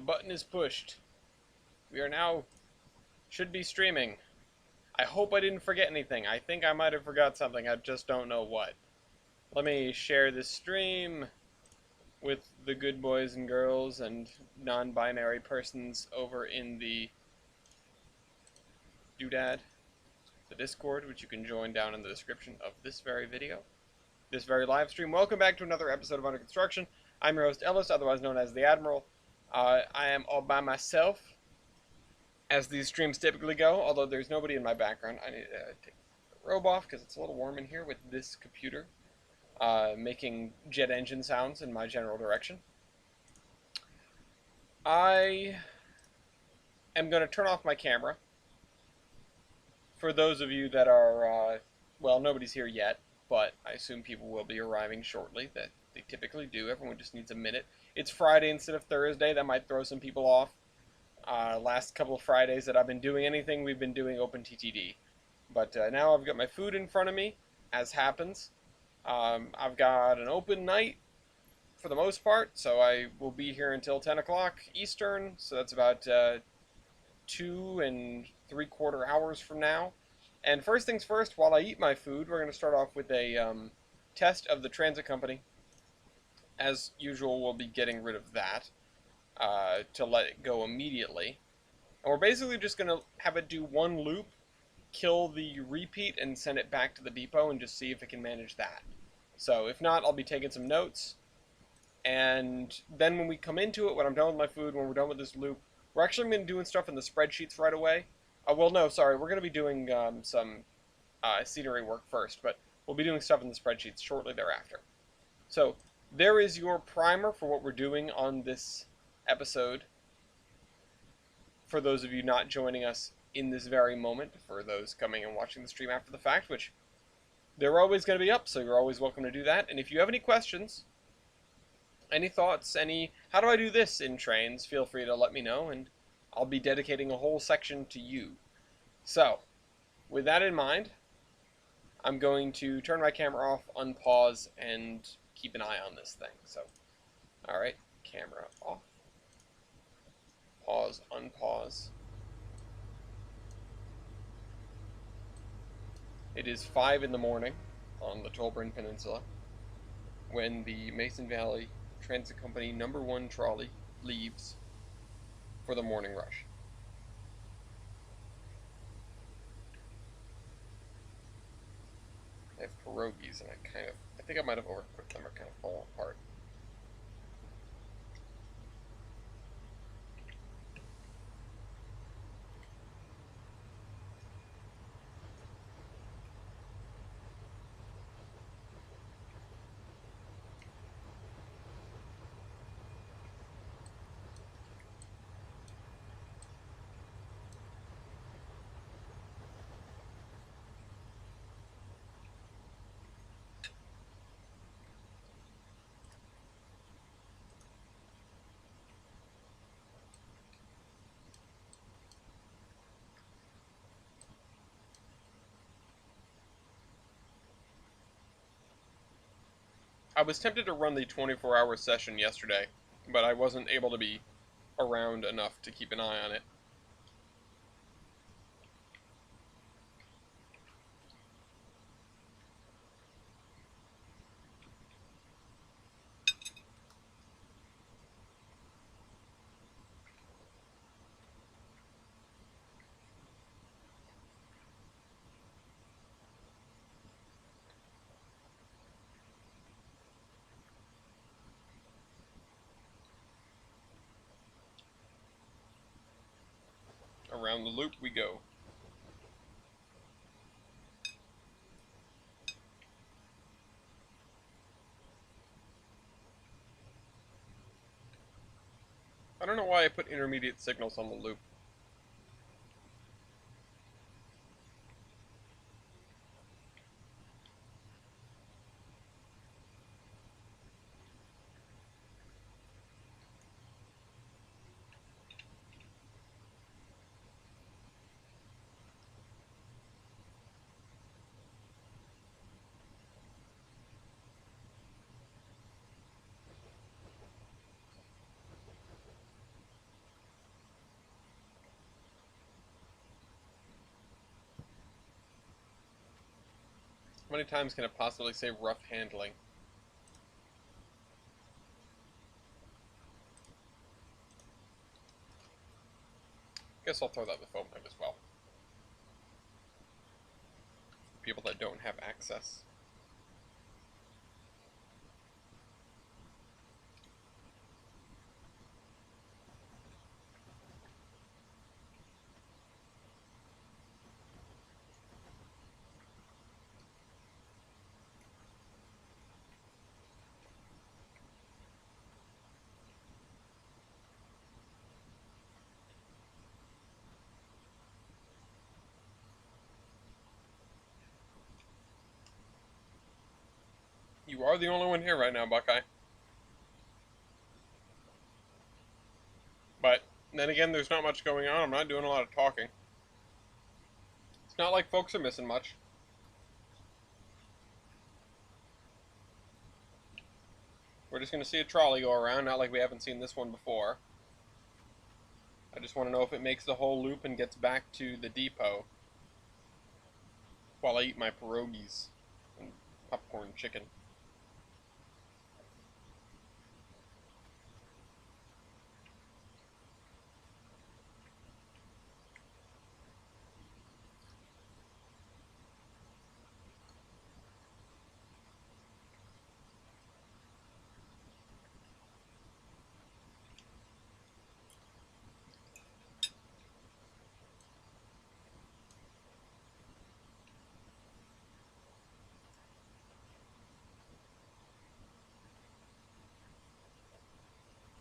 The button is pushed. We are now, should be streaming. I hope I didn't forget anything. I think I might have forgot something, I just don't know what. Let me share this stream with the good boys and girls and non-binary persons over in the doodad, the Discord, which you can join down in the description of this very video, this very live stream. Welcome back to another episode of Under Construction. I'm your host Ellis, otherwise known as the Admiral. I am all by myself, as these streams typically go, although there's nobody in my background. I need to take the robe off because it's a little warm in here with this computer making jet engine sounds in my general direction. I am going to turn off my camera. For those of you that are, well, nobody's here yet, but I assume people will be arriving shortly, that they typically do. Everyone just needs a minute. It's Friday instead of Thursday. That might throw some people off. Last couple of Fridays that I've been doing anything, we've been doing OpenTTD. But now I've got my food in front of me, as happens. I've got an open night for the most part, so I will be here until 10 o'clock Eastern, so that's about 2 3/4 hours from now. And first things first, while I eat my food, we're going to start off with a test of the transit company. As usual, we'll be getting rid of that to let it go immediately. And we're basically just going to have it do one loop, kill the repeat, and send it back to the depot and just see if it can manage that. So if not, I'll be taking some notes. And then when we come into it, when I'm done with my food, when we're done with this loop, we're actually going to be doing stuff in the spreadsheets right away. Well, no, sorry, we're going to be doing some scenery work first, but we'll be doing stuff in the spreadsheets shortly thereafter. So there is your primer for what we're doing on this episode. For those of you not joining us in this very moment, for those coming and watching the stream after the fact, which they're always going to be up, so you're always welcome to do that. And if you have any questions, any thoughts, how do I do this in trains, feel free to let me know, and I'll be dedicating a whole section to you. So, with that in mind, I'm going to turn my camera off, unpause, and keep an eye on this thing. So, alright, camera off. Pause, unpause. It is 5 in the morning on the Tolbrin Peninsula when the Mason Valley Transit Company #1 trolley leaves for the morning rush. I have pierogies and I think I might have overcooked them or kind of fallen apart. I was tempted to run the 24-hour session yesterday, but I wasn't able to be around enough to keep an eye on it. Around the loop we go. I don't know why I put intermediate signals on the loop. How many times can it possibly say rough handling? Guess I'll throw that in the foam pipe as well. People that don't have access. You are the only one here right now, Buckeye. But then again, there's not much going on. I'm not doing a lot of talking. It's not like folks are missing much. We're just going to see a trolley go around, not like we haven't seen this one before. I just want to know if it makes the whole loop and gets back to the depot while I eat my pierogies and popcorn chicken.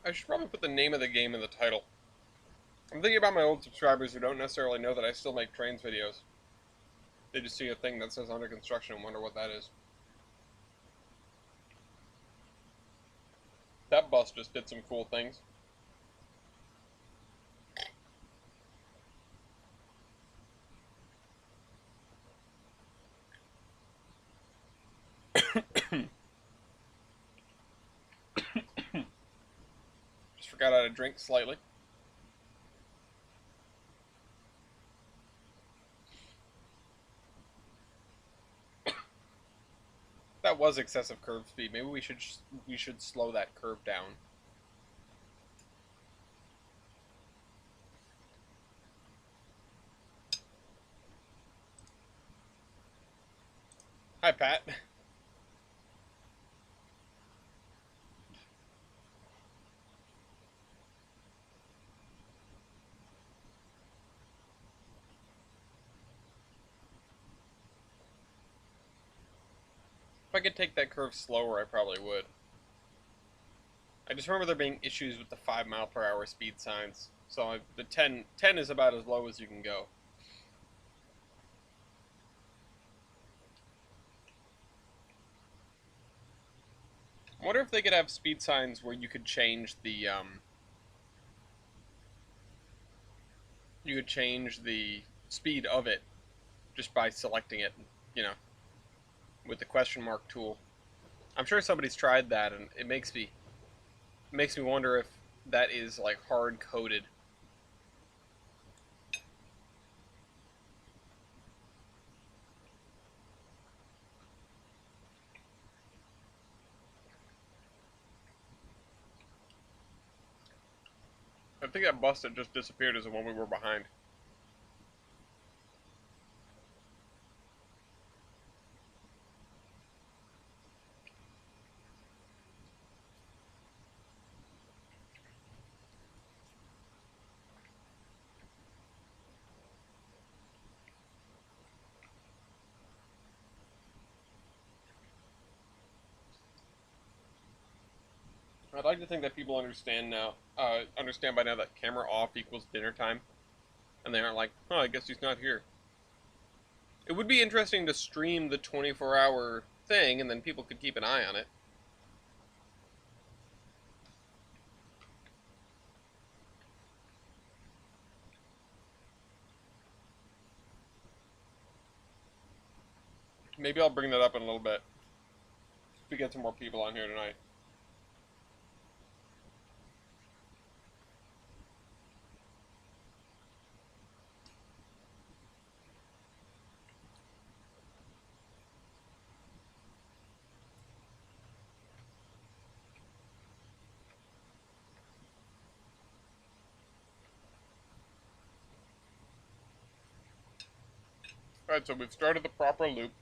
I should probably put the name of the game in the title. I'm thinking about my old subscribers who don't necessarily know that I still make trains videos. They just see a thing that says under construction and wonder what that is. That bus just did some cool things. Just forgot how to drink slightly. That was excessive curve speed. Maybe we should slow that curve down. Hi, Pat. If I could take that curve slower, I probably would. I just remember there being issues with the 5 mph speed signs. So the 10 is about as low as you can go. I wonder if they could have speed signs where you could change the speed of it just by selecting it, you know, with the question mark tool. I'm sure somebody's tried that, and it makes me wonder if that is like hard coded. I think that bus that just disappeared is the one we were behind. I'd like to think that people understand by now that camera off equals dinner time, and they aren't like, oh, I guess he's not here. It would be interesting to stream the 24-hour thing, and then people could keep an eye on it. Maybe I'll bring that up in a little bit if we get some more people on here tonight. Alright, so we've started the proper loop.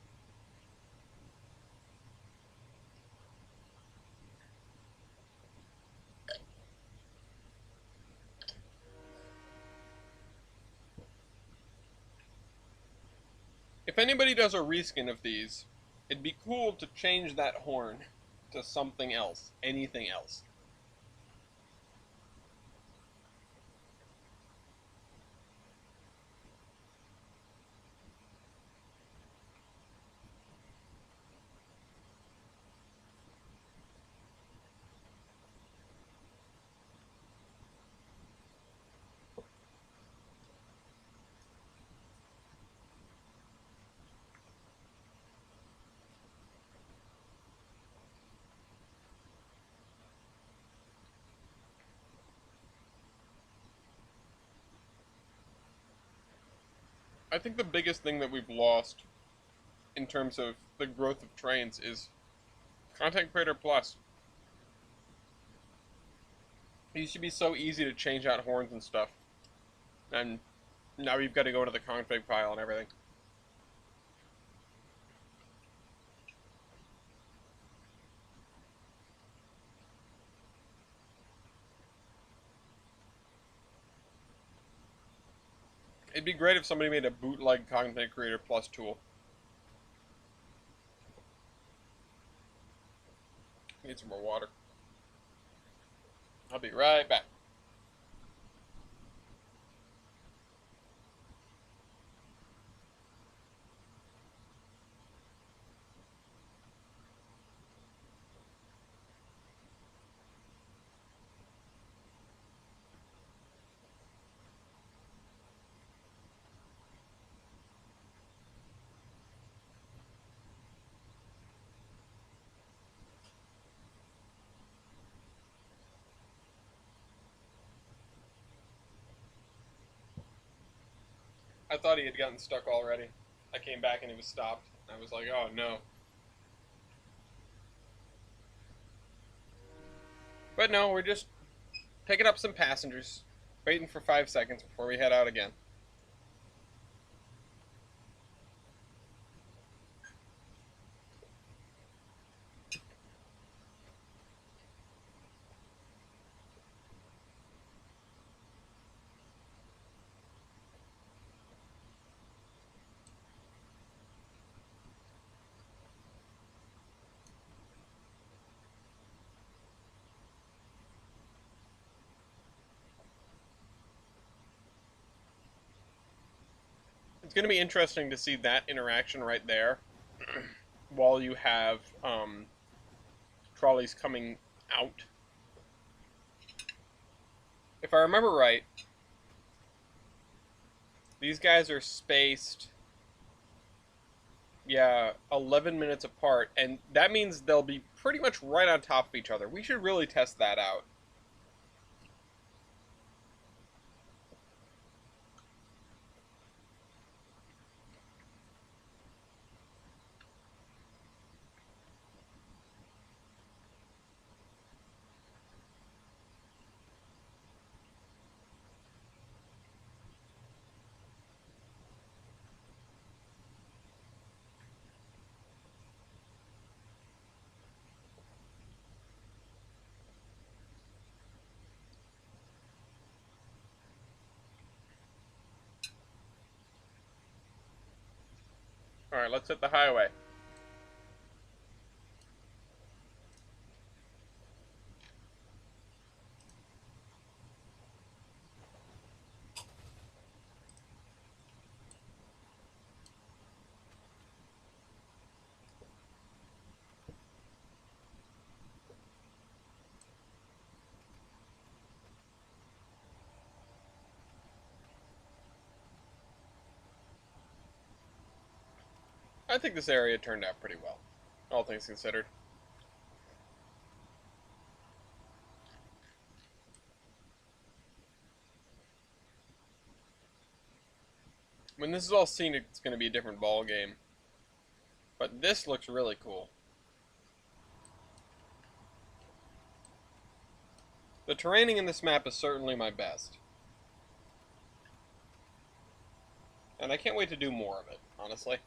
If anybody does a reskin of these, it'd be cool to change that horn to something else, anything else. I think the biggest thing that we've lost in terms of the growth of trains is Content Creator Plus. It used to be so easy to change out horns and stuff, and now you've got to go to the config file and everything. It'd be great if somebody made a bootleg Content Creator Plus tool. Need some more water. I'll be right back. I thought he had gotten stuck already. I came back and he was stopped. I was like, oh no. But no, we're just picking up some passengers, waiting for 5 seconds before we head out again. It's going to be interesting to see that interaction right there while you have trolleys coming out. If I remember right, these guys are spaced, yeah, 11 minutes apart, and that means they'll be pretty much right on top of each other. We should really test that out. Alright, let's hit the highway. I think this area turned out pretty well, all things considered. When this is all seen, it's going to be a different ball game. But this looks really cool. The terraining in this map is certainly my best. And I can't wait to do more of it. honestly.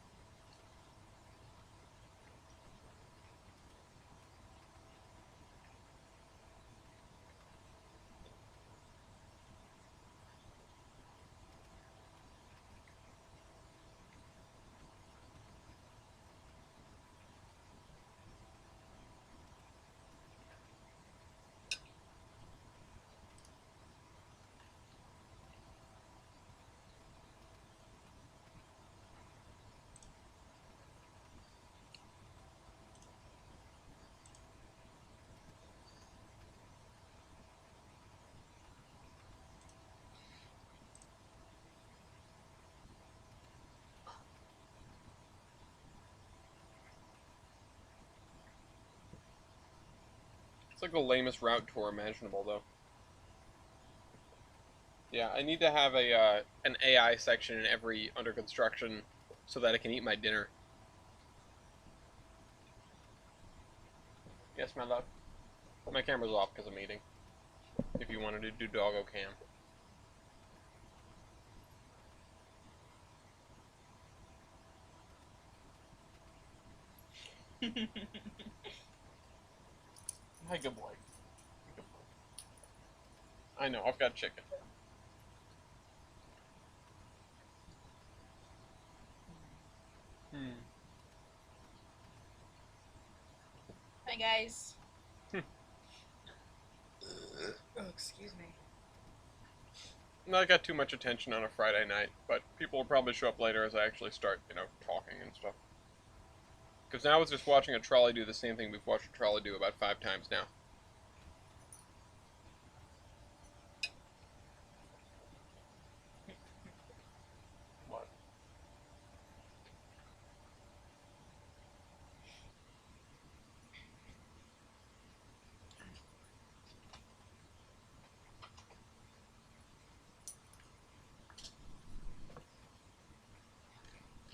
It's like the lamest route tour imaginable, though. Yeah, I need to have a an AI section in every under construction so that I can eat my dinner. Yes, my love. My camera's off because I'm eating. If you wanted to do doggo cam. Hi, good boy. Good boy. I know, I've got chicken. Hmm. Hi guys. Hmm. Oh, excuse me. Not got too much attention on a Friday night, but people will probably show up later as I actually start, talking and stuff. Because now it's just watching a trolley do the same thing we've watched a trolley do about 5 times now. What?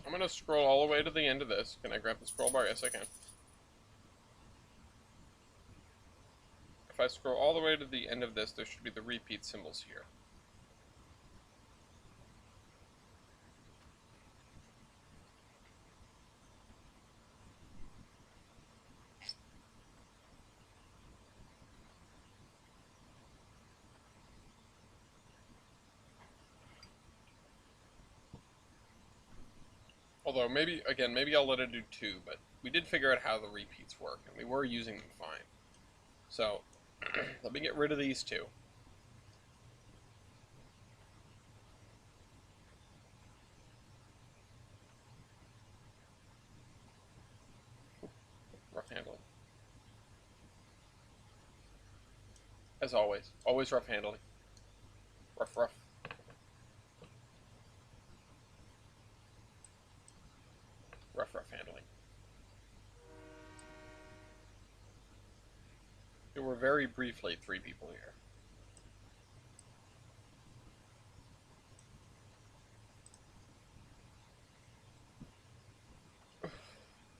I'm going to scroll all the way to the end of this. Can I grab the scroll bar? Yes, I can. If I scroll all the way to the end of this, there should be the repeat symbols here. Although, maybe I'll let it do 2, but we did figure out how the repeats work, and we were using them fine. So, let me get rid of these 2. Rough handling. As always. Always rough handling. Rough, rough. Rough, rough handling. There were very briefly 3 people here.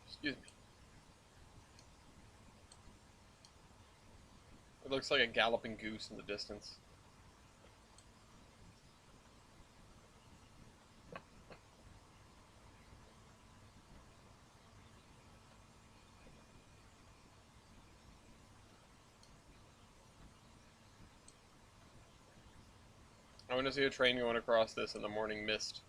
Excuse me. It looks like a galloping goose in the distance. I want to see a train going across this in the morning mist.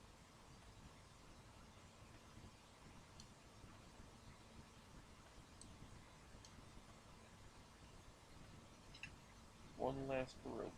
One last rope.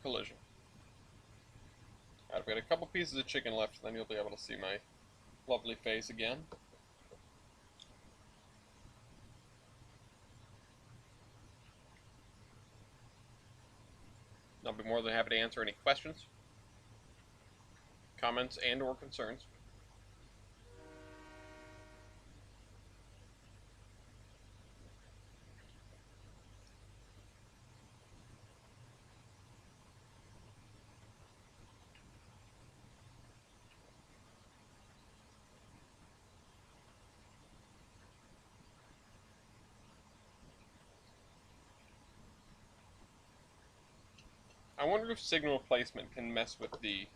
collision. Alright, I've got a couple pieces of chicken left, then you'll be able to see my lovely face again. I'll be more than happy to answer any questions, comments, and or concerns. I wonder if signal placement can mess with the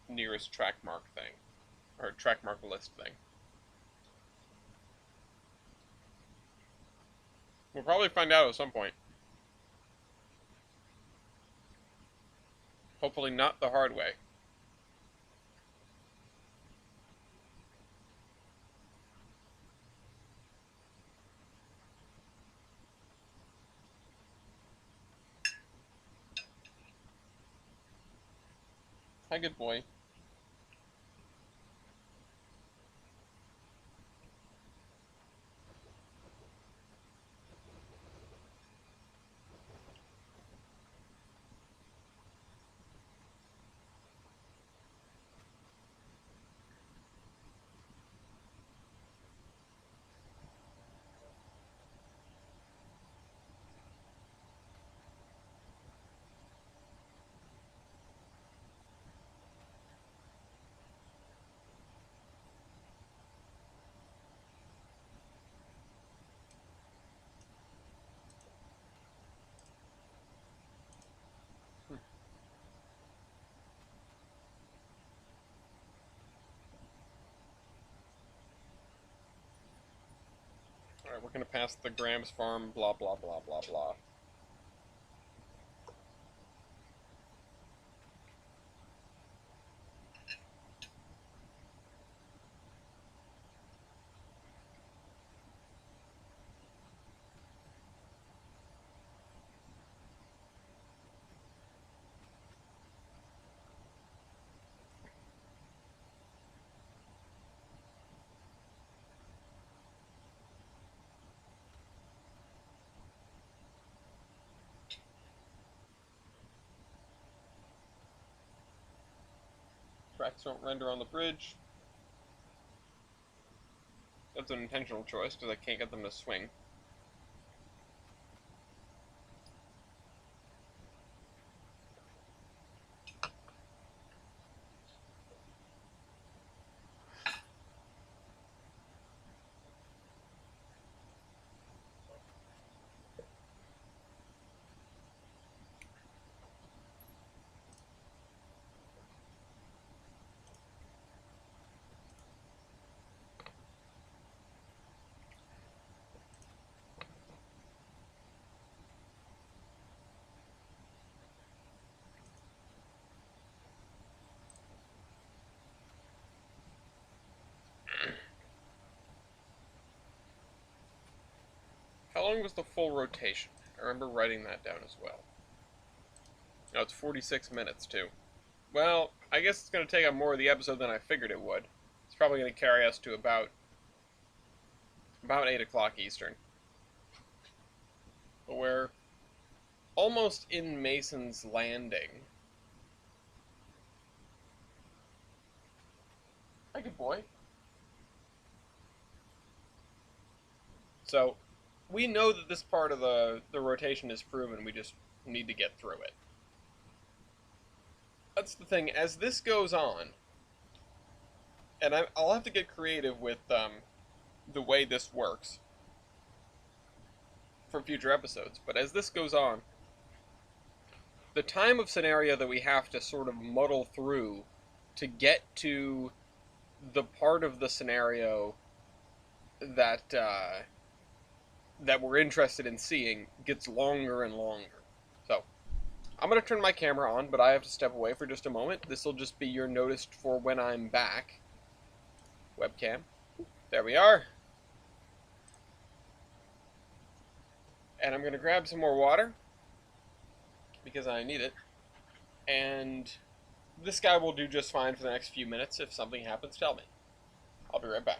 nearest track mark thing, or track mark list thing. We'll probably find out at some point. Hopefully not the hard way. Hi, good boy. Alright, we're gonna pass the Grams farm, blah blah blah blah blah. Tracks don't render on the bridge. That's an intentional choice, because I can't get them to swing. How long was the full rotation? I remember writing that down as well. No, it's 46 minutes, too. Well, I guess it's going to take up more of the episode than I figured it would. It's probably going to carry us to about 8 o'clock Eastern. But we're almost in Mason's Landing. Hi, good boy. So, we know that this part of the rotation is proven, we just need to get through it. That's the thing, as this goes on, and I'll have to get creative with the way this works for future episodes, but as this goes on, the time of scenario that we have to sort of muddle through to get to the part of the scenario that that we're interested in seeing gets longer and longer. So, I'm going to turn my camera on, but I have to step away for just a moment. This will just be your notice for when I'm back. Webcam. There we are. And I'm going to grab some more water, because I need it. and this guy will do just fine for the next few minutes. If something happens, tell me. I'll be right back.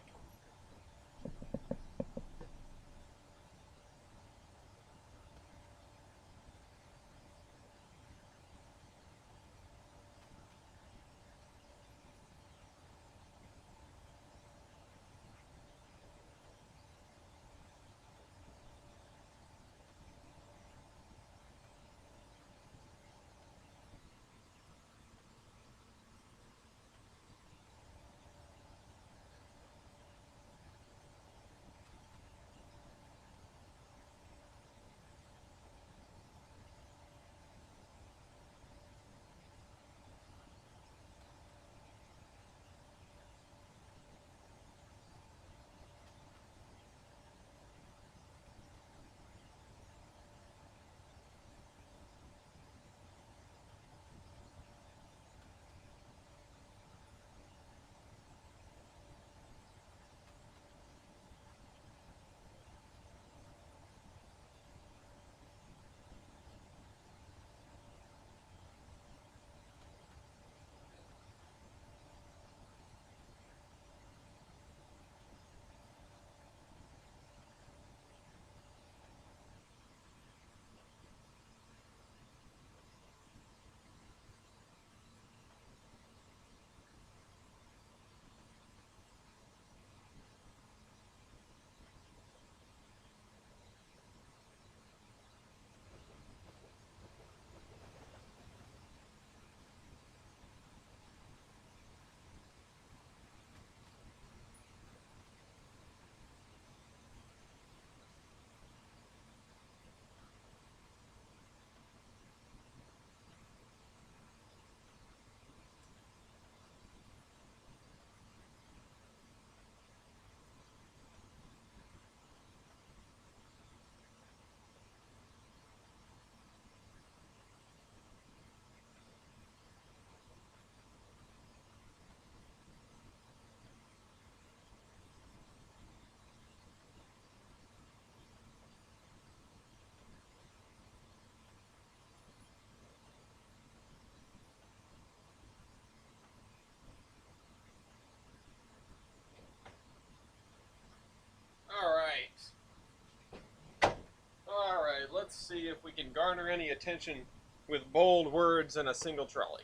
Alright, let's see if we can garner any attention with bold words and a single trolley.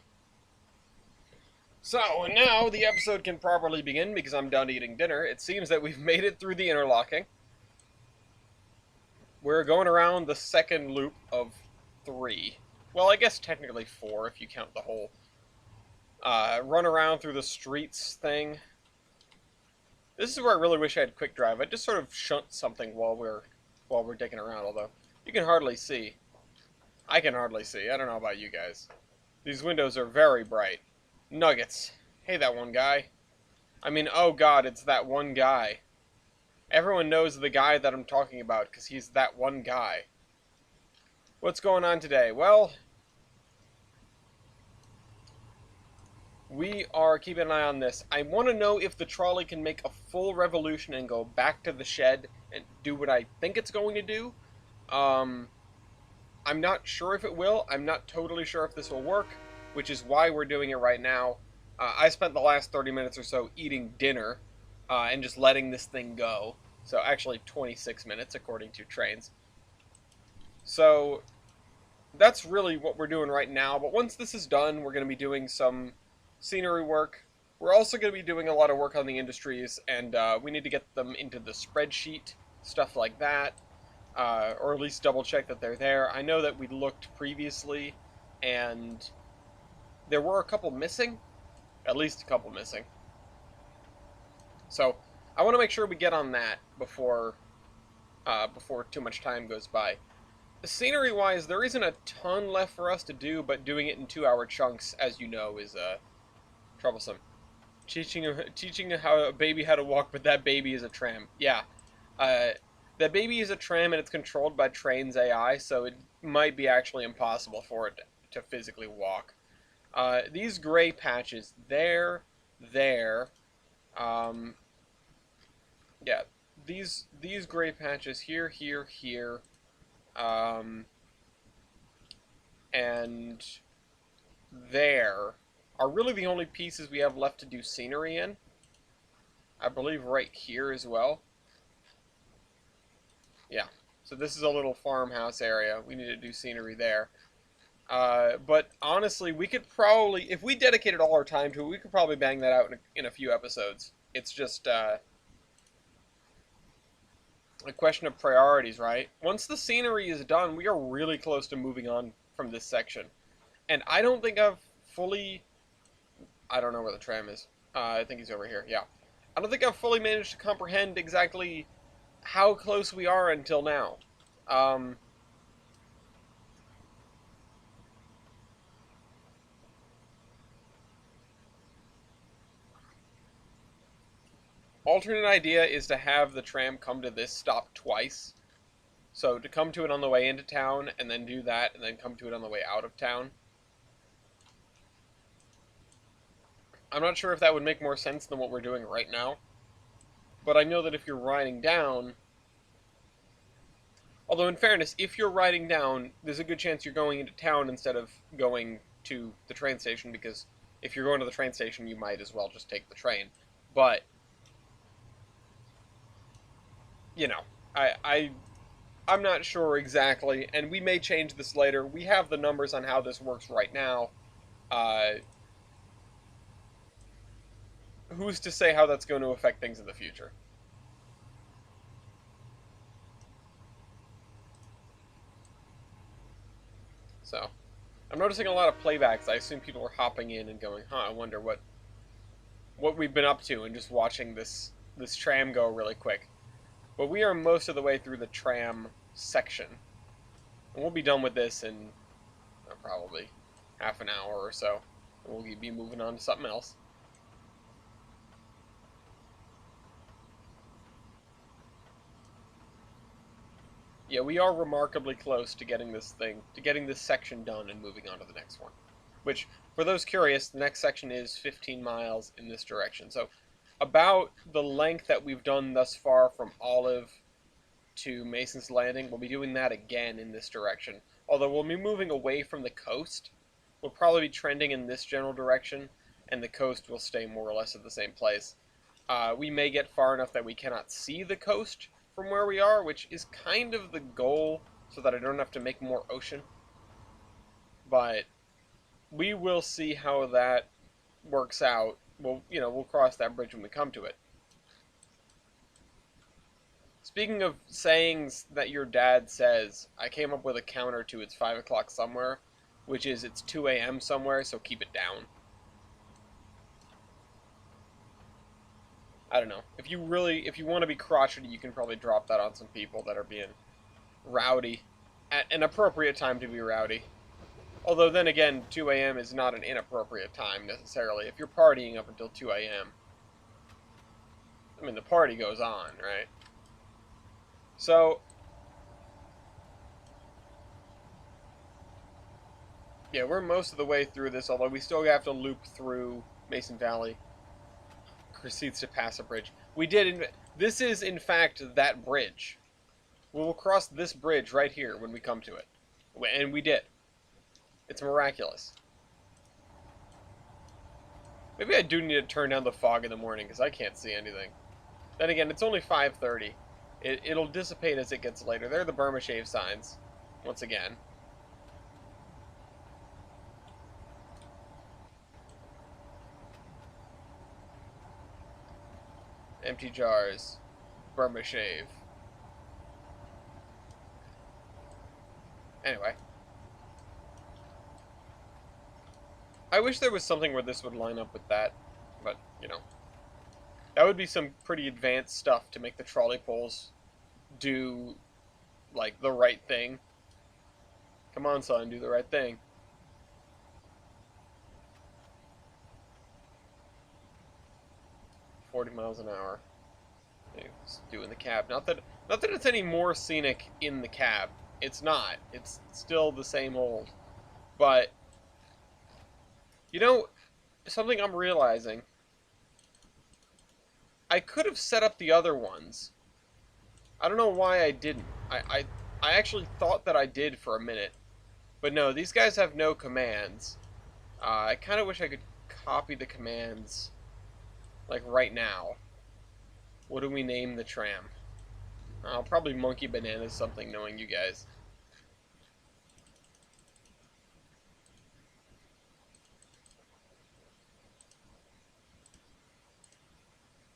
So, and now the episode can properly begin because I'm done eating dinner. It seems that we've made it through the interlocking. We're going around the second loop of 3. Well, I guess technically 4 if you count the whole run around through the streets thing. This is where I really wish I had quick drive. I just sort of shunt something while we're digging around, although you can hardly see. I can hardly see. I don't know about you guys. These windows are very bright. Nuggets. Hey, that one guy. I mean, oh god, it's that one guy. Everyone knows the guy that I'm talking about because he's that one guy. What's going on today? Well, we are keeping an eye on this. I want to know if the trolley can make a full revolution and go back to the shed and do what I think it's going to do. I'm not sure if it will. I'm not totally sure if this will work, which is why we're doing it right now. I spent the last 30 minutes or so eating dinner and just letting this thing go. So actually 26 minutes according to trains. So that's really what we're doing right now. But once this is done, we're going to be doing some scenery work. We're also going to be doing a lot of work on the industries, and we need to get them into the spreadsheet, stuff like that. Or at least double check that they're there. I know that we looked previously, and there were a couple missing. At least a couple missing. So I want to make sure we get on that before too much time goes by. Scenery-wise, there isn't a ton left for us to do, but doing it in 2-hour chunks, as you know, is troublesome. Teaching a baby how to walk, but that baby is a tram. Yeah, that baby is a tram, and it's controlled by Train's AI, so it might be actually impossible for it to physically walk. These gray patches, there, yeah, these gray patches here, and there are really the only pieces we have left to do scenery in. I believe right here as well. Yeah, so this is a little farmhouse area. We need to do scenery there. But honestly, we could probably, if we dedicated all our time to it, we could probably bang that out in a few episodes. It's just a question of priorities, right? Once the scenery is done, we are really close to moving on from this section. And I don't think I've fully... I don't know where the tram is. I think he's over here, yeah. I don't think I've fully managed to comprehend exactly how close we are until now. Alternate idea is to have the tram come to this stop twice. So to come to it on the way into town, and then do that, and then come to it on the way out of town. I'm not sure if that would make more sense than what we're doing right now. But I know that if you're riding down... Although in fairness, if you're riding down, there's a good chance you're going into town instead of going to the train station, because if you're going to the train station, you might as well just take the train. But, you know, I'm not sure exactly, and we may change this later. We have the numbers on how this works right now. Who's to say how that's going to affect things in the future? So, I'm noticing a lot of playbacks. I assume people are hopping in and going, I wonder what we've been up to, and just watching this tram go really quick. But we are most of the way through the tram section. And we'll be done with this in probably half an hour or so. And we'll be moving on to something else. Yeah, we are remarkably close to getting this section done and moving on to the next one. Which, for those curious, the next section is 15 miles in this direction. So, about the length that we've done thus far from Olive to Mason's Landing, we'll be doing that again in this direction. Although we'll be moving away from the coast. We'll probably be trending in this general direction, and the coast will stay more or less at the same place. We may get far enough that we cannot see the coast from where we are, which is kind of the goal, so that I don't have to make more ocean. But we will see how that works out. We'll cross that bridge when we come to it. Speaking of sayings that your dad says, I came up with a counter to it's 5 o'clock somewhere, which is it's 2 a.m. somewhere, so keep it down. I don't know. If you want to be crotchety, you can probably drop that on some people that are being rowdy at an appropriate time to be rowdy. Although then again, 2 a.m. is not an inappropriate time necessarily. If you're partying up until 2 a.m., I mean, the party goes on, right? So, yeah, we're most of the way through this, although we still have to loop through Mason Valley. Proceeds to pass a bridge. This is, in fact, that bridge. We will cross this bridge right here when we come to it. And we did. It's miraculous. Maybe I do need to turn down the fog in the morning, because I can't see anything. Then again, it's only 5:30. It'll dissipate as it gets later. There are the Burma Shave signs, once again. Empty jars. Burma Shave. Anyway. I wish there was something where this would line up with that, but, that would be some pretty advanced stuff to make the trolley poles do, like, the right thing. Come on, son, do the right thing. $40 miles an hour. It's doing the cab. Not that it's any more scenic in the cab. It's not. It's still the same old. But, something I'm realizing. I could have set up the other ones. I don't know why I didn't. I actually thought that I did for a minute. But no, these guys have no commands. I kind of wish I could copy the commands, like, right now. What do we name the tram? I'll probably Monkey Bananas something, knowing you guys.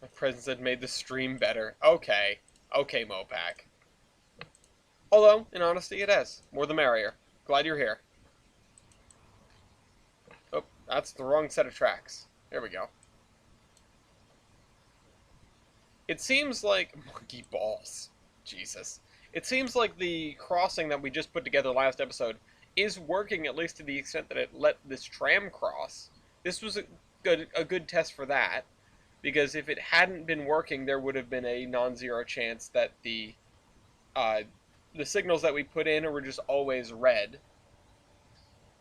My presence had made the stream better. Okay. Okay, Mopac. Although, in honesty, it has. More the merrier. Glad you're here. Oh, that's the wrong set of tracks. There we go. It seems like... Monkey balls. Jesus. It seems like the crossing that we just put together last episode is working, at least to the extent that it let this tram cross. This was a good test for that, because if it hadn't been working, there would have been a non-zero chance that the signals that we put in were just always red,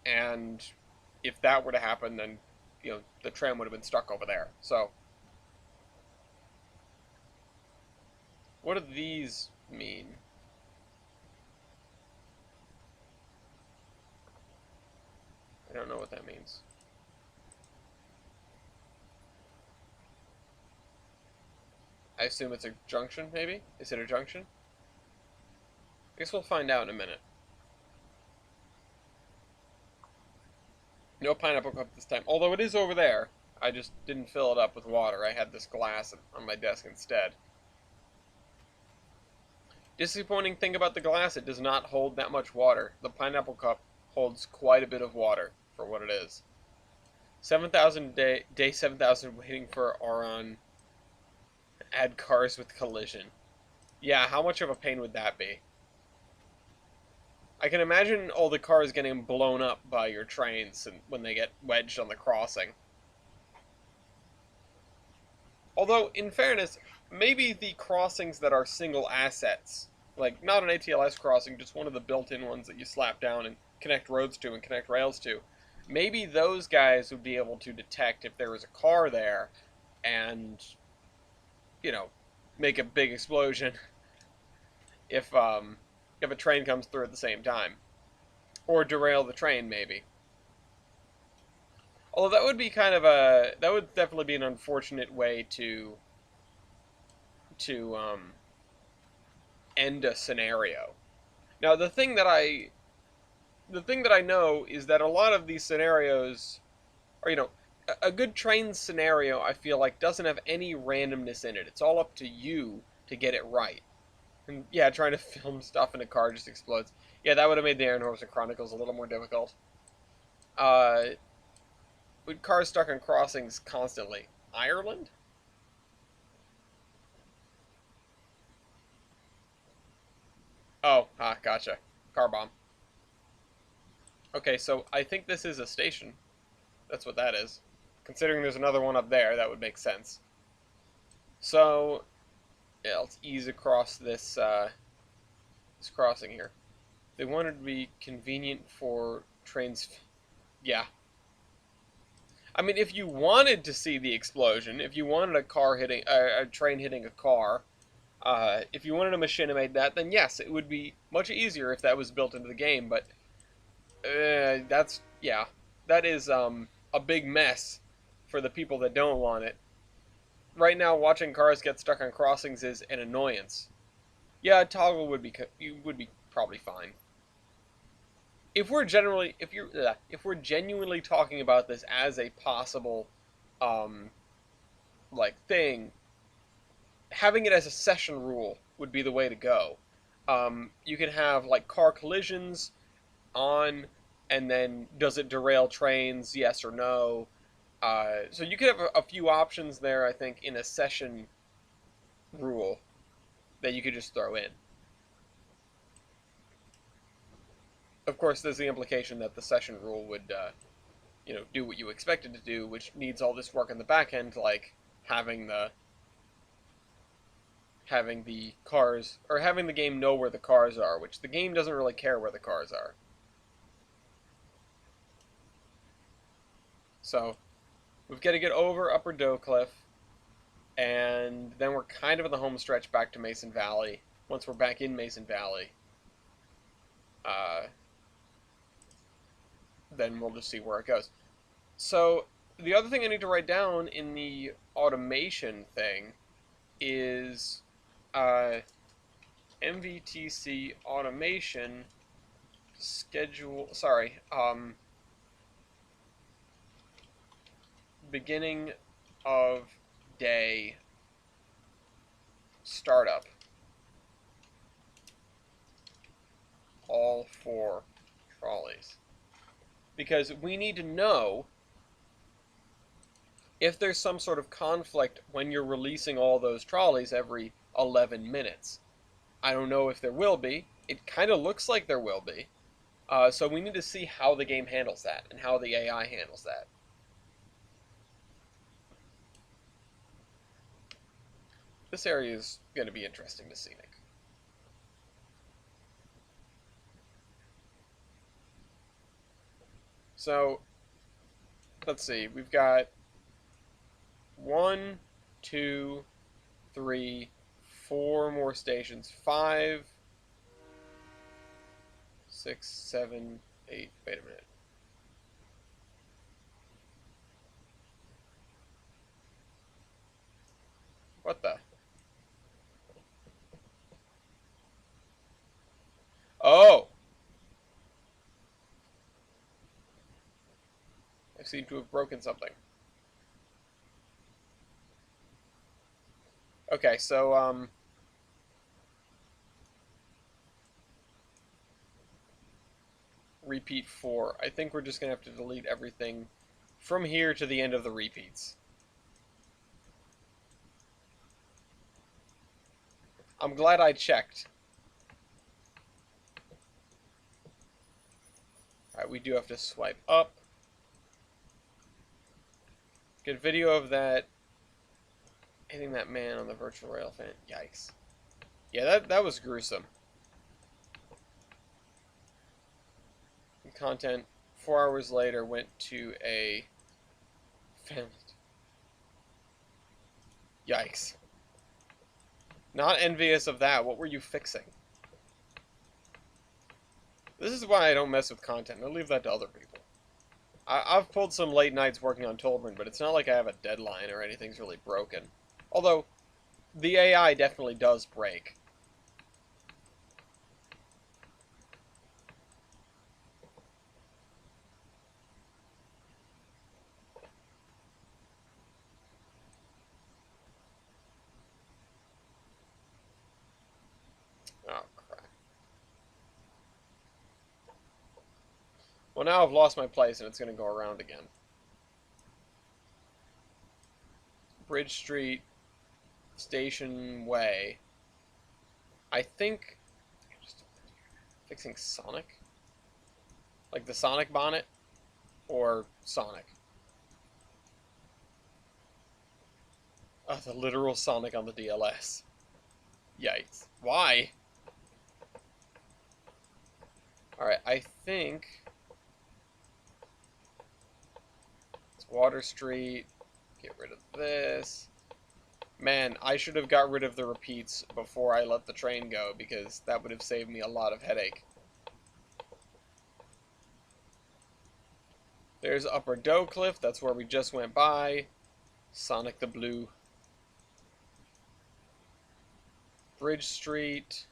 and if that were to happen, then the tram would have been stuck over there. So, what do these mean? I don't know what that means. I assume it's a junction, maybe? Is it a junction? I guess we'll find out in a minute. No pineapple cup this time. Although it is over there. I just didn't fill it up with water. I had this glass on my desk instead. Disappointing thing about the glass, it does not hold that much water. The pineapple cup holds quite a bit of water for what it is. 7,000 day 7,000 waiting for Auron. Add cars with collision. Yeah, how much of a pain would that be? I can imagine all the cars getting blown up by your trains and when they get wedged on the crossing. Although, in fairness, maybe the crossings that are single assets, like not an ATLS crossing, just one of the built-in ones that you slap down and connect roads to and connect rails to, maybe those guys would be able to detect if there was a car there and, make a big explosion if a train comes through at the same time. Or derail the train, maybe. Although that would be that would definitely be an unfortunate way to end a scenario. Now, the thing that I know is that a lot of these scenarios are, a good train scenario, I feel like, doesn't have any randomness in it. It's all up to you to get it right. And yeah, trying to film stuff in a car just explodes. Yeah, that would have made the Iron Horse Chronicles a little more difficult. With cars stuck on crossings constantly. Ireland? Oh, gotcha. Car bomb. Okay, so I think this is a station. That's what that is. Considering there's another one up there, that would make sense. So, yeah, let's ease across this this crossing here. They wanted to be convenient for trains. Yeah. I mean, if you wanted to see the explosion, if you wanted a train hitting a car, if you wanted a machinima that, then yes, it would be much easier if that was built into the game. But that is a big mess for the people that don't want it. Right now, watching cars get stuck on crossings is an annoyance. Yeah, a toggle would be probably fine. If we're genuinely talking about this as a possible thing, having it as a session rule would be the way to go. You can have car collisions on, and then does it derail trains, yes or no. So you could have a few options there, I think, in a session rule that you could just throw in. Of course, there's the implication that the session rule would, do what you expect it to do, which needs all this work in the back end, like having the cars, or having the game know where the cars are, which the game doesn't really care where the cars are. So, we've got to get over Upper Doe Cliff, and then we're kind of in the home stretch back to Mason Valley. Once we're back in Mason Valley, then we'll just see where it goes. So the other thing I need to write down in the automation thing is uh, MVTC automation schedule. Sorry, beginning of day startup. All 4 trolleys. Because we need to know if there's some sort of conflict when you're releasing all those trolleys every 11 minutes. I don't know if there will be. It kind of looks like there will be. So we need to see how the game handles that and how the AI handles that. This area is going to be interesting to see, Nick. So, let's see. We've got 1, 2, 3, 4 more stations. 5, 6, 7, 8. Wait a minute. What the? Oh! I seem to have broken something. Okay, so, repeat 4. I think we're just going to have to delete everything from here to the end of the repeats. I'm glad I checked. Alright, we do have to swipe up. Get video of that hitting that man on the virtual rail fan. Yikes. Yeah, that was gruesome. And content 4 hours later went to a family. Yikes. Not envious of that. What were you fixing? This is why I don't mess with content. I leave that to other people. I've pulled some late nights working on Tolbrin, but it's not like I have a deadline or anything's really broken. Although, the AI definitely does break. Oh, crap. Well, now I've lost my place and it's going to go around again. Bridge Street, Station Way. I think... Just fixing Sonic? Like the Sonic bonnet? Or Sonic? Oh, the literal Sonic on the DLS. Yikes. Why? Alright, I think... It's Water Street. Get rid of this. Man, I should have got rid of the repeats before I let the train go, because that would have saved me a lot of headache. There's Upper Doe Cliff, that's where we just went by. Sonic the Blue. Bridge Street.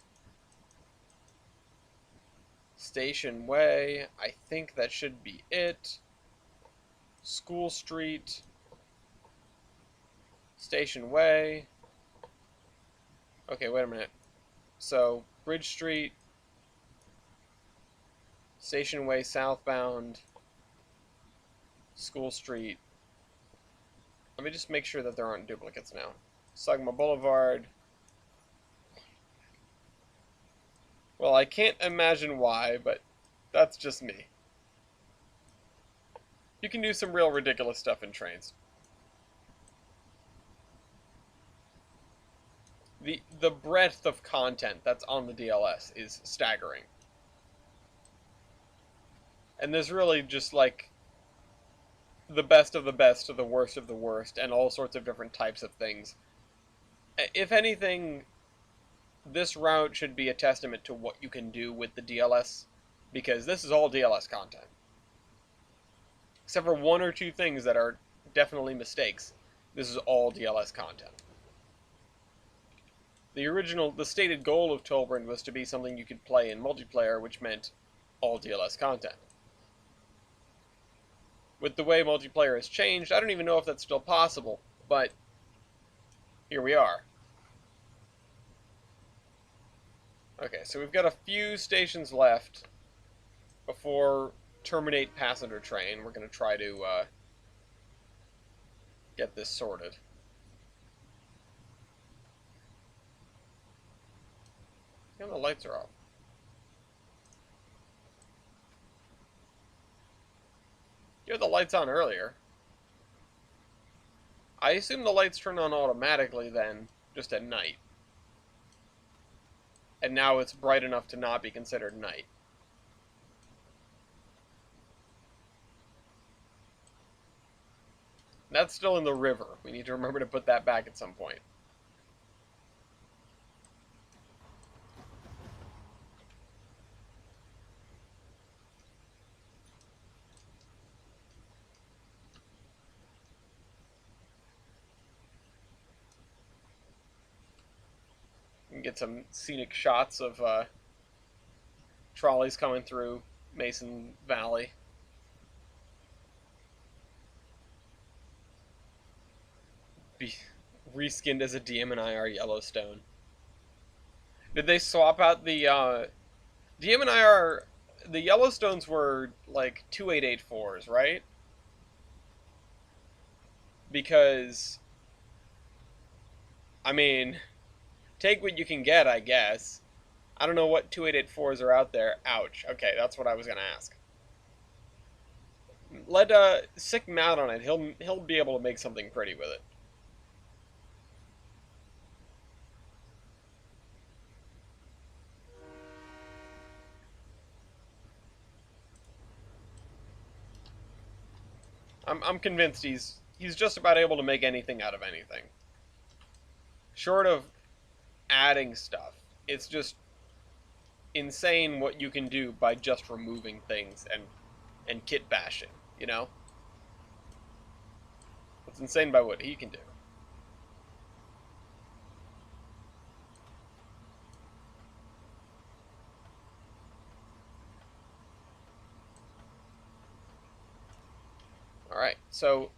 Station Way. I think that should be it. School Street. Station Way. Okay, wait a minute. So, Bridge Street. Station Way southbound. School Street. Let me just make sure that there aren't duplicates now. Sagma Boulevard. Well, I can't imagine why, but that's just me. You can do some real ridiculous stuff in trains. The breadth of content that's on the DLS is staggering. And there's really just like the best of the best to the worst of the worst and all sorts of different types of things. If anything, this route should be a testament to what you can do with the DLS, because this is all DLS content. Except for one or two things that are definitely mistakes. This is all DLS content. The stated goal of Tollbrand was to be something you could play in multiplayer, which meant all DLS content. With the way multiplayer has changed, I don't even know if that's still possible, but here we are. Okay, so we've got a few stations left before terminate passenger train. We're going to try to get this sorted. And the lights are off. You had the lights on earlier. I assume the lights turn on automatically then, just at night. And now it's bright enough to not be considered night. That's still in the river. We need to remember to put that back at some point. You can get some scenic shots of trolleys coming through Mason Valley. Be reskinned as a DM&IR Yellowstone. Did they swap out the DM&IR? The Yellowstones were like 2884s, right? Because, I mean, take what you can get, I guess. I don't know what 2884s are out there. Ouch. Okay, that's what I was gonna ask. Let Sick Matt on it. He'll be able to make something pretty with it. I'm convinced he's just about able to make anything out of anything. Short of adding stuff, it's just insane what you can do by just removing things and kit bashing, you know? It's insane by what he can do. Alright, so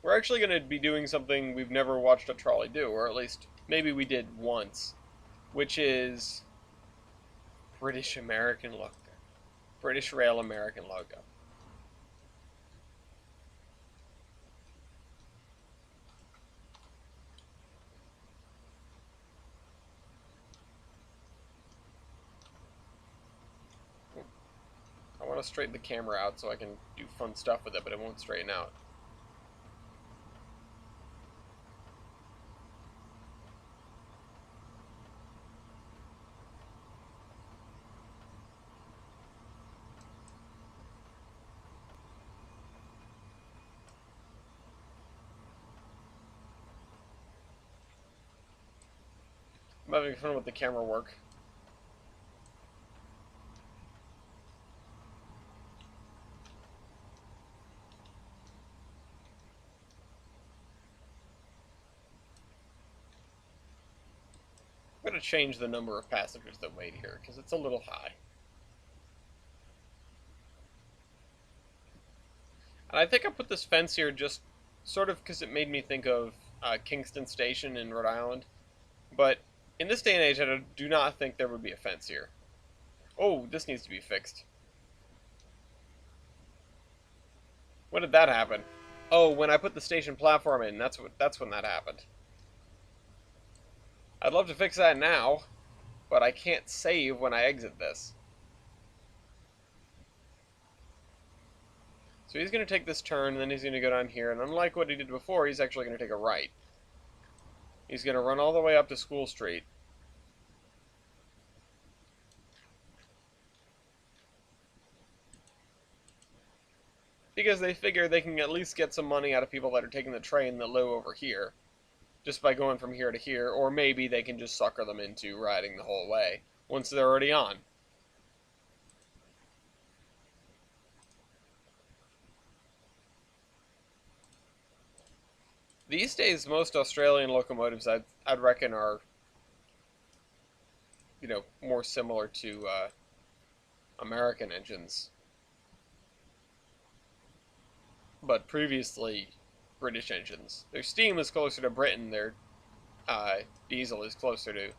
we're actually going to be doing something we've never watched a trolley do, or at least maybe we did once, which is British American logo. British Rail American logo. I want to straighten the camera out so I can do fun stuff with it, but it won't straighten out. I'm having fun with the camera work. I'm going to change the number of passengers that wait here, because it's a little high. And I think I put this fence here just sort of because it made me think of Kingston Station in Rhode Island. But in this day and age, I do not think there would be a fence here. Oh, this needs to be fixed. When did that happen? Oh, when I put the station platform in, that's when that happened. I'd love to fix that now, but I can't save when I exit this. So he's going to take this turn, and then he's going to go down here, and unlike what he did before, he's actually going to take a right. He's going to run all the way up to School Street. Because they figure they can at least get some money out of people that are taking the train that live over here, just by going from here to here, or maybe they can just sucker them into riding the whole way, once they're already on. These days, most Australian locomotives, I'd reckon, are, more similar to American engines, but previously British engines. Their steam is closer to Britain. Their diesel is closer to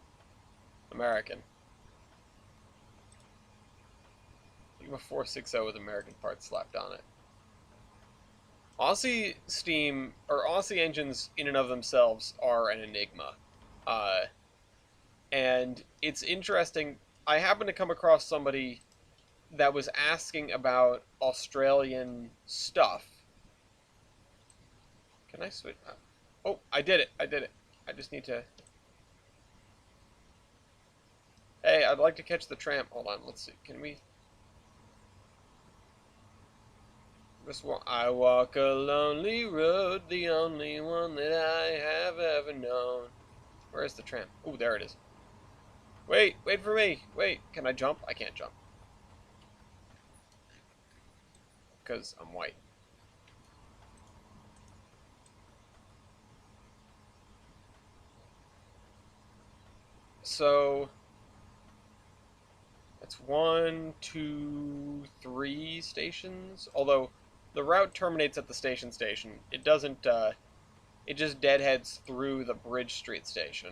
American. Think of a 460 with American parts slapped on it. Aussie steam, or Aussie engines in and of themselves are an enigma. Uh, and it's interesting. I happened to come across somebody that was asking about Australian stuff. Can I switch? Oh, I did it. I did it. I just need to... Hey, I'd like to catch the tram. Hold on, let's see. Can we... I walk a lonely road, the only one that I have ever known. Where's the tram? Oh, there it is. Wait for me. Wait, can I jump? I can't jump. Because I'm white. So, that's 1, 2, 3 stations. Although, the route terminates at the station. It doesn't, it just deadheads through the Bridge Street station.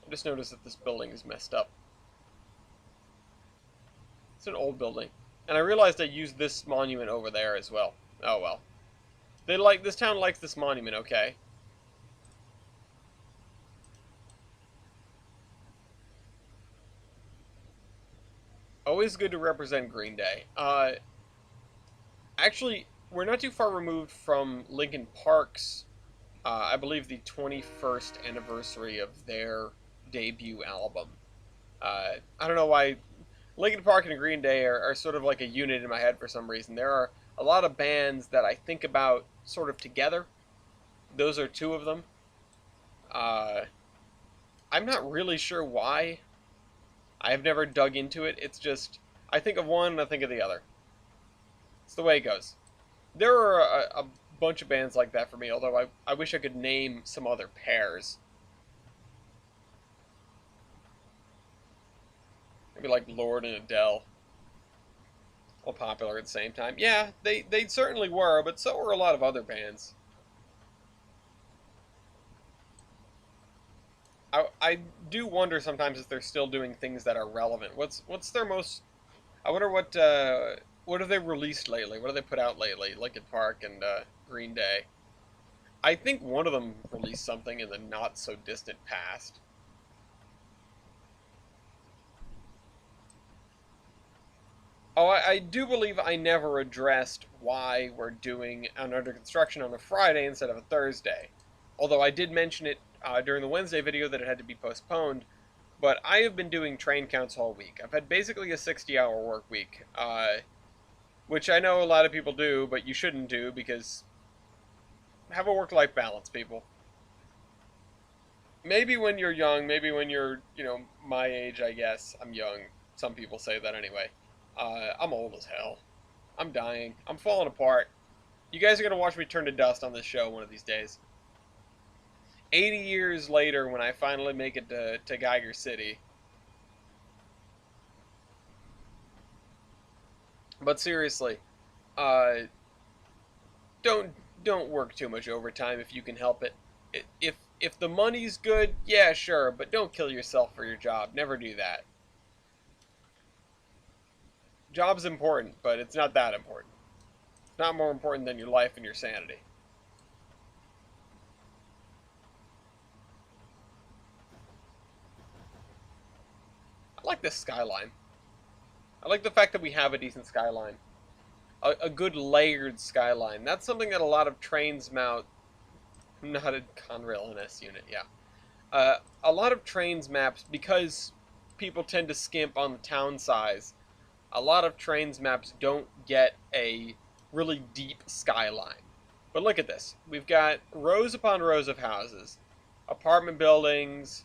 I just noticed that this building is messed up. It's an old building. And I realized I used this monument over there as well. Oh well. This town likes this monument, okay. Always good to represent Green Day. Actually, we're not too far removed from Linkin Park's, I believe, the 21st anniversary of their debut album. I don't know why Linkin Park and Green Day are sort of like a unit in my head for some reason. There are a lot of bands that I think about sort of together. Those are two of them. I'm not really sure why. I've never dug into it. It's just, I think of one and I think of the other. It's the way it goes. There are a bunch of bands like that for me, although I wish I could name some other pairs. Maybe like Lord and Adele. All popular at the same time. Yeah, they certainly were, but so were a lot of other bands. I do wonder sometimes if they're still doing things that are relevant. What's their most... I wonder what have they released lately? What have they put out lately? Linkin Park and Green Day. I think one of them released something in the not so distant past. Oh, I do believe I never addressed why we're doing an under construction on a Friday instead of a Thursday. Although I did mention it during the Wednesday video that it had to be postponed. But I have been doing train counts all week. I've had basically a 60-hour work week. Which I know a lot of people do, but you shouldn't do because... Have a work-life balance, people. Maybe when you're young, maybe when you're, my age, I guess. I'm young. Some people say that anyway. I'm old as hell. I'm dying. I'm falling apart. You guys are going to watch me turn to dust on this show one of these days. 80 years later, when I finally make it to Geiger City. But seriously, don't work too much overtime if you can help it. If the money's good, yeah, sure, but don't kill yourself for your job. Never do that. Job's important, but it's not that important. It's not more important than your life and your sanity. I like this skyline. I like the fact that we have a decent skyline. A good layered skyline. That's something that a lot of trains mount. Not a Conrail NS unit, yeah. A lot of trains maps, because people tend to skimp on the town size, a lot of trains maps don't get a really deep skyline. But look at this. We've got rows upon rows of houses, apartment buildings,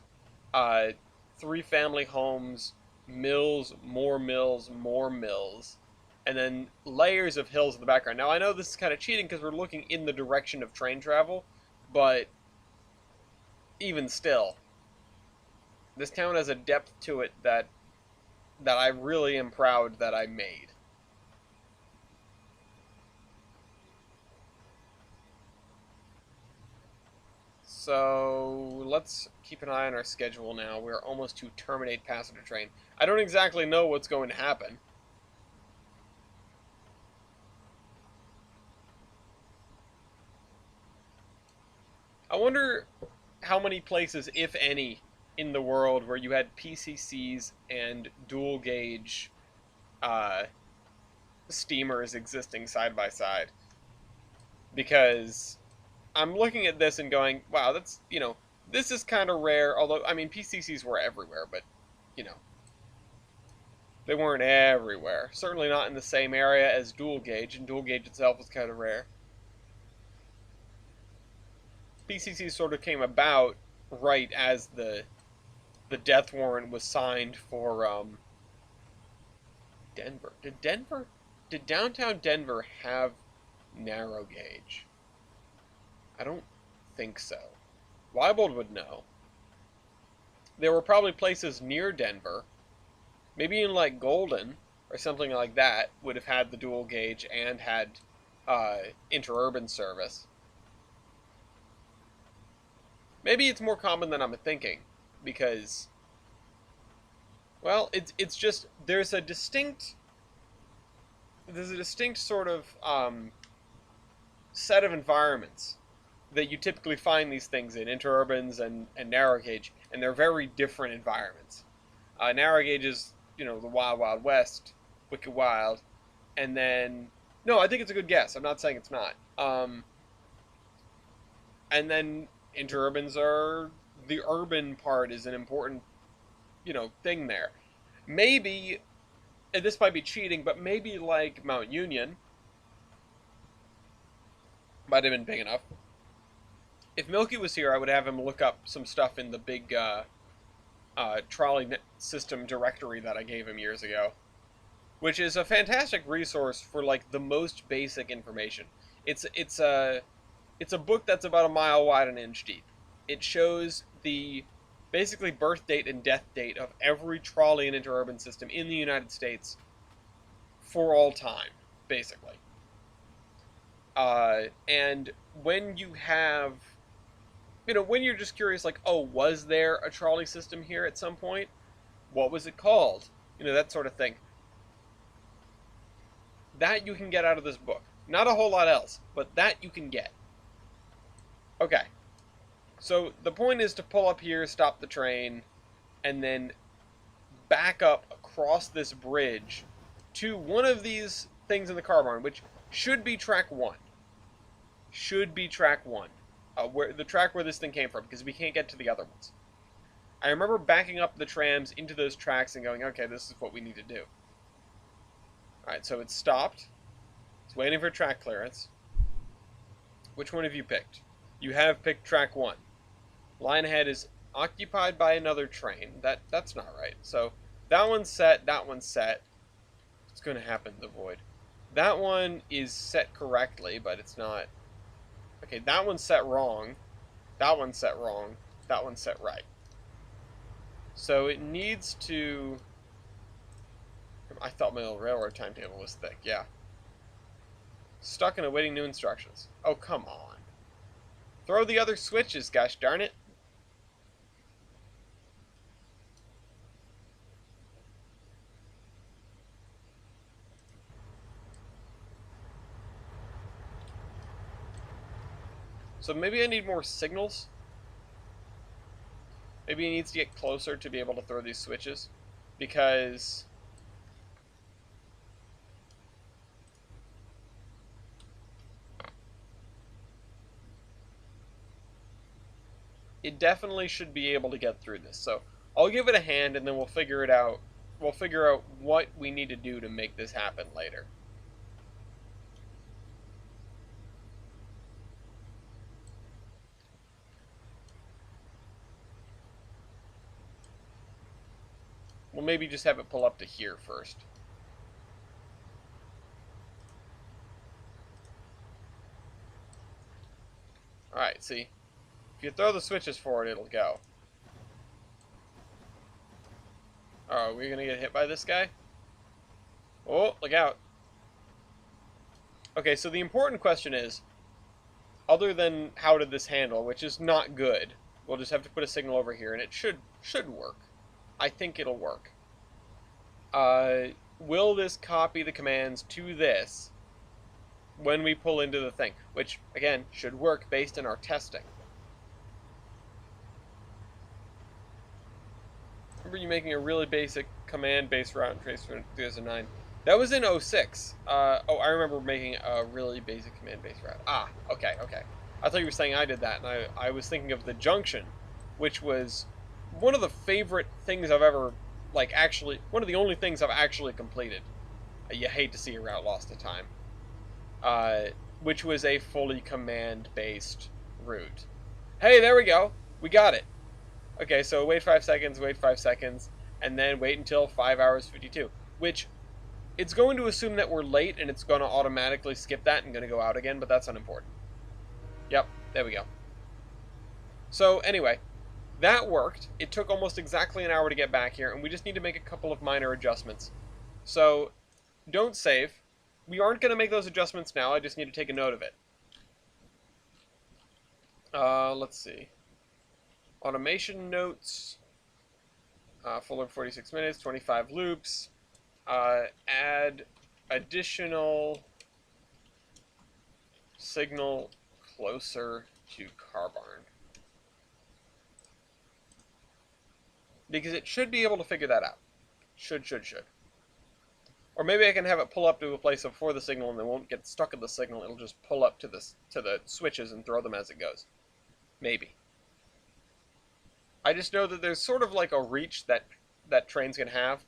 3-family homes, mills, more mills, more mills, and then layers of hills in the background. Now, I know this is kind of cheating because we're looking in the direction of train travel, but even still, this town has a depth to it that I really am proud that I made. So let's keep an eye on our schedule now. We're almost to terminate passenger train. I don't exactly know what's going to happen. I wonder how many places, if any, in the world where you had PCCs and dual gauge uh, steamers existing side by side. Because I'm looking at this and going, wow, that's, this is kind of rare. Although, I mean, PCCs were everywhere, but, you know, they weren't everywhere. Certainly not in the same area as dual gauge, and dual gauge itself was kind of rare. PCC sort of came about right as the death warrant was signed for Denver. Did downtown Denver have narrow gauge? I don't think so. Weibold would know. There were probably places near Denver, maybe in like Golden or something like that, would have had the dual gauge and had interurban service. Maybe it's more common than I'm thinking, because, well, it's just there's a distinct sort of set of environments that you typically find these things in, interurbans and narrow gauge, and they're very different environments. Narrow gauge is, the wild, wild west, wicked wild, and then, no, I think it's a good guess. I'm not saying it's not. And then interurbans are, the urban part is an important, thing there. Maybe, and this might be cheating, but maybe like Mount Union might have been big enough. If Milky was here, I would have him look up some stuff in the big trolley system directory that I gave him years ago, which is a fantastic resource for like the most basic information. It's a book that's about a mile wide and an inch deep. It shows the basically birth date and death date of every trolley and interurban system in the United States for all time, basically. And when you have, when you're just curious, like, oh, was there a trolley system here at some point? What was it called? That sort of thing. That you can get out of this book. Not a whole lot else, but that you can get. Okay. So the point is to pull up here, stop the train, and then back up across this bridge to one of these things in the car barn, which should be track 1. Should be track 1. Where the track where this thing came from, because we can't get to the other ones. I remember backing up the trams into those tracks and going, okay, this is what we need to do. Alright, so it's stopped. It's waiting for track clearance. Which one have you picked? You have picked track 1. Line ahead is occupied by another train. That's not right. So that one's set, that one's set. What's going to happen in the void? That one is set correctly, but it's not. Okay, that one's set wrong. That one's set wrong. That one's set right. So it needs to... I thought my old railroad timetable was thick, yeah. Stuck and awaiting new instructions. Oh, come on. Throw the other switches, gosh darn it. So maybe I need more signals. Maybe he needs to get closer to be able to throw these switches. Because... it definitely should be able to get through this. So I'll give it a hand and then we'll figure it out. We'll figure out what we need to do to make this happen later. We'll maybe just have it pull up to here first. Alright, see? If you throw the switches forward, it'll go. Oh, are we gonna get hit by this guy? Oh, look out. Okay, so the important question is, other than how did this handle, which is not good, we'll just have to put a signal over here, and it should work. I think it'll work. Will this copy the commands to this when we pull into the thing? Which, again, should work based on our testing. Remember you making a really basic command-based route and trace for 2009. That was in 06. Oh, I remember making a really basic command-based route. Ah, okay. I thought you were saying I did that, and I was thinking of the junction, which was one of the favorite things I've ever, like, actually, one of the only things I've actually completed. You hate to see a route lost to time. Which was a fully command-based route. Hey, there we go. We got it. Okay, so wait 5 seconds, and then wait until 5 hours 52, which it's going to assume that we're late, and it's going to automatically skip that and going to go out again, but that's unimportant. Yep, there we go. So anyway, that worked. It took almost exactly an hour to get back here, and we just need to make a couple of minor adjustments. So don't save. We aren't going to make those adjustments now. I just need to take a note of it. Let's see. Automation notes. Full of 46 minutes, 25 loops. Add additional signal closer to car barn. Because it should be able to figure that out. Should. Or maybe I can have it pull up to a place before the signal and it won't get stuck in the signal. It'll just pull up to the switches and throw them as it goes. Maybe. I just know that there's sort of like a reach that trains can have.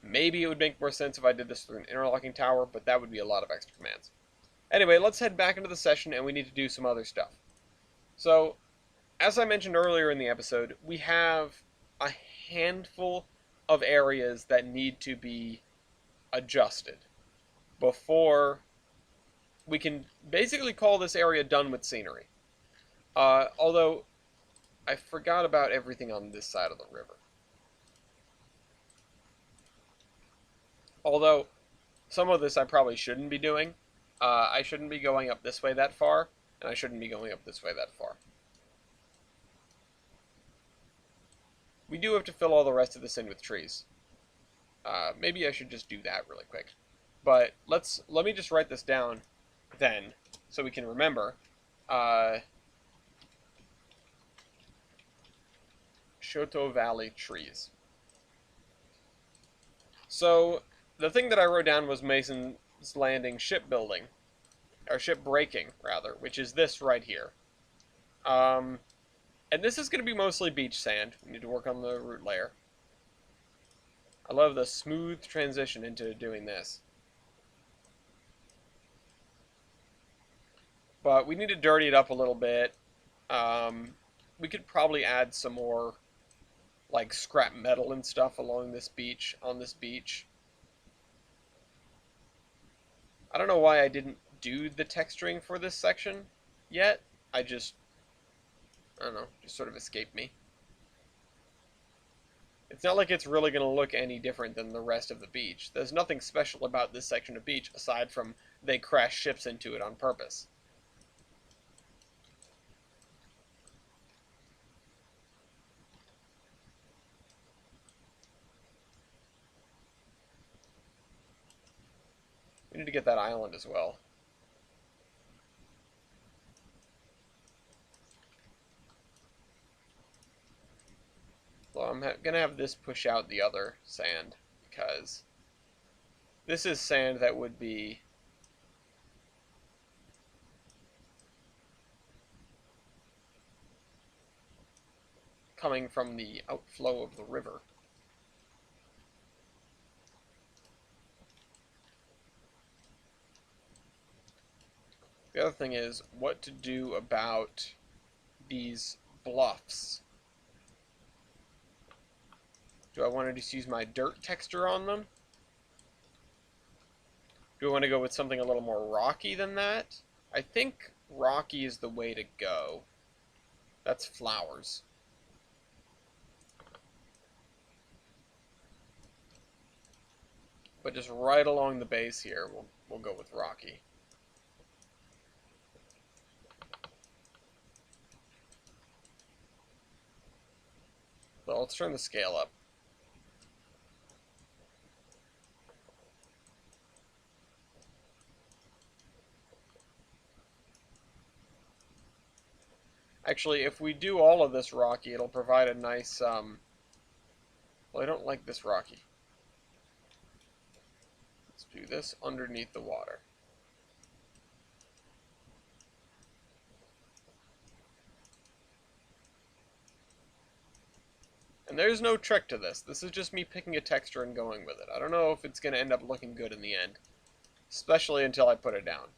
Maybe it would make more sense if I did this through an interlocking tower, but that would be a lot of extra commands. Anyway, let's head back into the session, and we need to do some other stuff. So, as I mentioned earlier in the episode, we have a handful of areas that need to be adjusted before we can basically call this area done with scenery. Although, I forgot about everything on this side of the river. Although, some of this I probably shouldn't be doing. I shouldn't be going up this way that far, and I shouldn't be going up this way that far. We do have to fill all the rest of this in with trees. Maybe I should just do that really quick. But let me just write this down then, so we can remember. Shoto Valley trees. So, the thing that I wrote down was Mason's Landing shipbuilding, or ship breaking, rather, which is this right here. And this is going to be mostly beach sand. We need to work on the root layer. I love the smooth transition into doing this. But we need to dirty it up a little bit. We could probably add some more, like, scrap metal and stuff along this beach, on this beach. I don't know why I didn't do the texturing for this section yet. I don't know, just sort of escaped me. It's not like it's really going to look any different than the rest of the beach. There's nothing special about this section of beach aside from they crash ships into it on purpose. We need to get that island as well. So I'm going to have this push out the other sand, because this is sand that would be coming from the outflow of the river. The other thing is what to do about these bluffs. Do I want to just use my dirt texture on them? Do I want to go with something a little more rocky than that? I think rocky is the way to go. That's flowers. But just right along the base here, we'll go with rocky. So let's turn the scale up. Actually, if we do all of this rocky, it'll provide a nice, well, I don't like this rocky. Let's do this underneath the water. And there's no trick to this. This is just me picking a texture and going with it. I don't know if it's going to end up looking good in the end, especially until I put it down.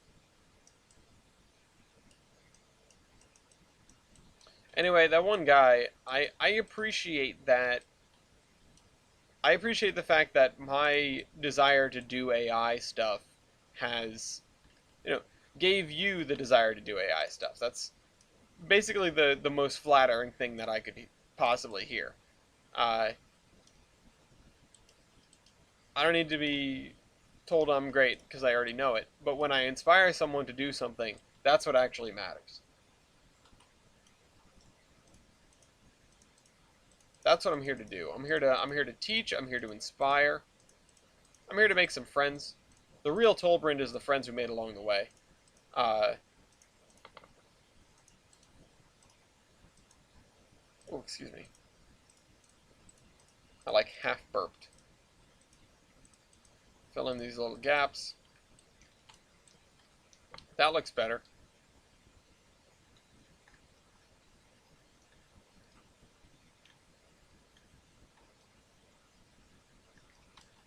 Anyway, that one guy, I appreciate that. I appreciate the fact that my desire to do AI stuff has, gave you the desire to do AI stuff. That's basically the most flattering thing that I could possibly hear. I don't need to be told I'm great because I already know it, but when I inspire someone to do something, that's what actually matters. That's what I'm here to do. I'm here to teach, I'm here to inspire. I'm here to make some friends. The real Tolbrand is the friends we made along the way. Oh, excuse me. I like half burped. Fill in these little gaps. That looks better.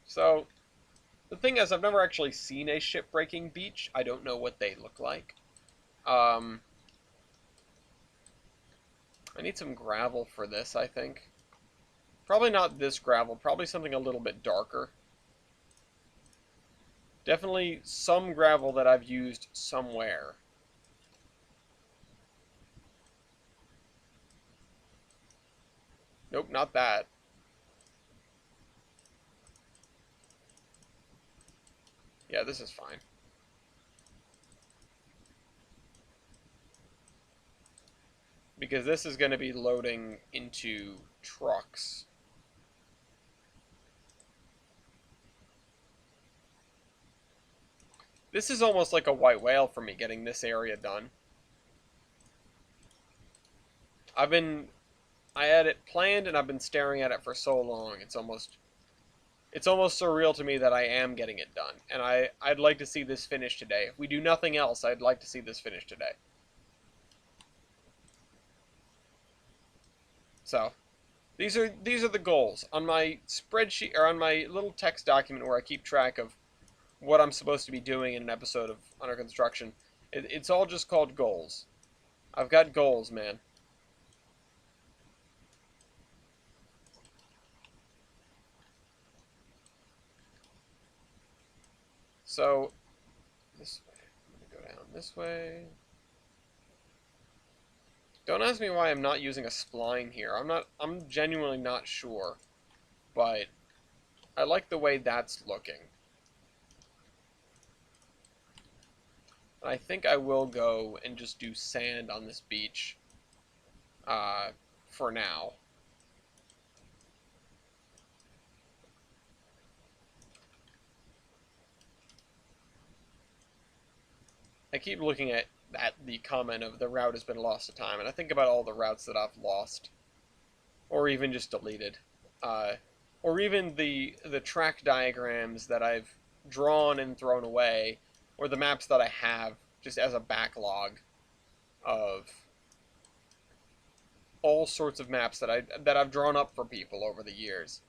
So, the thing is, I've never actually seen a ship-breaking beach. I don't know what they look like. I need some gravel for this, I think. Probably not this gravel, probably something a little bit darker. Definitely some gravel that I've used somewhere. Nope, not that. Yeah, this is fine. Because this is going to be loading into trucks. This is almost like a white whale for me, getting this area done. I had it planned and I've been staring at it for so long. It's almost surreal to me that I am getting it done. And I'd like to see this finished today. If we do nothing else, I'd like to see this finished today. So, these are the goals. On my spreadsheet, or on my little text document where I keep track of what I'm supposed to be doing in an episode of Under Construction, it's all just called goals. I've got goals, man. So, this way. I'm going to go down this way. Don't ask me why I'm not using a spline here. I'm genuinely not sure. But I like the way that's looking. And I think I will go and just do sand on this beach for now. I keep looking at the comment of the route has been lost to time, and I think about all the routes that I've lost, or even just deleted, or even the track diagrams that I've drawn and thrown away, or the maps that I have just as a backlog of all sorts of maps that I've drawn up for people over the years.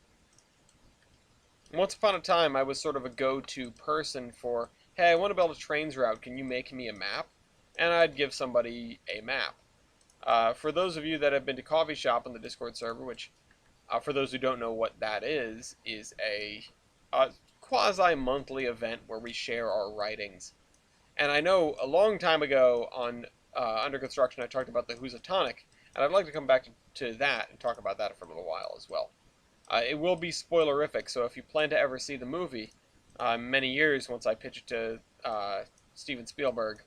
Once upon a time, I was sort of a go-to person for, hey, I want to build a trains route, can you make me a map? And I'd give somebody a map. For those of you that have been to Coffee Shop on the Discord server, which For those who don't know what that is a quasi-monthly event where we share our writings. And I know a long time ago on Under Construction I talked about the Housatonic, and I'd like to come back to that and talk about that for a little while as well. It will be spoilerific, so if you plan to ever see the movie, many years once I pitch it to Steven Spielberg,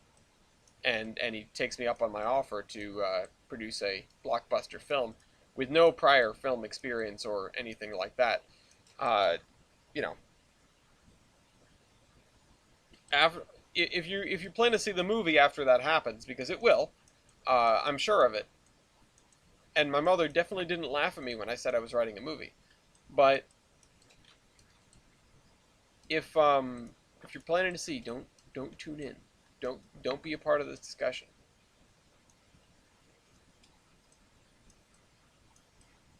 and he takes me up on my offer to produce a blockbuster film with no prior film experience or anything like that, uh, you know, after if you plan to see the movie after that happens, because it will, I'm sure of it. And my mother definitely didn't laugh at me when I said I was writing a movie. But if you're planning to see, don't tune in. Don't be a part of this discussion.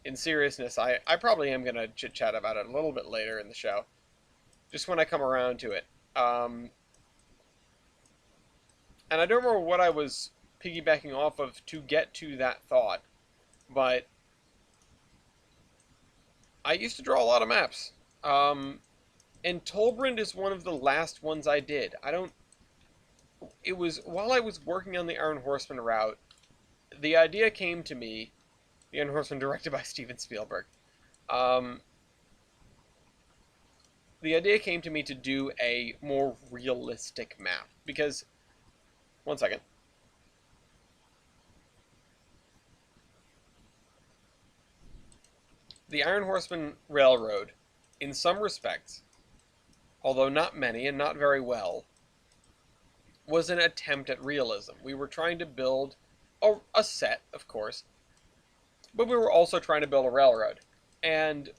In seriousness, I probably am gonna chit chat about it a little bit later in the show, just when I come around to it. Um, and I don't remember what I was piggybacking off of to get to that thought, but I used to draw a lot of maps. And Tolbrand is one of the last ones I did. I don't. It was while I was working on the Iron Horseman route, the idea came to me. The Iron Horseman, directed by Steven Spielberg. Um, the idea came to me to do a more realistic map because. One second. The Iron Horseman Railroad, in some respects, although not many and not very well, was an attempt at realism. We were trying to build a set, of course, but we were also trying to build a railroad. And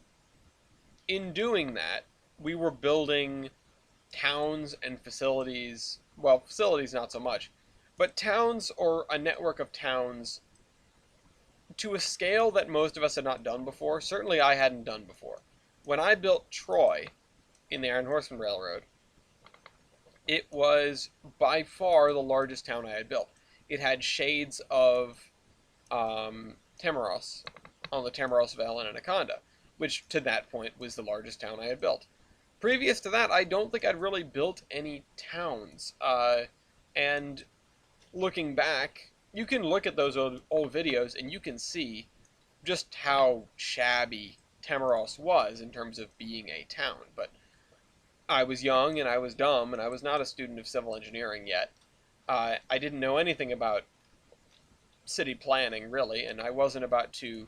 in doing that, we were building towns and facilities. Well, facilities not so much, but towns or a network of towns to a scale that most of us had not done before. Certainly I hadn't done before. When I built Troy in the Iron Horseman Railroad, it was by far the largest town I had built. It had shades of Tamaros on the Tamaros Vale and Anaconda, which to that point was the largest town I had built. Previous to that, I don't think I'd really built any towns. And looking back, you can look at those old videos and you can see just how shabby Tamaros was in terms of being a town. But I was young and I was dumb and I was not a student of civil engineering yet. I didn't know anything about city planning really, and I wasn't about to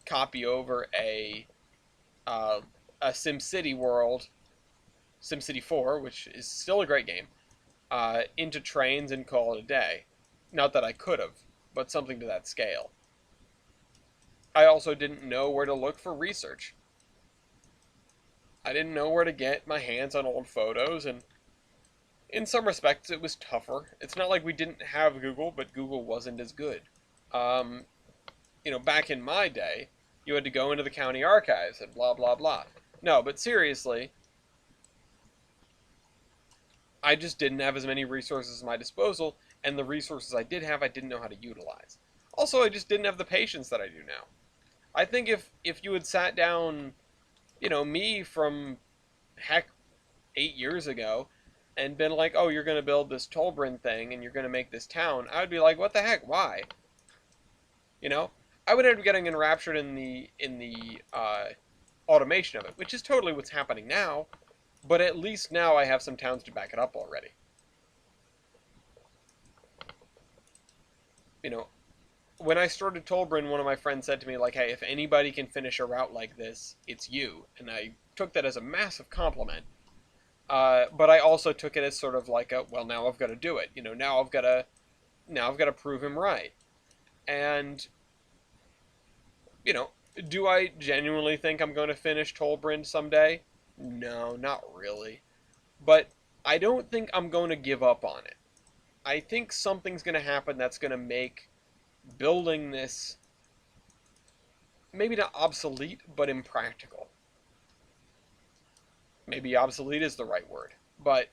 copy over a SimCity world, SimCity 4, which is still a great game, into trains and call it a day. Not that I could have, but something to that scale. I also didn't know where to look for research. I didn't know where to get my hands on old photos, and in some respects it was tougher. It's not like we didn't have Google, but Google wasn't as good. Um, back in my day, you had to go into the county archives and blah, blah, blah. No, but seriously, I just didn't have as many resources at my disposal, and the resources I did have, I didn't know how to utilize. Also, I just didn't have the patience that I do now. I think if you had sat down, me from, heck, 8 years ago, and been like, oh, you're going to build this Tolbrand thing, and you're going to make this town, I would be like, what the heck, why? I would end up getting enraptured in the automation of it, which is totally what's happening now, but at least now I have some towns to back it up already. When I started Tolbrand, one of my friends said to me, like, hey, if anybody can finish a route like this, it's you. And I took that as a massive compliment. But I also took it as sort of like well, now I've got to do it. Now I've got to prove him right. And, do I genuinely think I'm going to finish Tolbrand someday? No, not really. But I don't think I'm going to give up on it. I think something's going to happen that's going to make building this maybe not obsolete, but impractical. Maybe obsolete is the right word. But,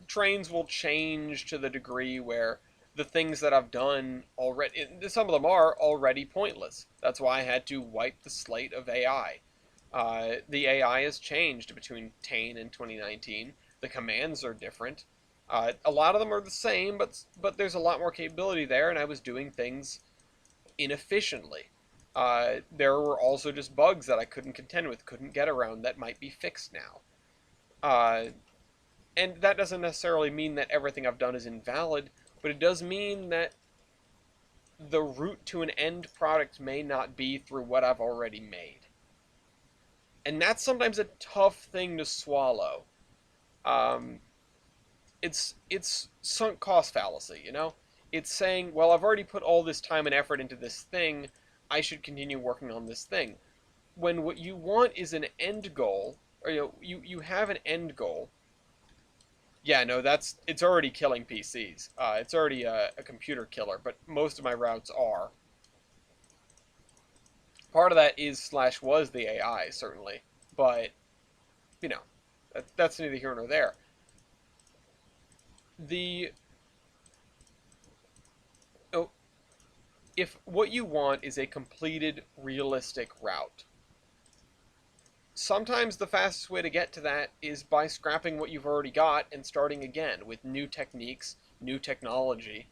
trains will change to the degree where the things that I've done already, some of them are already pointless. That's why I had to wipe the slate of AI. The AI has changed between Tane and 2019. The commands are different. A lot of them are the same, but there's a lot more capability there, and I was doing things inefficiently. There were also just bugs that I couldn't contend with, couldn't get around, that might be fixed now. Uh, and that doesn't necessarily mean that everything I've done is invalid, but it does mean that the route to an end product may not be through what I've already made. And that's sometimes a tough thing to swallow. Um, it's sunk cost fallacy, you know? It's saying, well, I've already put all this time and effort into this thing, I should continue working on this thing. When what you want is an end goal, or you have an end goal. Yeah, no, it's already killing PCs. It's already a computer killer, but most of my routes are. Part of that is slash was the AI, certainly, but you know, that's neither here nor there. The oh, if what you want is a completed, realistic route, sometimes the fastest way to get to that is by scrapping what you've already got and starting again with new techniques, new technology,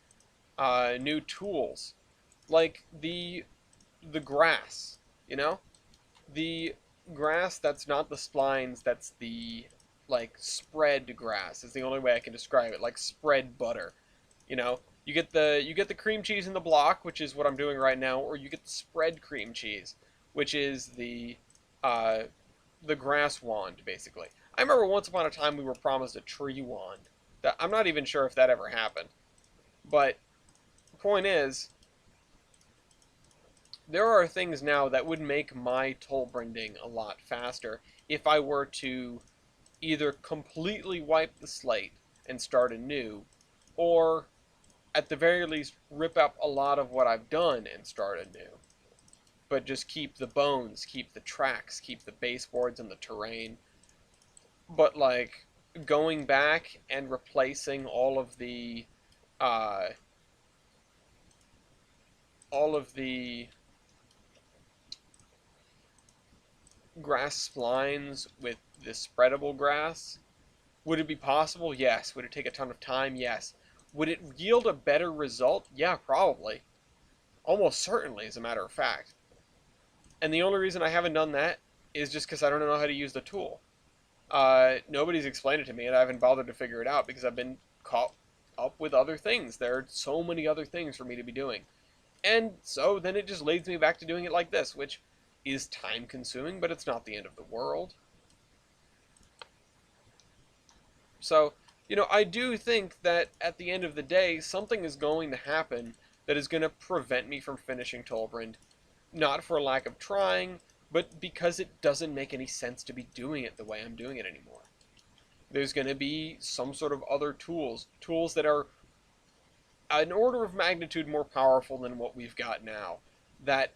new tools, like the grass. You know, the grass that's not the splines, that's the like spread grass is the only way I can describe it, like spread butter. You know, you get the cream cheese in the block, which is what I'm doing right now, or you get the spread cream cheese, which is uh, the grass wand, basically. I remember once upon a time we were promised a tree wand. That I'm not even sure if that ever happened. But the point is, there are things now that would make my toll brinding a lot faster if I were to either completely wipe the slate and start anew, or at the very least rip up a lot of what I've done and start anew. But just keep the bones, keep the tracks, keep the baseboards and the terrain. But like going back and replacing uh, all of the grass splines with this spreadable grass. Would it be possible? Yes. Would it take a ton of time? Yes. Would it yield a better result? Yeah, probably. Almost certainly, as a matter of fact. And the only reason I haven't done that is just because I don't know how to use the tool. Nobody's explained it to me, and I haven't bothered to figure it out because I've been caught up with other things. There are so many other things for me to be doing. And so then it just leads me back to doing it like this, which is time consuming, but it's not the end of the world. So, I do think that at the end of the day, something is going to happen that is going to prevent me from finishing Tolbrand. Not for lack of trying, but because it doesn't make any sense to be doing it the way I'm doing it anymore. There's going to be some sort of other tools that are an order of magnitude more powerful than what we've got now, that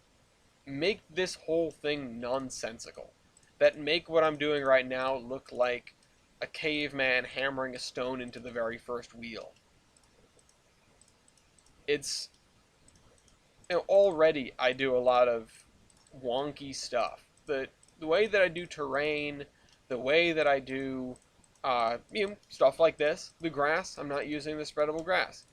make this whole thing nonsensical, that make what I'm doing right now look like a caveman hammering a stone into the very first wheel. It's, already I do a lot of wonky stuff. The way that I do terrain, the way that I do stuff like this, the grass, I'm not using the spreadable grass.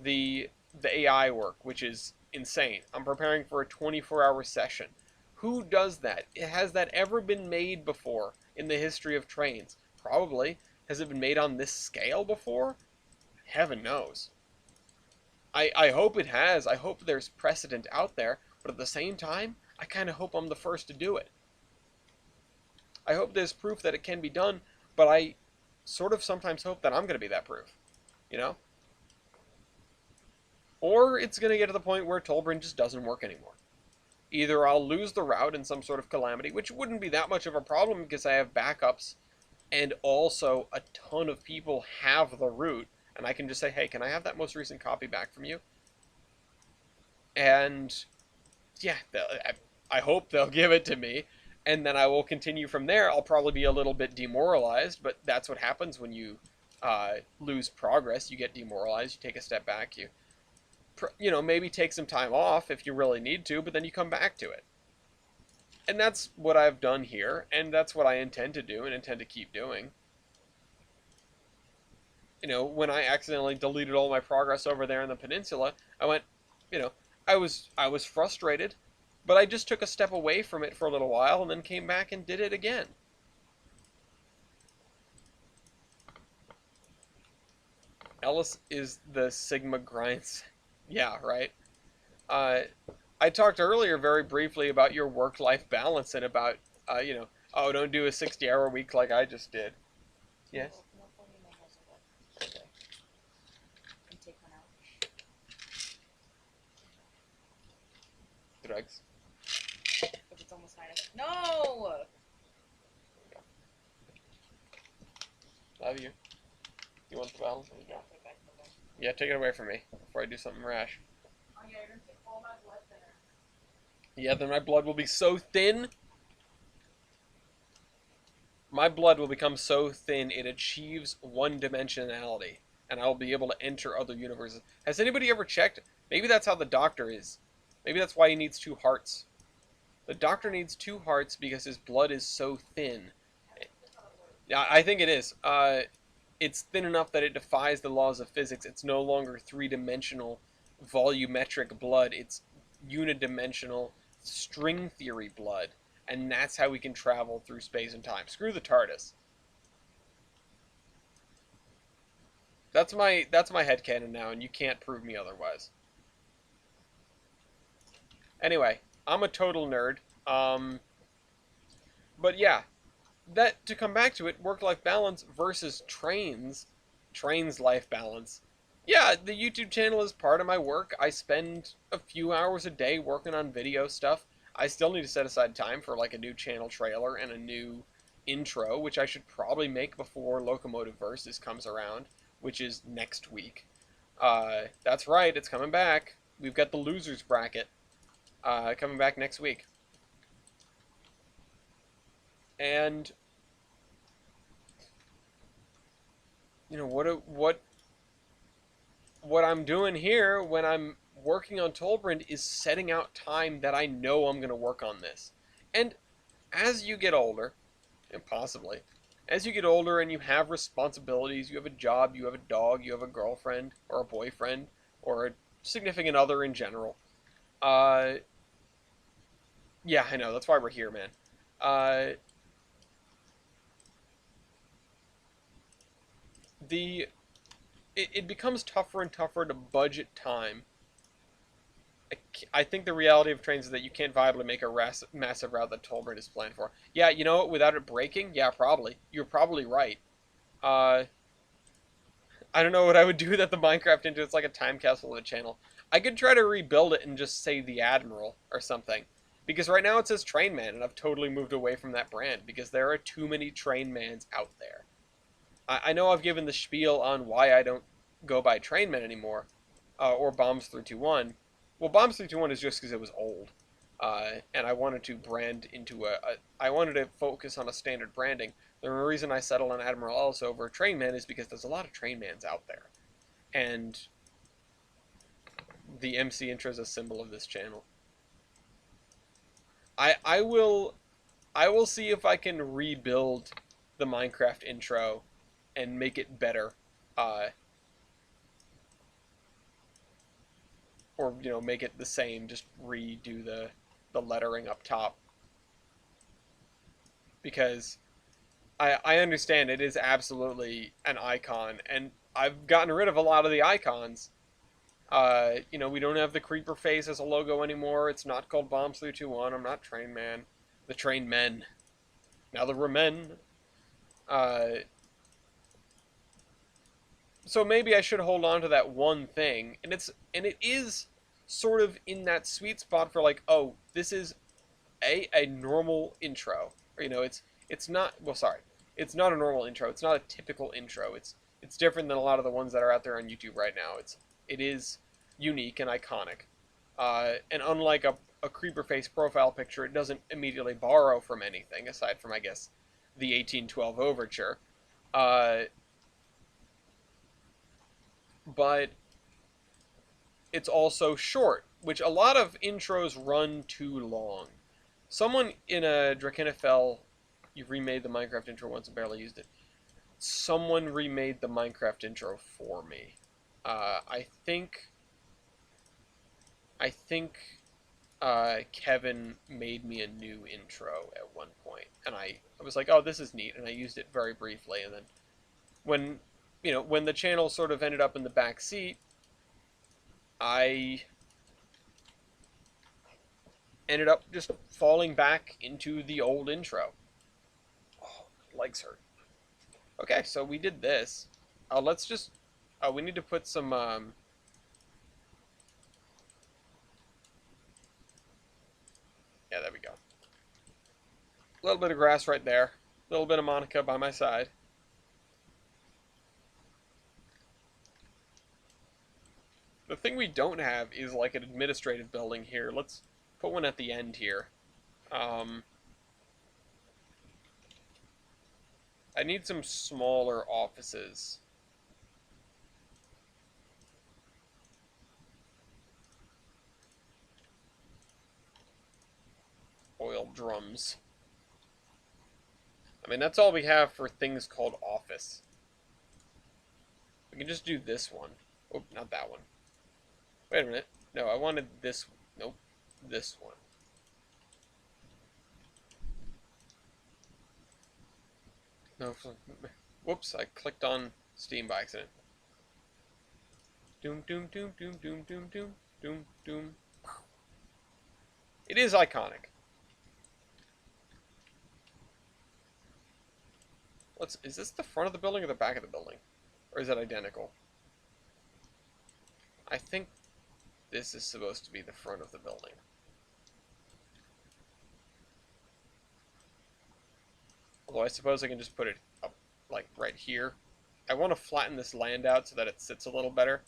The AI work, which is insane. I'm preparing for a 24-hour session. Who does that? Has that ever been made before in the history of trains? Probably. Has it been made on this scale before? Heaven knows. I hope it has. I hope there's precedent out there, but at the same time, I kind of hope I'm the first to do it. I hope there's proof that it can be done, but I sort of sometimes hope that I'm going to be that proof. You know? Or it's going to get to the point where Tolbrand just doesn't work anymore. Either I'll lose the route in some sort of calamity, which wouldn't be that much of a problem because I have backups, and also a ton of people have the route, and I can just say, hey, can I have that most recent copy back from you? And yeah, I hope they'll give it to me, and then I will continue from there. I'll probably be a little bit demoralized, but that's what happens when you lose progress. You get demoralized, you take a step back, you maybe take some time off if you really need to, but then you come back to it. And that's what I've done here, and that's what I intend to do and intend to keep doing. When I accidentally deleted all my progress over there in the peninsula, I went, you know, I was frustrated, but I just took a step away from it for a little while and then came back and did it again. Ellis is the Sigma grinds. Yeah, right. Uh, I talked earlier very briefly about your work-life balance and about, oh, don't do a 60-hour week like I just did. Yes? Drugs. If it's almost high. No! Love you. You want the bottle? Yeah, put it back in the bowl. Yeah, take it away from me before I do something rash. Oh yeah, you're gonna take all my blood thinner. Yeah, then my blood will be so thin. My blood will become so thin it achieves one-dimensionality, and I'll be able to enter other universes. Has anybody ever checked? Maybe that's how the Doctor is. Maybe that's why he needs 2 hearts. The Doctor needs 2 hearts because his blood is so thin. Yeah, I think it is. It's thin enough that it defies the laws of physics. It's no longer 3-dimensional volumetric blood. It's unidimensional string theory blood. And that's how we can travel through space and time. Screw the TARDIS. That's my headcanon now, and you can't prove me otherwise. Anyway, I'm a total nerd. But yeah, that to come back to it, work-life balance versus trains life balance. Yeah, the YouTube channel is part of my work. I spend a few hours a day working on video stuff. I still need to set aside time for like a new channel trailer and a new intro, which I should probably make before Locomotive Versus comes around, which is next week. That's right, it's coming back. We've got the losers bracket coming back next week. And what I'm doing here when I'm working on Tolbrand is setting out time that I know I'm going to work on this. And as you get older, and possibly, as you get older and you have responsibilities, you have a job, you have a dog, you have a girlfriend, or a boyfriend, or a significant other in general. Yeah, I know, that's why we're here, man. It becomes tougher and tougher to budget time. I think the reality of trains is that you can't viably make a massive route that Tolbert is planned for. Yeah, you know what? Without it breaking, yeah, probably. You're probably right. I don't know what I would do without the Minecraft into. It's like a time capsule of the channel. I could try to rebuild it and just say the Admiral or something. Because right now it says Trainman, and I've totally moved away from that brand because there are too many Trainmans out there. I know I've given the spiel on why I don't go by Trainman anymore, or Bombs 321. Well, Bombs 321 is just because it was old, and I wanted to brand into I wanted to focus on a standard branding. The reason I settled on Admiral Ellis over Trainman is because there's a lot of Trainmans out there, and the MC intro is a symbol of this channel. I will see if I can rebuild the Minecraft intro and make it better, or make it the same, just redo the lettering up top, because I understand it is absolutely an icon, and I've gotten rid of a lot of the icons. We don't have the creeper face as a logo anymore. It's not called Bombs 321. I'm not Train Man. The Train Men. Now the Remen. So maybe I should hold on to that one thing, and it is sort of in that sweet spot for like, oh, this is a normal intro. Or, it's not, well, sorry, it's not a normal intro. It's not a typical intro. It's different than a lot of the ones that are out there on YouTube right now. It is unique and iconic. And unlike a creeper face profile picture, it doesn't immediately borrow from anything aside from, I guess, the 1812 overture. But it's also short, which a lot of intros run too long. Someone in a Drakenfell, you remade the Minecraft intro once and barely used it. Someone remade the Minecraft intro for me. I think Kevin made me a new intro at one point, and I was like, oh, this is neat, and I used it very briefly, and then when when the channel sort of ended up in the back seat, I ended up just falling back into the old intro. Oh, legs hurt. Okay, so we did this. Let's just. We need to put some. Yeah, there we go. A little bit of grass right there. A little bit of Monica by my side. The thing we don't have is like an administrative building here. Let's put one at the end here. I need some smaller offices. Oil drums. I mean, that's all we have for things called office. We can just do this one. Oh, not that one. Wait a minute. No, I wanted this one. Nope. This one. No. Whoops, I clicked on Steam by accident. Doom, doom, doom, doom, doom, doom, doom, doom, doom. It is iconic. Is this the front of the building or the back of the building? Or is it identical? I think this is supposed to be the front of the building. Although I suppose I can just put it up, like, right here. I want to flatten this land out so that it sits a little better.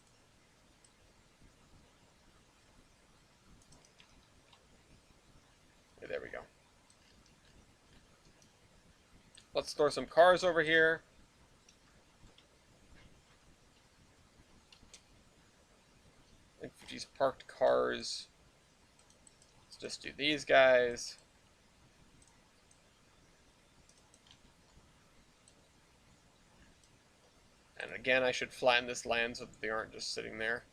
Okay, there we go. Let's store some cars over here. If these parked cars, let's just do these guys. And again, I should flatten this land so that they aren't just sitting there.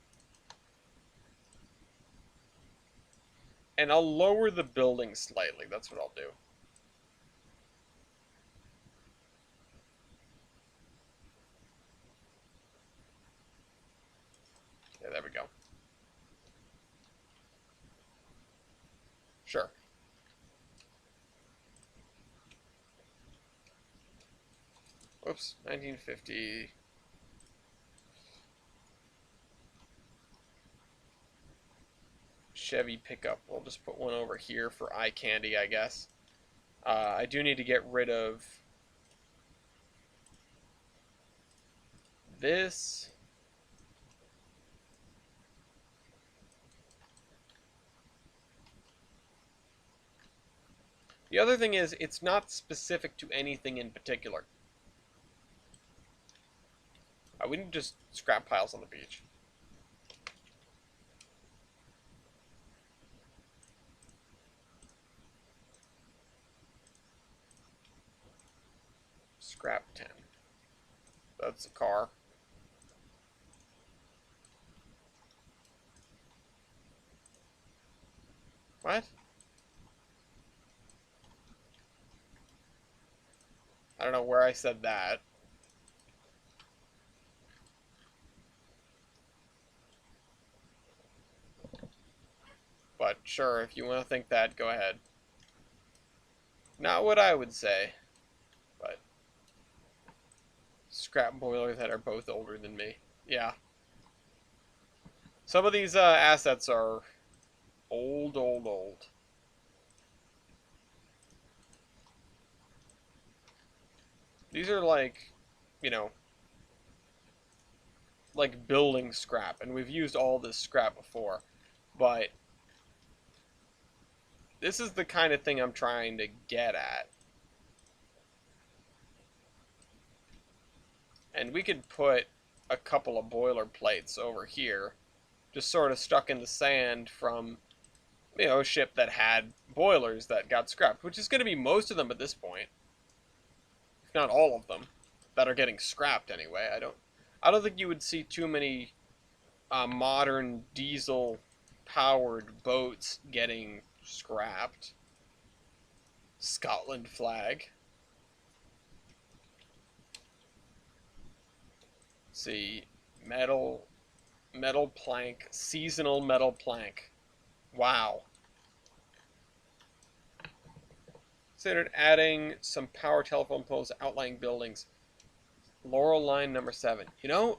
And I'll lower the building slightly. That's what I'll do. Yeah, there we go. Sure. Whoops, 1950. Chevy pickup. We'll just put one over here for eye candy, I guess. I do need to get rid of this. The other thing is, it's not specific to anything in particular. We need just scrap piles on the beach. Scrap 10. That's a car. What? I don't know where I said that. But sure, if you want to think that, go ahead. Not what I would say, but scrap boilers that are both older than me. Yeah. Some of these assets are old, old, old. These are like, like building scrap, and we've used all this scrap before, but this is the kind of thing I'm trying to get at. And we could put a couple of boiler plates over here just sort of stuck in the sand from, you know, a ship that had boilers that got scrapped, which is going to be most of them at this point, if not all of them, that are getting scrapped anyway. I don't think you would see too many modern diesel-powered boats getting scrapped. Scotland flag. Let's see, metal plank, seasonal metal plank. Wow. Considered adding some power telephone poles to outlying buildings. Laurel line number 7. You know,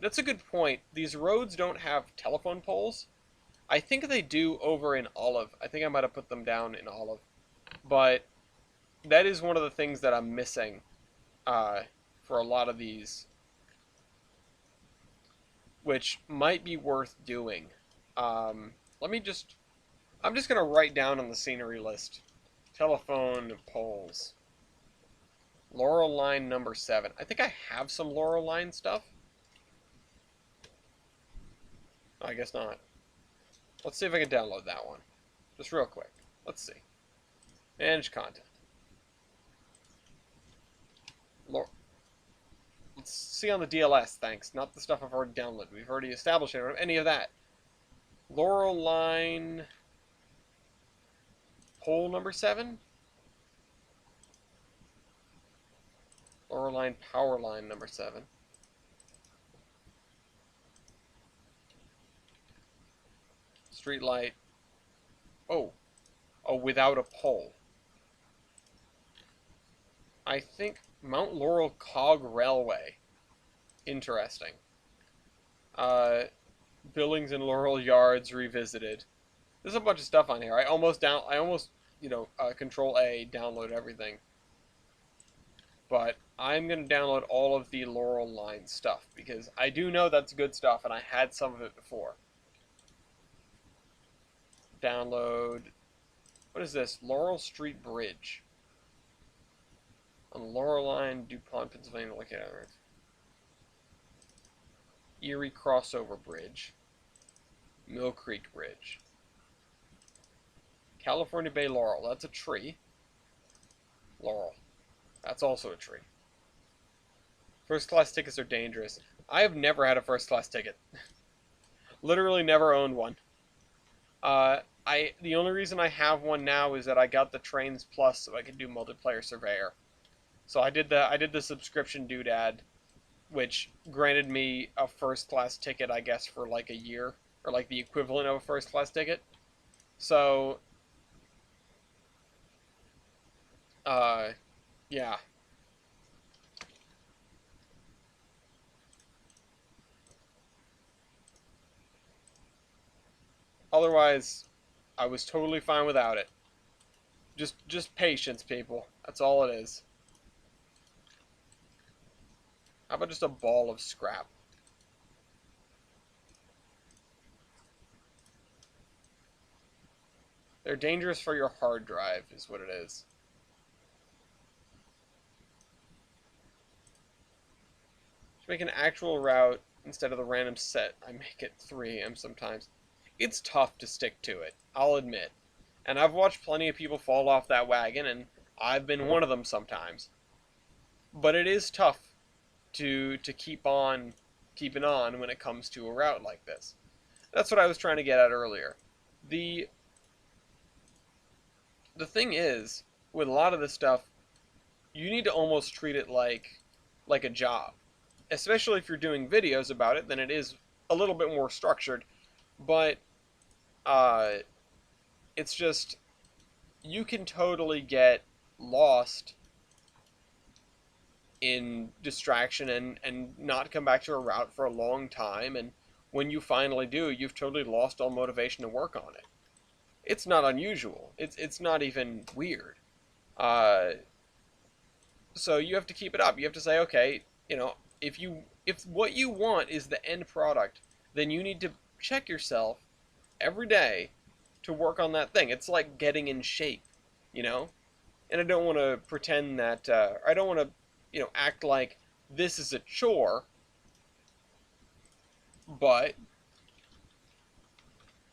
that's a good point. These roads don't have telephone poles. I think they do over in Olive. I think I might have put them down in Olive. But that is one of the things that I'm missing for a lot of these, which might be worth doing. Let me just... I'm just going to write down on the scenery list. Telephone poles. Laurel line number 7. I think I have some Laurel line stuff. I guess not. Let's see if I can download that one. Just real quick. Let's see. Manage content. Let's see on the DLS, thanks. Not the stuff I've already downloaded. We've already established any of that. Laurel line... Pole number 7? Laurel line power line number 7. Street light. Oh, without a pole. I think Mount Laurel Cog Railway. Interesting. Buildings in Laurel Yards revisited. There's a bunch of stuff on here. I almost Control A, download everything. But I'm gonna download all of the Laurel line stuff because I do know that's good stuff, and I had some of it before. Download. What is this? Laurel Street Bridge. On the Laurel line, DuPont, Pennsylvania, look at it. Erie Crossover Bridge. Mill Creek Bridge. California Bay Laurel. That's a tree. Laurel. That's also a tree. First class tickets are dangerous. I have never had a first class ticket. Literally never owned one. The only reason I have one now is that I got the Trains Plus so I could do multiplayer surveyor. So I did the subscription doodad, which granted me a first class ticket, I guess, for like a year, or like the equivalent of a first class ticket. So yeah. Otherwise, I was totally fine without it. Just patience, people. That's all it is. How about just a ball of scrap? They're dangerous for your hard drive, is what it is. Make an actual route instead of the random set. I make it 3 AM sometimes. It's tough to stick to it, I'll admit. And I've watched plenty of people fall off that wagon, and I've been one of them sometimes. But it is tough to keep on keeping on when it comes to a route like this. That's what I was trying to get at earlier. The thing is, with a lot of this stuff, you need to almost treat it like a job. Especially if you're doing videos about it, then it is a little bit more structured. But it's just, you can totally get lost in distraction and not come back to a route for a long time. And when you finally do, you've totally lost all motivation to work on it. It's not unusual. It's not even weird. So you have to keep it up. You have to say, okay, if what you want is the end product, then you need to check yourself every day to work on that thing. It's like getting in shape, And I don't want to pretend that, I don't want to, act like this is a chore, but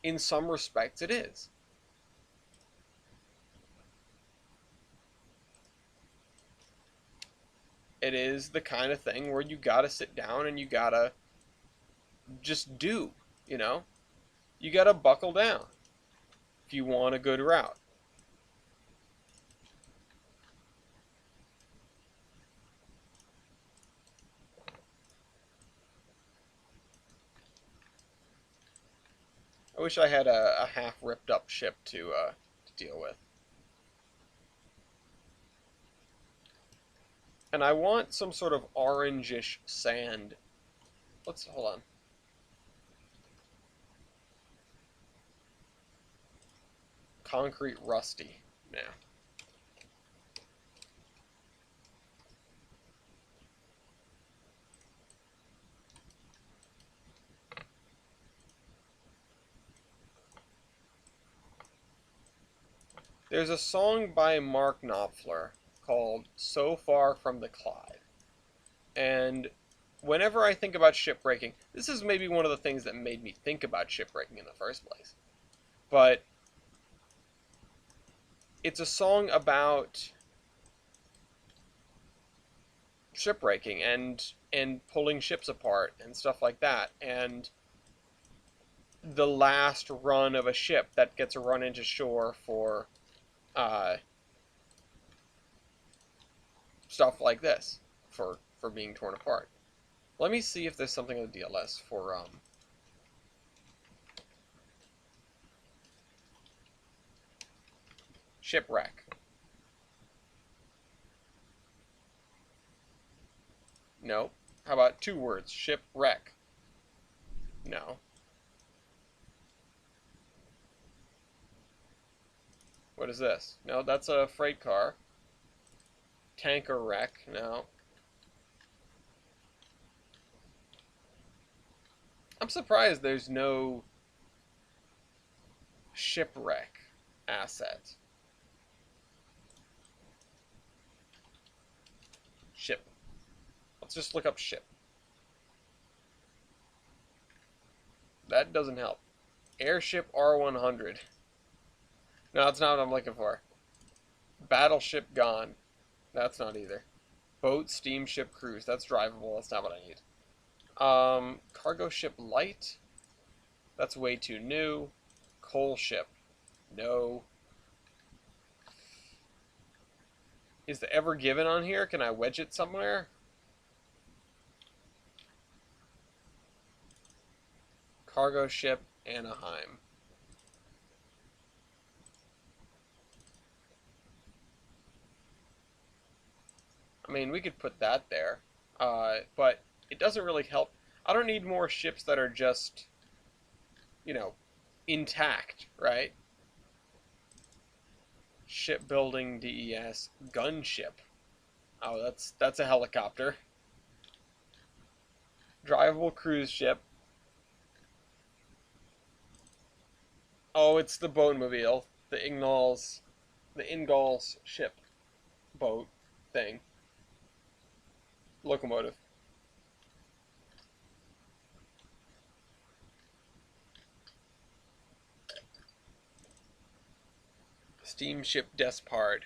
in some respects it is. It is the kind of thing where you gotta sit down and you gotta just do, you know? You gotta buckle down if you want a good route. I wish I had a half ripped up ship to deal with. And I want some sort of orangish sand. Let's hold on. Concrete rusty. Now. There's a song by Mark Knopfler called So Far from the Clyde. And whenever I think about shipbreaking, this is maybe one of the things that made me think about shipbreaking in the first place. But it's a song about shipbreaking and pulling ships apart and stuff like that. And the last run of a ship that gets run into shore for stuff like this, for being torn apart. Let me see if there's something in the DLS for shipwreck. No. How about 2 words? Shipwreck. No. What is this? No, that's a freight car. Tanker wreck. No. I'm surprised there's no shipwreck asset. Ship. Let's just look up ship. That doesn't help. Airship R100. No, that's not what I'm looking for. Battleship gone. That's not either. Boat, steamship, cruise. That's drivable. That's not what I need. Cargo ship light. That's way too new. Coal ship. No. Is the Ever Given on here? Can I wedge it somewhere? Cargo ship Anaheim. I mean, we could put that there, but it doesn't really help. I don't need more ships that are just, you know, intact, right? Shipbuilding DES gunship. Oh, that's a helicopter. Drivable cruise ship. Oh, it's the boatmobile, the Ingalls ship boat thing. Locomotive. Steamship Despard.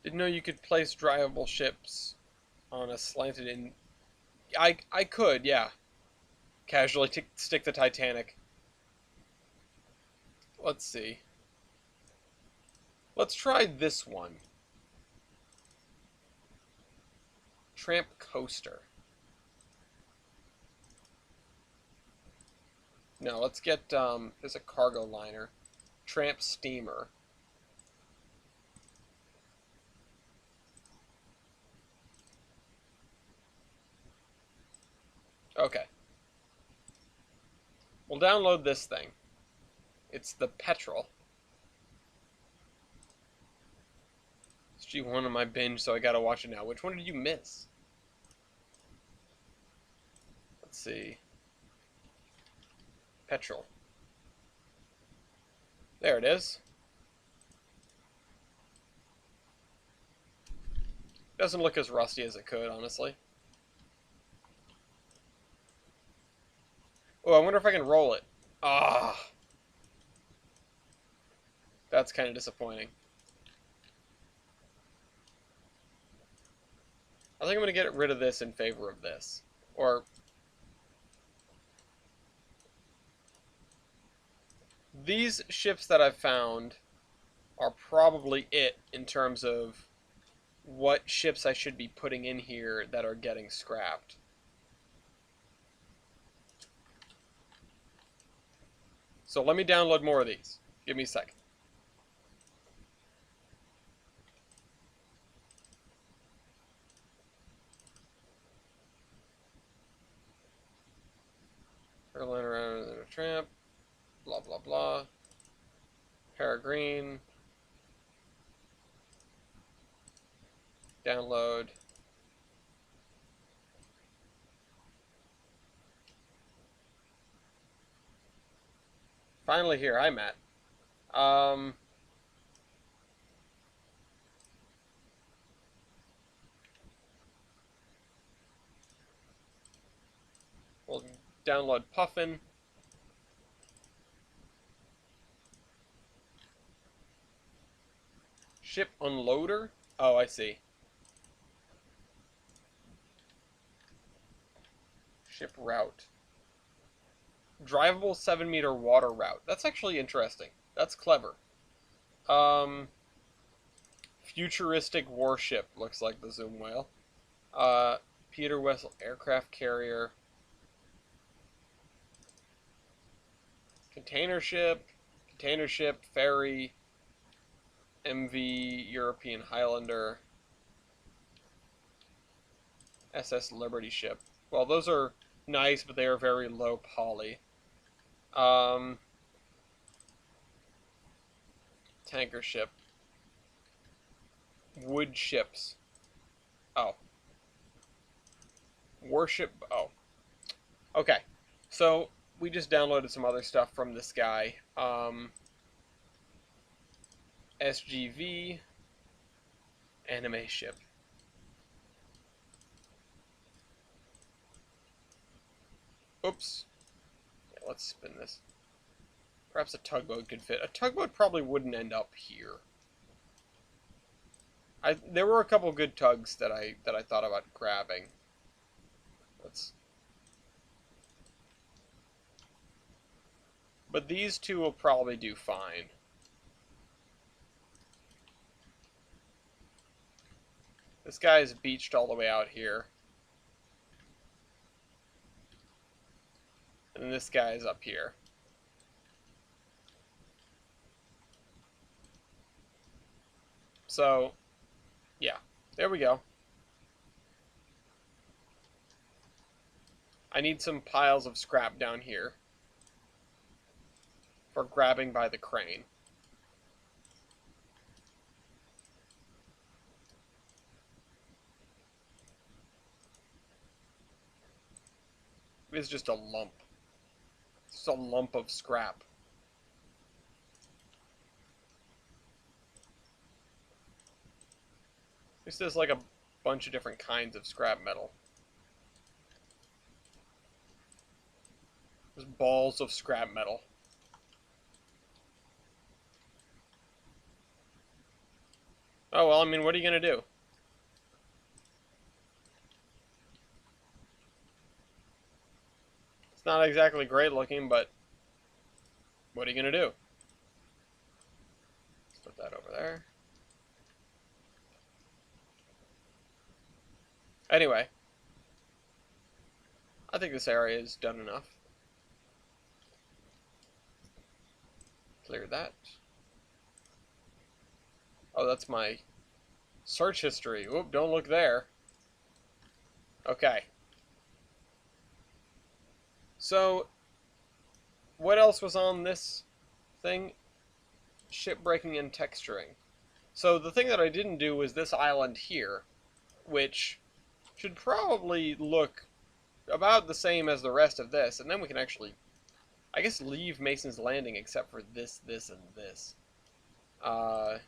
Didn't know you could place drivable ships on a slanted in. I could, yeah. Casually stick the Titanic. Let's see. Let's try this one. Tramp Coaster. No, let's get, there's a cargo liner. Tramp Steamer. Okay. We'll download this thing. It's the Petrel. It's G1 on my binge, so I gotta watch it now. Which one did you miss? Let's see. Petrel. There it is. Doesn't look as rusty as it could, honestly. Oh, I wonder if I can roll it. Ah, that's kind of disappointing. I think I'm going to get rid of this in favor of this. Or, these ships that I've found are probably it in terms of what ships I should be putting in here that are getting scrapped. So let me download more of these. Give me a second. Berlin around in a tramp. Blah, blah, blah. Peregrine. Download. Finally here. Hi, Matt. We'll download Puffin. Ship unloader? Oh, I see. Ship route. Drivable 7-meter water route. That's actually interesting. That's clever. Futuristic warship looks like the Zoom whale. Peter Wessel aircraft carrier. Container ship, ferry, MV European Highlander, SS Liberty ship. Well, those are nice, but they are very low poly. Tanker ship. Wood ships. Oh. Warship. Oh. Okay. So, we just downloaded some other stuff from this guy. SGV. Anime ship. Oops. Yeah, let's spin this. Perhaps a tugboat could fit. A tugboat probably wouldn't end up here. There were a couple good tugs that I thought about grabbing. But these two will probably do fine. This guy is beached all the way out here. And this guy is up here. So, yeah. There we go. I need some piles of scrap down here for grabbing by the crane. It's just a lump. It's just a lump of scrap. This is like a bunch of different kinds of scrap metal. There's balls of scrap metal. Oh, well, I mean, what are you going to do? It's not exactly great looking, but what are you going to do? Let's put that over there. Anyway, I think this area is done enough. Clear that. Oh, that's my search history. Oop, don't look there. Okay. So, what else was on this thing? Shipbreaking and texturing. So the thing that I didn't do was this island here, which should probably look about the same as the rest of this, and then we can actually, I guess, leave Mason's Landing except for this, and this. So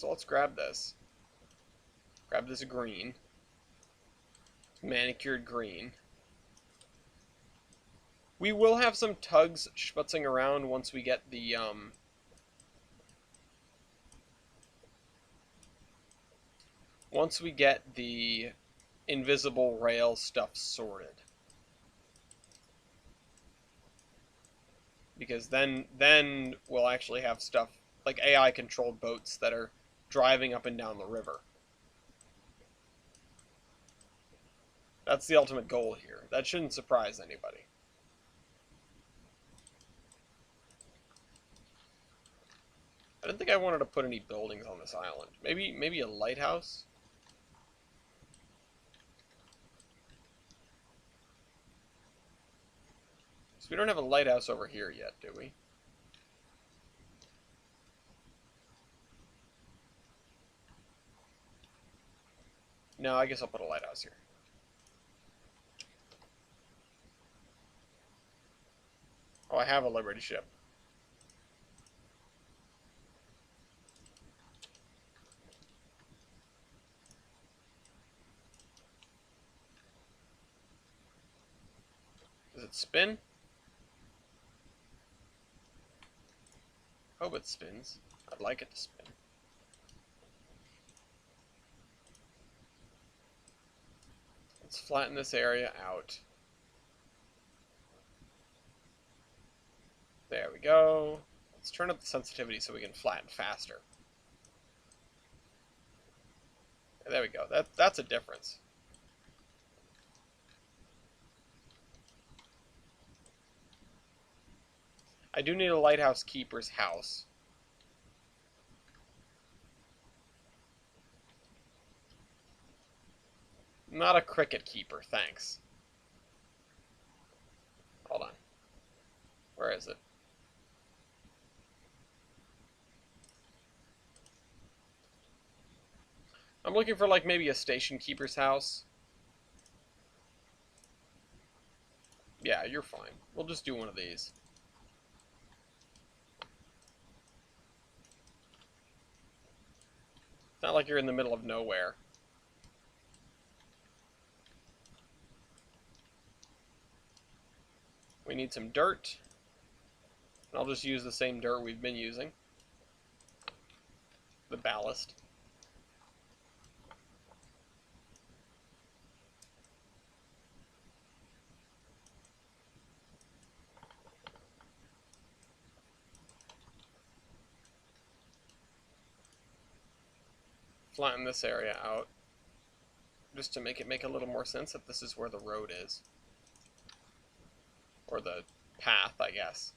let's grab this. Grab this green. Manicured green. We will have some tugs schmutzing around once we get the invisible rail stuff sorted. Because then we'll actually have stuff like AI controlled boats that are driving up and down the river. That's the ultimate goal here. That shouldn't surprise anybody. I didn't think I wanted to put any buildings on this island. Maybe a lighthouse? So we don't have a lighthouse over here yet, do we? No, I guess I'll put a lighthouse here. Oh, I have a Liberty ship. Does it spin? Hope it spins. I'd like it to spin. Let's flatten this area out. There we go. Let's turn up the sensitivity so we can flatten faster. There we go. That's a difference. I do need a lighthouse keeper's house. Not a cricket keeper, thanks. Hold on. Where is it? I'm looking for like maybe a station keeper's house. Yeah, you're fine. We'll just do one of these. It's not like you're in the middle of nowhere. We need some dirt. And I'll just use the same dirt we've been using. The ballast. Flatten this area out. Just to make it make a little more sense that this is where the road is. Or the path, I guess.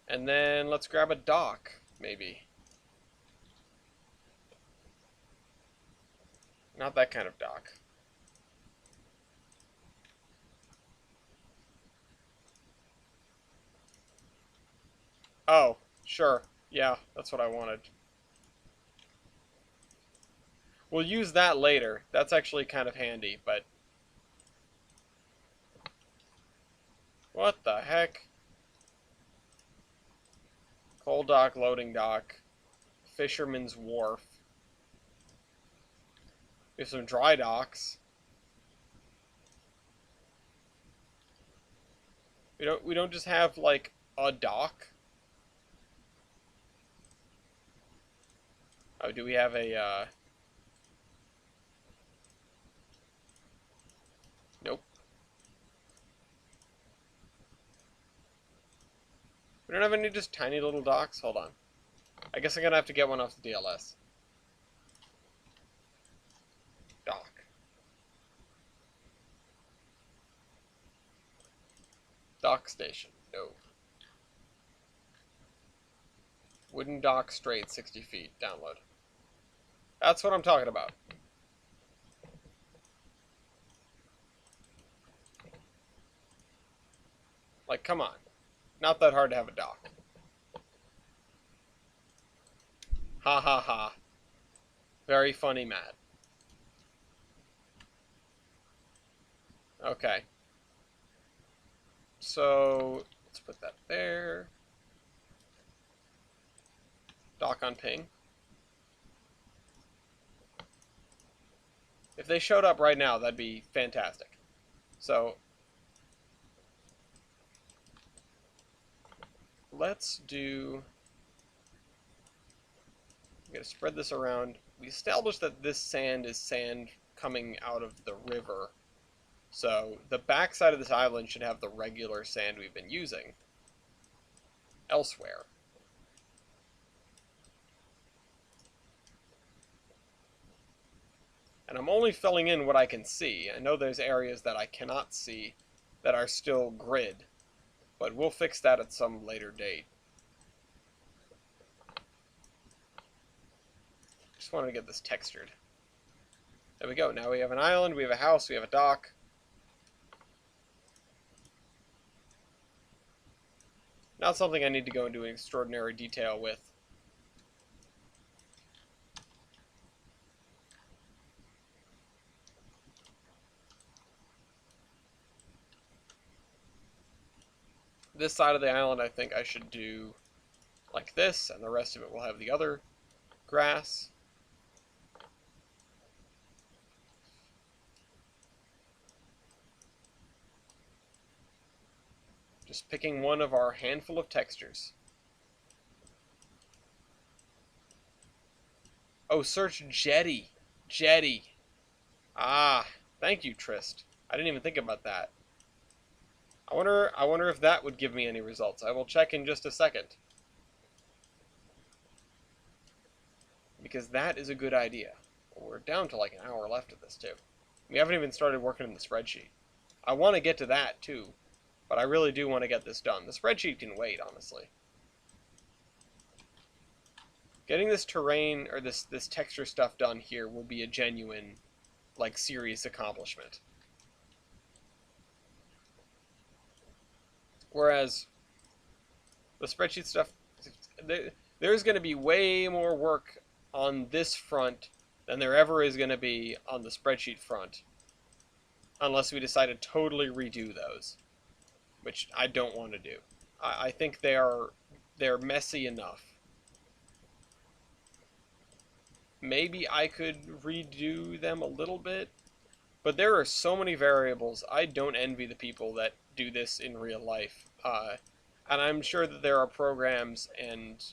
And then let's grab a dock, maybe. Not that kind of dock. Oh, sure. Yeah, that's what I wanted. We'll use that later. That's actually kind of handy, but... What the heck? Coal dock, loading dock, fisherman's wharf. We have some dry docks. We don't just have like a dock. Oh, do we have a Nope. We don't have any just tiny little docks? Hold on. I guess I'm gonna have to get one off the DLS. Dock. Dock station. No. Wooden dock straight 60 feet. Download. That's what I'm talking about. Like, come on. Not that hard to have a dock. Ha ha ha. Very funny, Matt. Okay. So, let's put that there. Dock on ping. If they showed up right now, that'd be fantastic. So, let's do... I'm going to spread this around. We established that this sand is sand coming out of the river. So the backside of this island should have the regular sand we've been using elsewhere. And I'm only filling in what I can see. I know there's areas that I cannot see that are still grid, but we'll fix that at some later date. Just wanted to get this textured. There we go. Now we have an island, we have a house, we have a dock. Not something I need to go into extraordinary detail with. This side of the island I think I should do like this, and the rest of it will have the other grass. Just picking one of our handful of textures. Oh, search jetty. Jetty. Ah, thank you, Trist. I didn't even think about that. I wonder if that would give me any results. I will check in just a second. Because that is a good idea. We're down to like an hour left of this, too. We haven't even started working in the spreadsheet. I want to get to that, too. But I really do want to get this done. The spreadsheet can wait, honestly. Getting this terrain, or this texture stuff done here will be a genuine, like, serious accomplishment. Whereas the spreadsheet stuff, there's going to be way more work on this front than there ever is going to be on the spreadsheet front, unless we decide to totally redo those, which I don't want to do. I think they're messy enough. Maybe I could redo them a little bit, but there are so many variables. I don't envy the people that do this in real life. And I'm sure that there are programs and,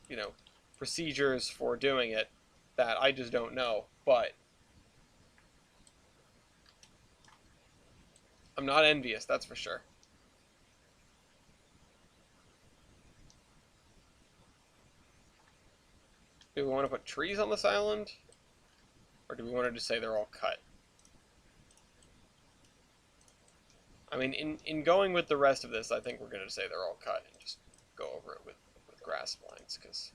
you know, procedures for doing it that I just don't know. But I'm not envious, that's for sure. Do we want to put trees on this island? Or do we want to just say they're all cut? I mean, in going with the rest of this, I think we're going to say they're all cut and just go over it with grass lines, because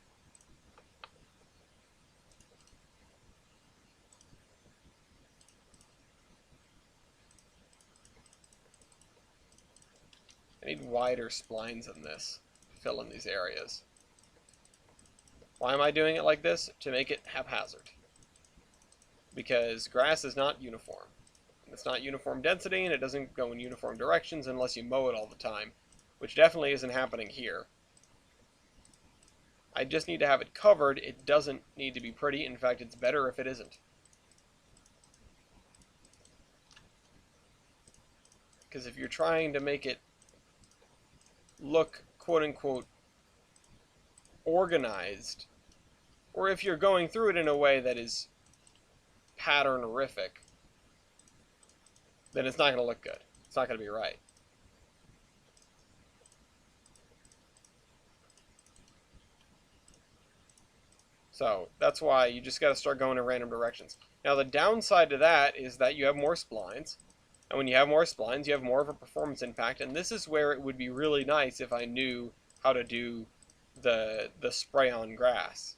I need wider splines than this to fill in these areas. Why am I doing it like this? To make it haphazard. Because grass is not uniform. It's not uniform density, and it doesn't go in uniform directions unless you mow it all the time, which definitely isn't happening here. I just need to have it covered. It doesn't need to be pretty. In fact, it's better if it isn't. Because if you're trying to make it look, quote-unquote, organized, or if you're going through it in a way that is pattern-rific, then it's not going to look good. It's not going to be right. So that's why you just got to start going in random directions. Now the downside to that is that you have more splines, and when you have more splines, you have more of a performance impact, and this is where it would be really nice if I knew how to do the spray on grass,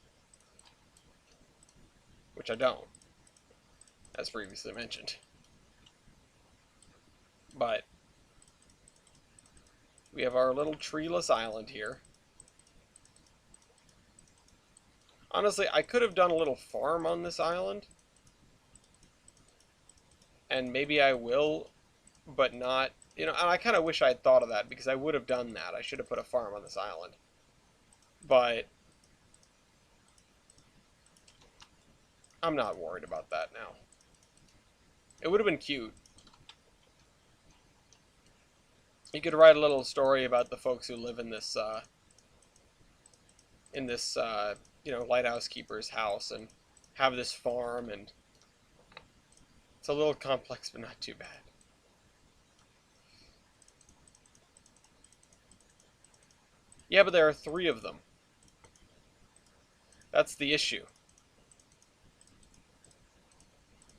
which I don't, as previously mentioned. But we have our little treeless island here. Honestly, I could have done a little farm on this island, and maybe I will, but not, you know, and I kind of wish I had thought of that, because I would have done that. I should have put a farm on this island. But I'm not worried about that now. It would have been cute. You could write a little story about the folks who live in this in this lighthouse keeper's house and have this farm, and it's a little complex, but not too bad. Yeah, but there are 3 of them. That's the issue.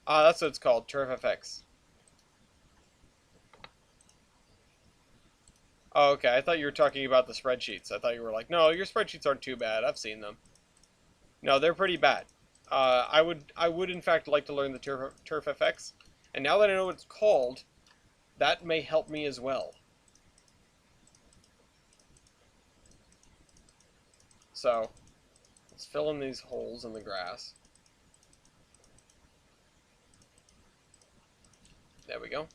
Ah, that's what it's called, Turf FX. Oh, okay. I thought you were talking about the spreadsheets. I thought you were like, no, your spreadsheets aren't too bad. I've seen them. No, they're pretty bad. I would in fact like to learn the Turf FX, and now that I know what it's called, that may help me as well. So, let's fill in these holes in the grass. There we go.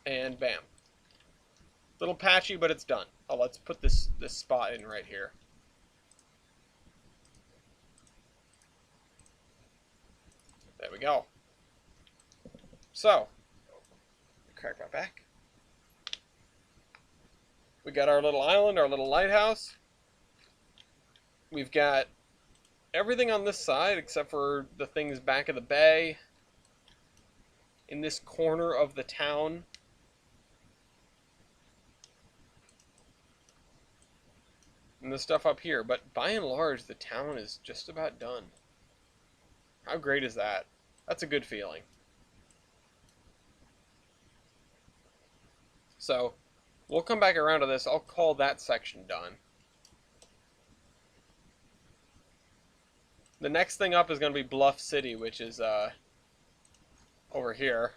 And bam. Little patchy, but it's done. Oh, let's put this spot in right here. There we go. So, crack my back. We got our little island, our little lighthouse. We've got everything on this side except for the things back of the bay. In this corner of the town. And the stuff up here. But by and large, the town is just about done. How great is that? That's a good feeling. So, we'll come back around to this. I'll call that section done. The next thing up is going to be Bluff City, which is over here,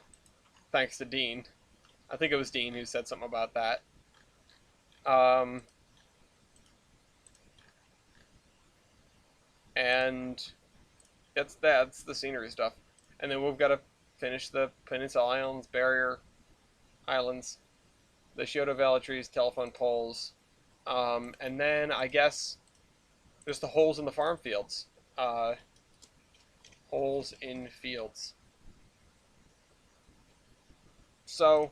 thanks to Dean. I think it was Dean who said something about that. And that's the scenery stuff. And then we've got to finish the Peninsula Islands, Barrier Islands, the Scioto Valley trees, telephone poles, and then I guess there's the holes in the farm fields. Holes in fields. So,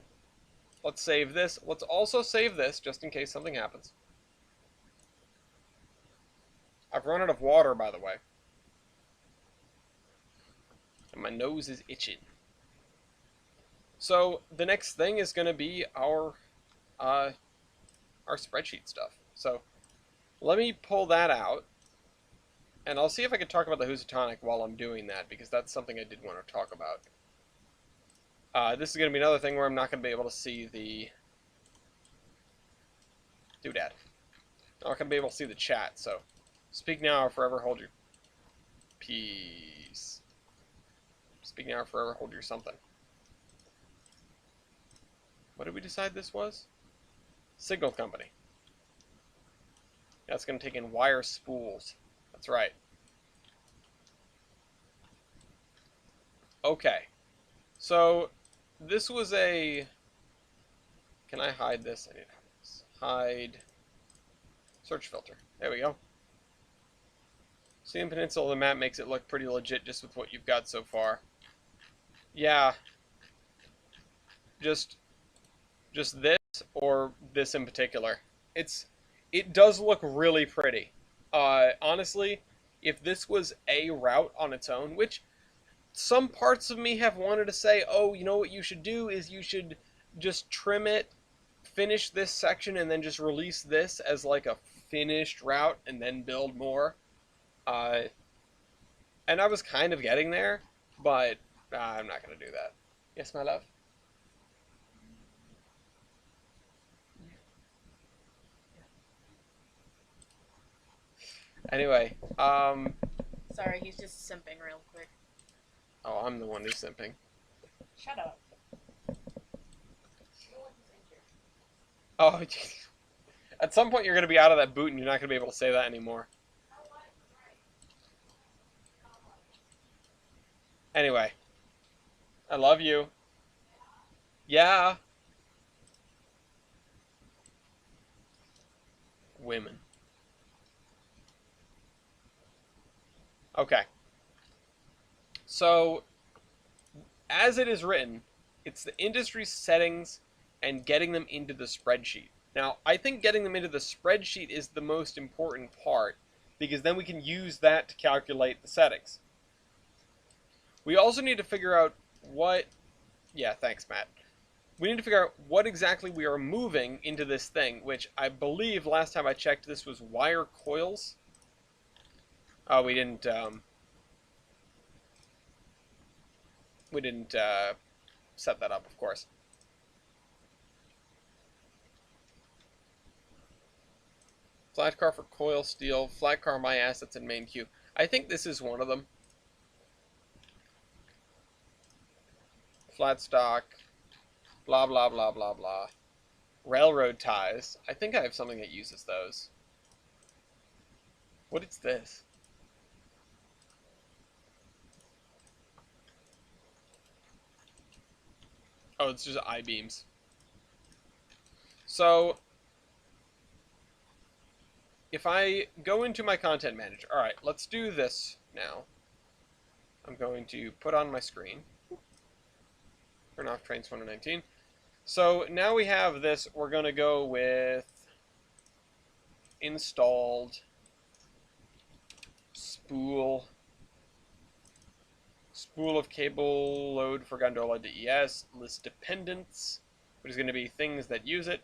let's save this. Let's also save this, just in case something happens. I've run out of water, by the way. And my nose is itching. So, the next thing is going to be our spreadsheet stuff. So, let me pull that out. And I'll see if I can talk about the Housatonic while I'm doing that, because that's something I did want to talk about. This is going to be another thing where I'm not going to be able to see the doodad. I'm not going to be able to see the chat, so speak now or forever hold your peace. Speak now or forever hold your something. What did we decide this was? Signal company. That's going to take in wire spools. That's right. Okay. So, this was a... Can I hide this? I need to hide this. Hide. Search filter. There we go. Seeing Peninsula, the map makes it look pretty legit just with what you've got so far. Yeah. Just this or this in particular. It does look really pretty. Honestly, if this was a route on its own, which some parts of me have wanted to say, oh, you know what you should do is you should just trim it, finish this section, and then just release this as like a finished route and then build more. And I was kind of getting there, but I'm not going to do that. Yes, my love? Anyway, Sorry, he's just simping real quick. Oh, I'm the one who's simping. Shut up. Oh, at some point you're going to be out of that boot and you're not going to be able to say that anymore. Anyway, I love you. Yeah. Women. Okay. So, as it is written, it's the industry settings and getting them into the spreadsheet. Now, I think getting them into the spreadsheet is the most important part because then we can use that to calculate the settings. We also need to figure out what... Yeah, thanks, Matt. We need to figure out what exactly we are moving into this thing, which I believe last time I checked this was wire coils. Oh, we didn't set that up, of course. Flat car for coil steel, flat car my assets in main queue. I think this is one of them. Flat stock, blah blah blah blah blah. Railroad ties. I think I have something that uses those. What is this? Oh, it's just I-beams. So, if I go into my content manager, all right, let's do this now. I'm going to put on my screen. Turn off trains 119. So now we have this. We're going to go with installed spool of cable load for Gondola DES, list dependents, which is going to be things that use it.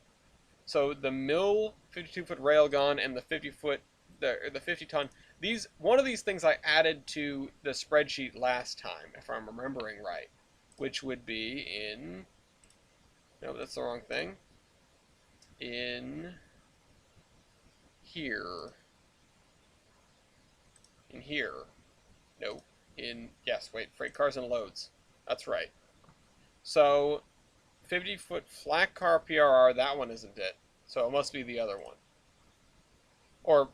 So the mill 52-foot railgun and the 50-ton. One of these things I added to the spreadsheet last time, if I'm remembering right, which would be in... No, that's the wrong thing. In here. In here. No. Yes, wait, freight cars and loads. That's right. So, 50-foot flat car PRR, that one isn't it. So it must be the other one. Or,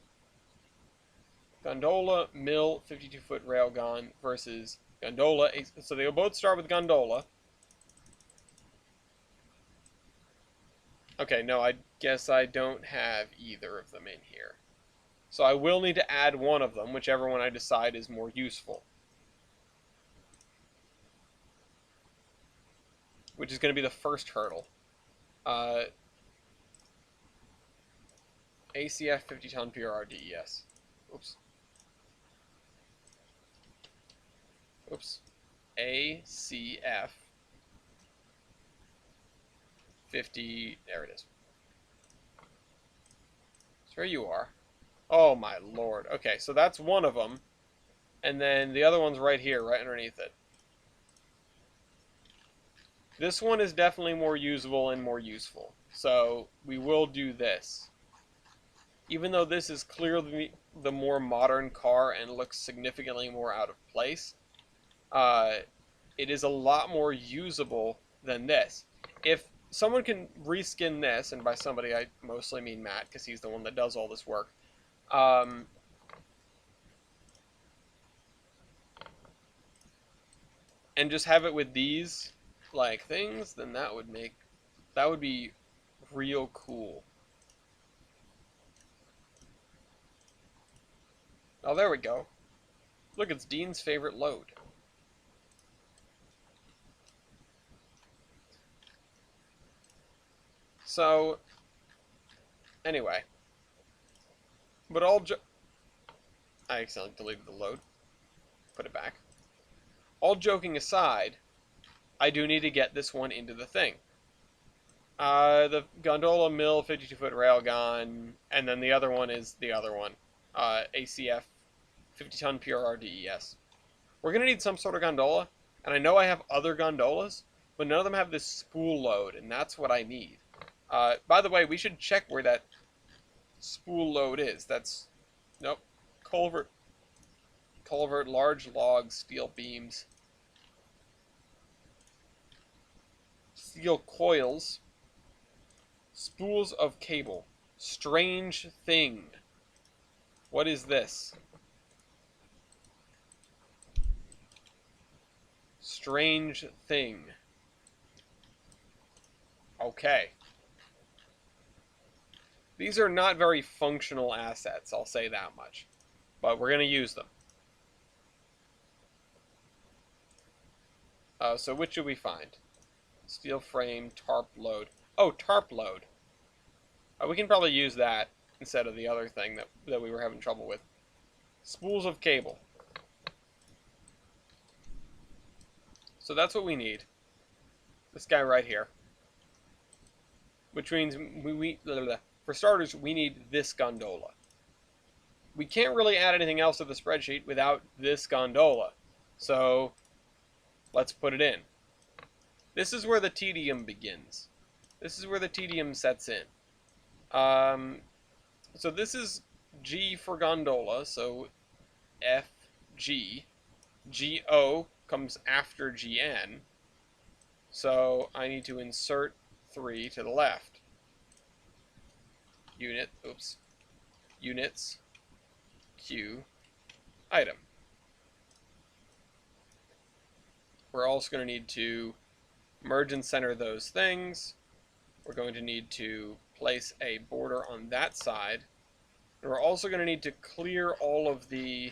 Gondola, mill, 52-foot railgun versus Gondola. So they'll both start with Gondola. Okay, no, I guess I don't have either of them in here. So I will need to add one of them, whichever one I decide is more useful. Which is going to be the first hurdle. ACF 50-ton PRR DES. Oops. Oops. ACF 50... There it is. So there you are. Oh my lord. Okay, so that's one of them. And then the other one's right here, right underneath it. This one is definitely more usable and more useful. So we will do this. Even though this is clearly the more modern car and looks significantly more out of place, it is a lot more usable than this. If someone can reskin this, and by somebody I mostly mean Matt, because he's the one that does all this work, and just have it with these like things, then that would be real cool. Oh, there we go. Look, it's Dean's favorite load. So, anyway. But I accidentally deleted the load. Put it back. All joking aside, I do need to get this one into the thing. The Gondola Mill 52-foot railgun, and then the other one is the other one. ACF 50-ton PRR DES. We're going to need some sort of gondola, and I know I have other gondolas, but none of them have this spool load, and that's what I need. By the way, we should check where that spool load is. That's... Nope. Culvert, large logs, steel beams. Steel coils. Spools of cable. Strange thing. What is this? Strange thing. Okay. These are not very functional assets, I'll say that much. But we're going to use them. So which should we find? Steel frame, tarp load. Oh, tarp load. We can probably use that instead of the other thing that we were having trouble with. Spools of cable. So that's what we need. This guy right here. Which means for starters, we need this gondola. We can't really add anything else to the spreadsheet without this gondola. So let's put it in. This is where the tedium begins. This is where the tedium sets in. So this is G for gondola, so FG. GO comes after GN. So I need to insert 3 to the left. Units, Q, item. We're also going to need to merge and center those things. We're going to need to place a border on that side. And we're also going to need to clear all of the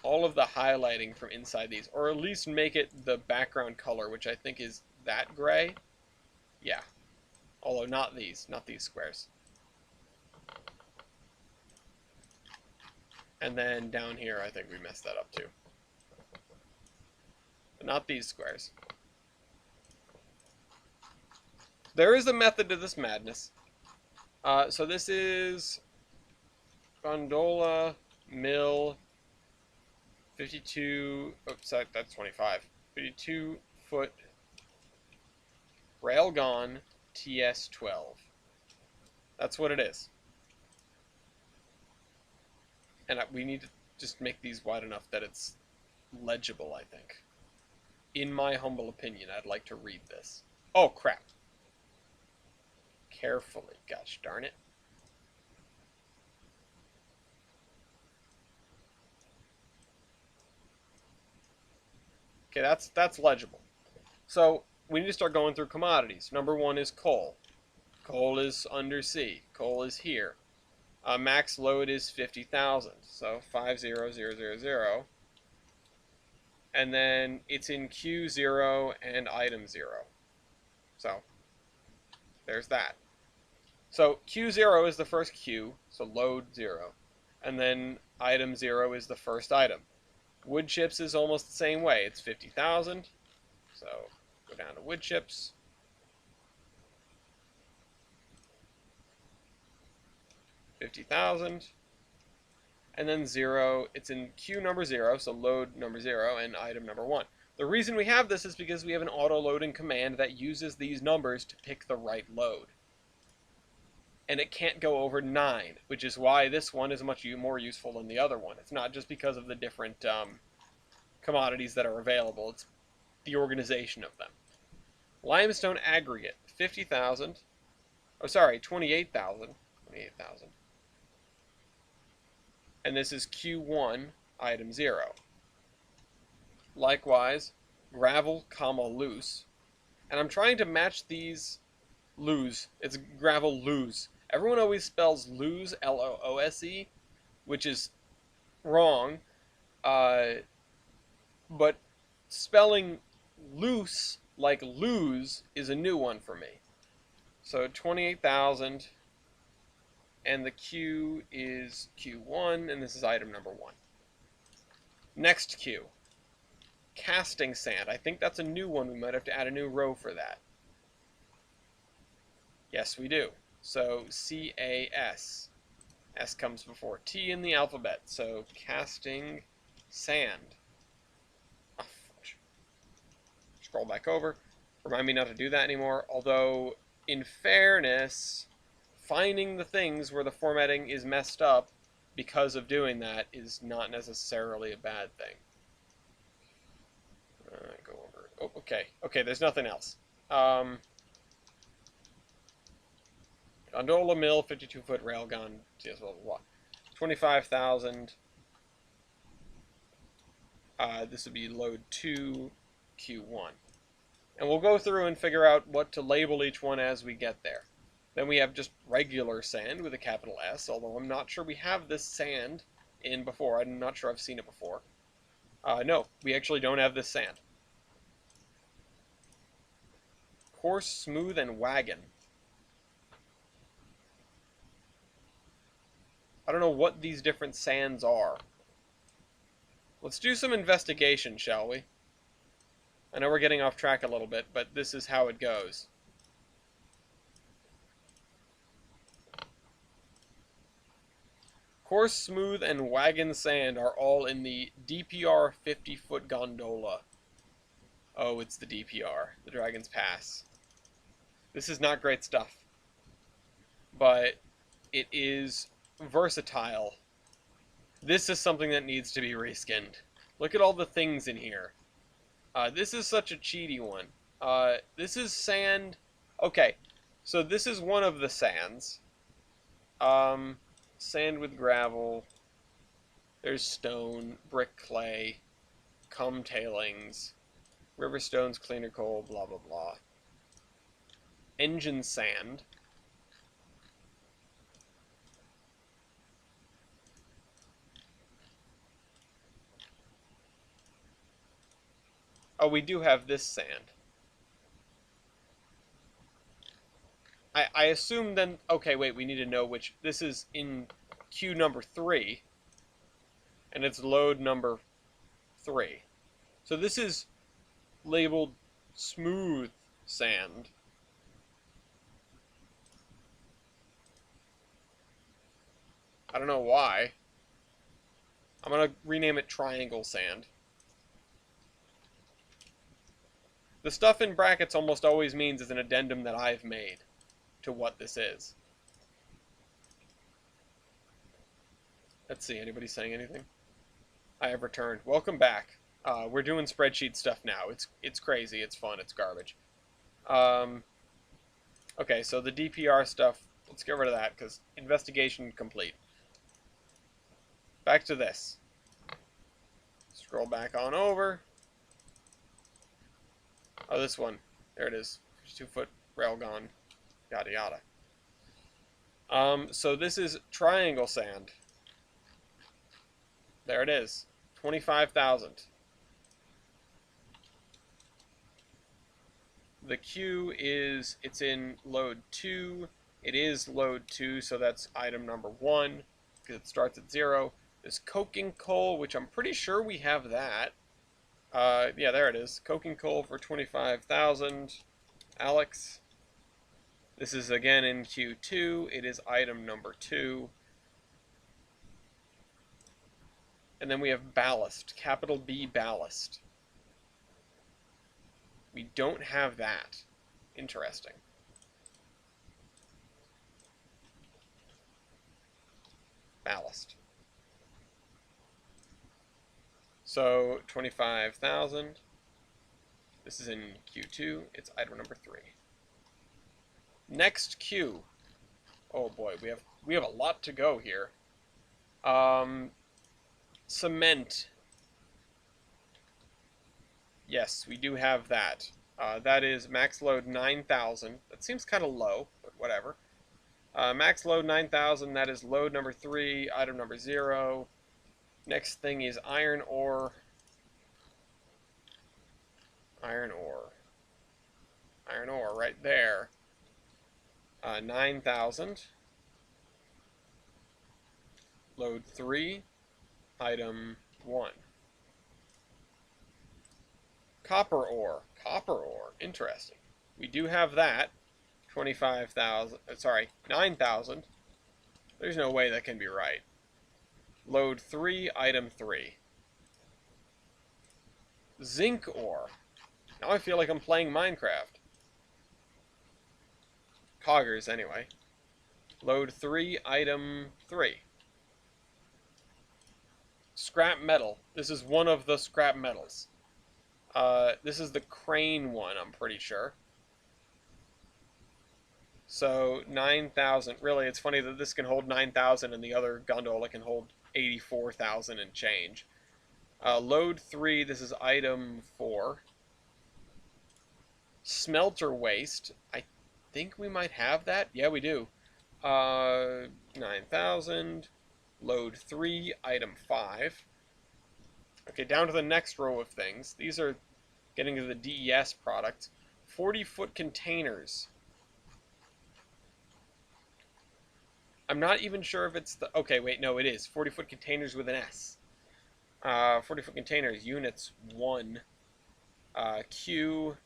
highlighting from inside these, or at least make it the background color, which I think is that gray. Yeah. Although not these squares. And then down here, I think we messed that up too. But not these squares. There is a method to this madness. So this is gondola, mill, 52, oops, that's 25. 52 foot railgun TS12. That's what it is. And we need to just make these wide enough that it's legible, I think. In my humble opinion, I'd like to read this. Oh, crap. Carefully, gosh darn it. Okay, that's legible. So we need to start going through commodities. Number 1 is coal. Coal is under C. Coal is here. Max load is 50,000. So 50000. And then it's in Q0 and item 0. So there's that. So Q0 is the first Q, so load 0. And then item 0 is the first item. Wood chips is almost the same way. It's 50,000. So go down to wood chips. $50,000. And then 0, it's in queue number 0, so load number 0 and item number 1. The reason we have this is because we have an auto-loading command that uses these numbers to pick the right load. And it can't go over 9, which is why this one is much more useful than the other one. It's not just because of the different commodities that are available, it's the organization of them. Limestone aggregate, 50,000. Oh, sorry, 28,000. 28,000. And this is Q1, item 0. Likewise, gravel, comma, loose. And I'm trying to match these loose. It's gravel loose. Everyone always spells loose, L-O-O-S-E, which is wrong. But spelling loose like lose is a new one for me. So 28,000, and the Q is Q1, and this is item number 1. Next Q, casting sand. I think that's a new one. We might have to add a new row for that. Yes, we do. So C-A-S. S comes before T in the alphabet. So casting sand. Oh, fudge. Scroll back over. Remind me not to do that anymore. Although, in fairness, finding the things where the formatting is messed up because of doing that is not necessarily a bad thing. Go over. Oh, okay. Okay, there's nothing else. Gondola mill, 52-foot railgun, blah, blah, blah. 25,000. This would be load 2, Q1. And we'll go through and figure out what to label each one as we get there. Then we have just regular sand with a capital S, although I'm not sure we have this sand in before. I'm not sure I've seen it before. No, we actually don't have this sand. Coarse, smooth, and wagon. I don't know what these different sands are. Let's do some investigation, shall we? I know we're getting off track a little bit, but this is how it goes. Coarse, smooth, and wagon sand are all in the DPR 50-foot gondola. Oh, it's the DPR, the Dragon's Pass. This is not great stuff, but it is versatile. This is something that needs to be reskinned. Look at all the things in here. This is such a cheaty one. This is sand. Okay, so this is one of the sands. Sand with gravel. There's stone, brick, clay, cum tailings, river stones, cleaner coal, blah blah blah. Engine sand. Oh, we do have this sand. I assume then... Okay, wait, we need to know which... This is in queue number 3. And it's load number 3. So this is labeled smooth sand. I don't know why. I'm going to rename it triangle sand. The stuff in brackets almost always means it's an addendum that I've made to what this is. Let's see, anybody saying anything? I have returned. Welcome back. We're doing spreadsheet stuff now. It's crazy, it's fun, it's garbage. Okay, so the DPR stuff, let's get rid of that, because investigation complete. Back to this. Scroll back on over. Oh, this one. There it is. 2-foot railgun. Yada yada. So this is triangle sand. There it is. 25,000. The queue is, it's in load 2. It is load 2, so that's item number 1, because it starts at 0. There's coking coal, which I'm pretty sure we have that. Yeah, there it is. Coking coal for 25,000. Alex. This is again in Q2. It is item number 2. And then we have ballast. Capital B ballast. We don't have that. Interesting. Ballast. So 25,000. This is in Q2. It's item number 3. Next queue. Oh boy, we have a lot to go here. Cement. Yes, we do have that. That is max load 9,000. That seems kind of low, but whatever. Max load 9,000. That is load number 3, item number 0. Next thing is iron ore. Iron ore. Iron ore right there. 9,000. Load 3, item 1. Copper ore. Copper ore. Interesting. We do have that. 25,000. Sorry, 9,000. There's no way that can be right. Load 3, item 3. Zinc ore. Now I feel like I'm playing Minecraft. Coggers, anyway. Load 3, item 3. Scrap metal. This is one of the scrap metals. This is the crane one, I'm pretty sure. So, 9,000. Really, it's funny that this can hold 9,000 and the other gondola can hold 84,000 and change. Load 3, this is item 4. Smelter waste. I think we might have that. Yeah, we do. 9,000. Load 3, item 5. Okay, down to the next row of things. These are getting to the DES product. 40-foot containers. I'm not even sure if it's the... Okay, wait, no, it is. 40-foot containers with an S. 40-foot containers, units 1. Q...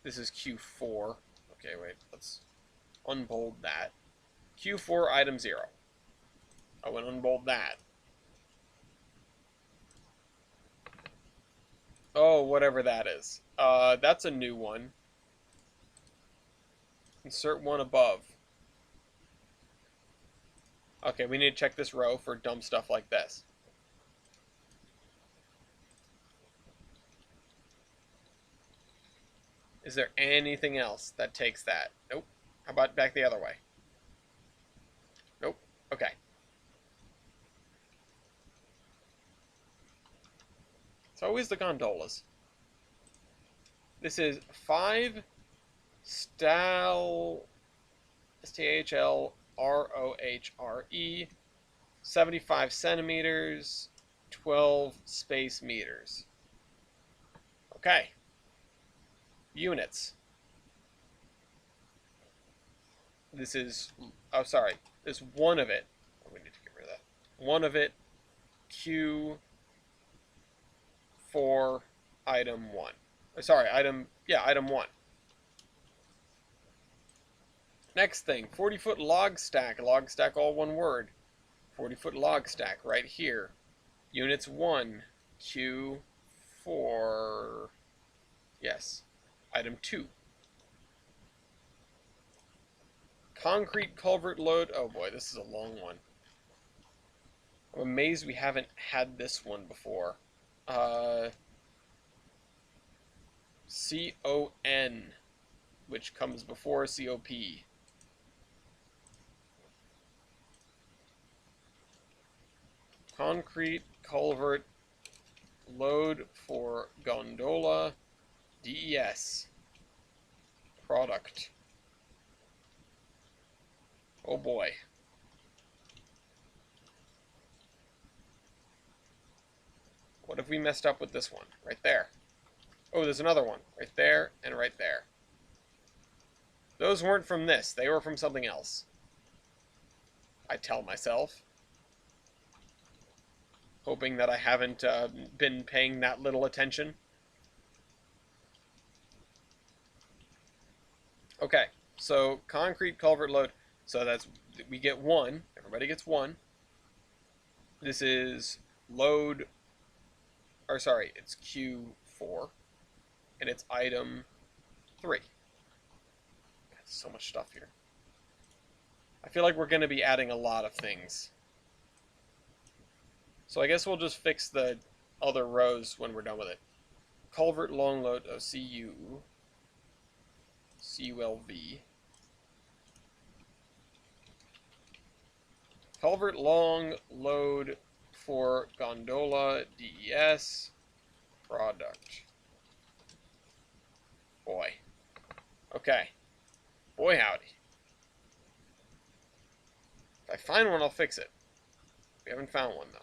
This is Q4. Okay, wait, let's unbold that. Q4, item 0. Oh, and unbold that. Oh, whatever that is. That's a new one. Insert one above. Okay, we need to check this row for dumb stuff like this. Is there anything else that takes that? Nope. How about back the other way? Nope. Okay. It's always the gondolas. This is 5 STHLROHRE, 75 centimeters, 12 space meters. Okay. Units. This is, oh, sorry. There's one of it. Oh, we need to get rid of that. One of it, Q4, item 1. Sorry, item 1. Next thing, 40-foot log stack. Log stack, all one word. 40-foot log stack right here. Units 1, Q4. Yes. Item 2. Concrete culvert load. Oh boy, this is a long one. I'm amazed we haven't had this one before. CON, which comes before COP. Concrete culvert load for Gondola DES product. Oh boy. What have we messed up with this one? Right there. Oh, there's another one. Right there and right there. Those weren't from this. They were from something else. I tell myself. Hoping that I haven't been paying that little attention. Okay, so concrete culvert load. So that's, we get 1. Everybody gets 1. This is load, or sorry, it's Q4. And it's item 3. God, so much stuff here. I feel like we're going to be adding a lot of things. So I guess we'll just fix the other rows when we're done with it. Culvert long load, CULV. Culvert long load for Gondola DES product. Boy. Okay. Boy howdy. If I find one, I'll fix it. We haven't found one, though.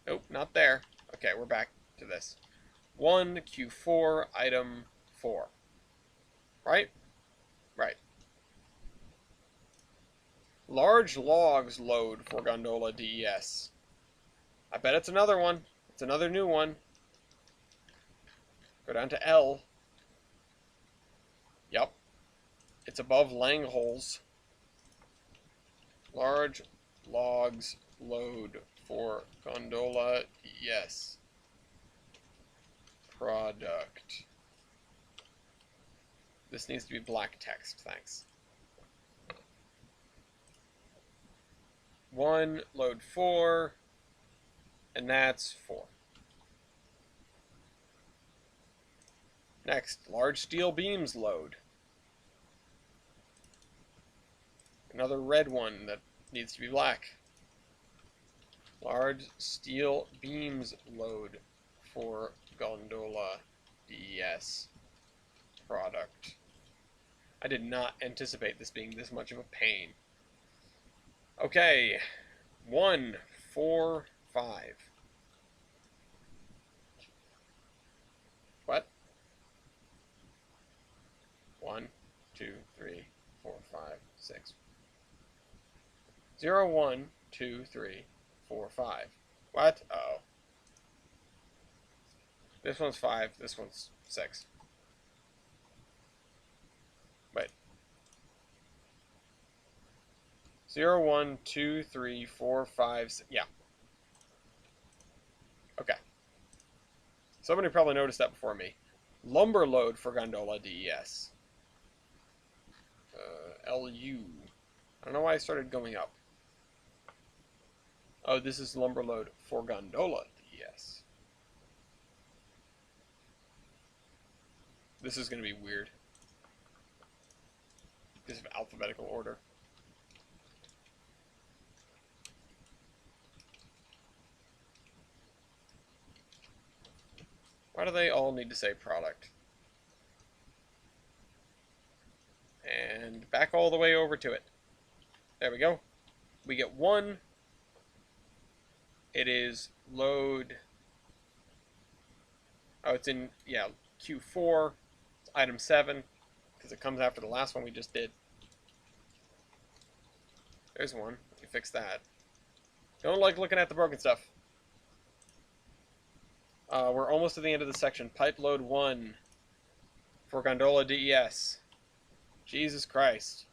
Nope, not there. Okay, we're back to this. 1, Q4, item 4. Right? Right. Large logs load for Gondola DES. I bet it's another one. It's another new one. Go down to L. Yep. It's above Langholz. Large logs load for Gondola DES product. This needs to be black text, thanks. 1, load 4, and that's 4. Next, large steel beams load. Another red one that needs to be black. Large steel beams load for Gondola DES product. I did not anticipate this being this much of a pain. Okay, 1, 4, 5. 0, 1, 2, 3, 4, 5. What? Oh. This one's 5, this one's 6. Wait. 0, 1, 2, 3, 4, 5, 6. Yeah. Okay. Somebody probably noticed that before me. Lumber load for Gondola DES. LU. I don't know why I started going up. Oh, this is lumber load for Gondola DES. This is going to be weird. Because of alphabetical order. Why do they all need to say product? And back all the way over to it. There we go. We get 1. It is load. Oh, it's in, yeah, Q4. It's item 7. Because it comes after the last one we just did. There's one. We fix that. Don't like looking at the broken stuff. We're almost to the end of the section. Pipe load 1 for Gondola DES. Jesus Christ.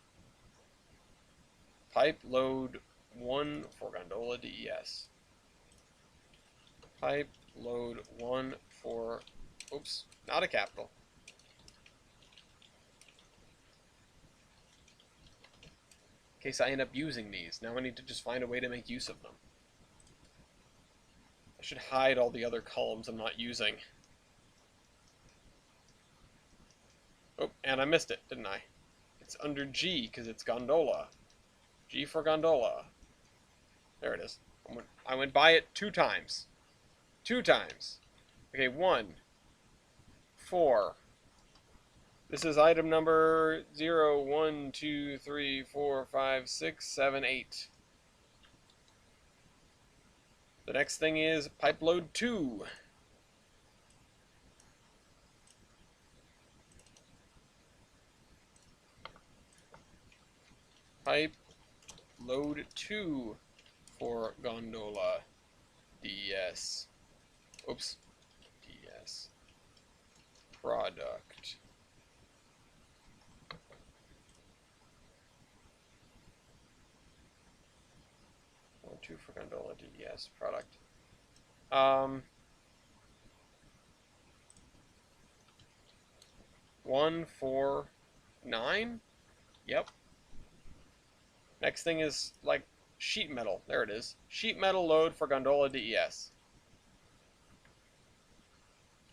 Pipe load 1 for Gondola DES. Pipe load 1 for... Oops, not a capital. In case I end up using these. Now I need to just find a way to make use of them. I should hide all the other columns I'm not using. Oh, and I missed it, didn't I? It's under G, because it's Gondola. G for Gondola. There it is. I went by it 2 times. 2 times. Okay, 1, 4. This is item number 0, 1, 2, 3, 4, 5, 6, 7, 8. The next thing is pipe load 2. Pipe load 2 for Gondola DS. Oops. DS. Product. Load 2 for Gondola DS. Product. 1, 4, 9? Yep. Next thing is, like, sheet metal. There it is. Sheet metal load for Gondola DES.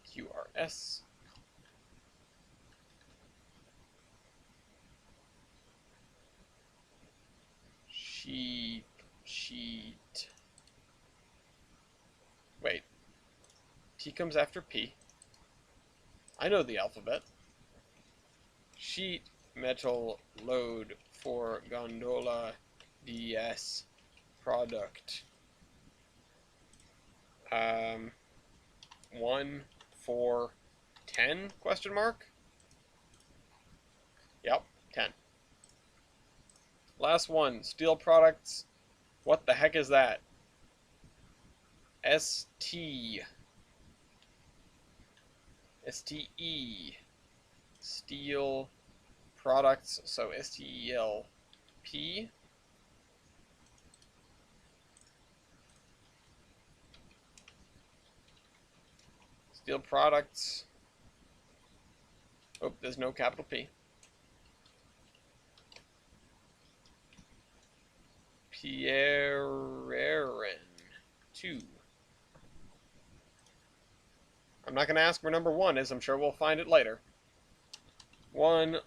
QRS. Sheet. Wait. T comes after P. I know the alphabet. Sheet metal load for Gondola DS product. 1, 4, 10 question mark? Yep, 10. Last one, steel products. What the heck is that? ST. STE. Steel products, so STELP. Steel products. Oh, there's no capital P. Pierren 2. I'm not going to ask where number 1 is. I'm sure we'll find it later. 1,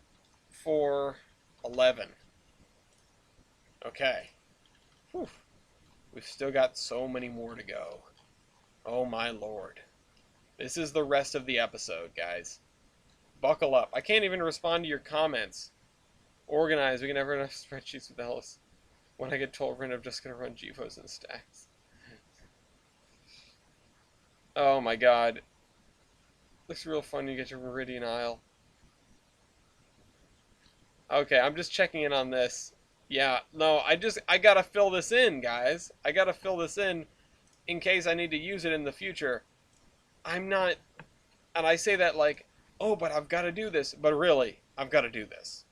4, 11. Okay. Whew. We've still got so many more to go. Oh my lord. This is the rest of the episode, guys. Buckle up. I can't even respond to your comments. Organize. We can never enough spreadsheets with the hell is... When I get told I'm just going to run GFOs and stacks. Oh my god. Looks real fun when you get your Meridian Isle. Okay, I'm just checking in on this. Yeah, no, I gotta fill this in, guys. I gotta fill this in case I need to use it in the future. I'm not, and I say that like, oh, but I've gotta do this. But really, I've gotta do this.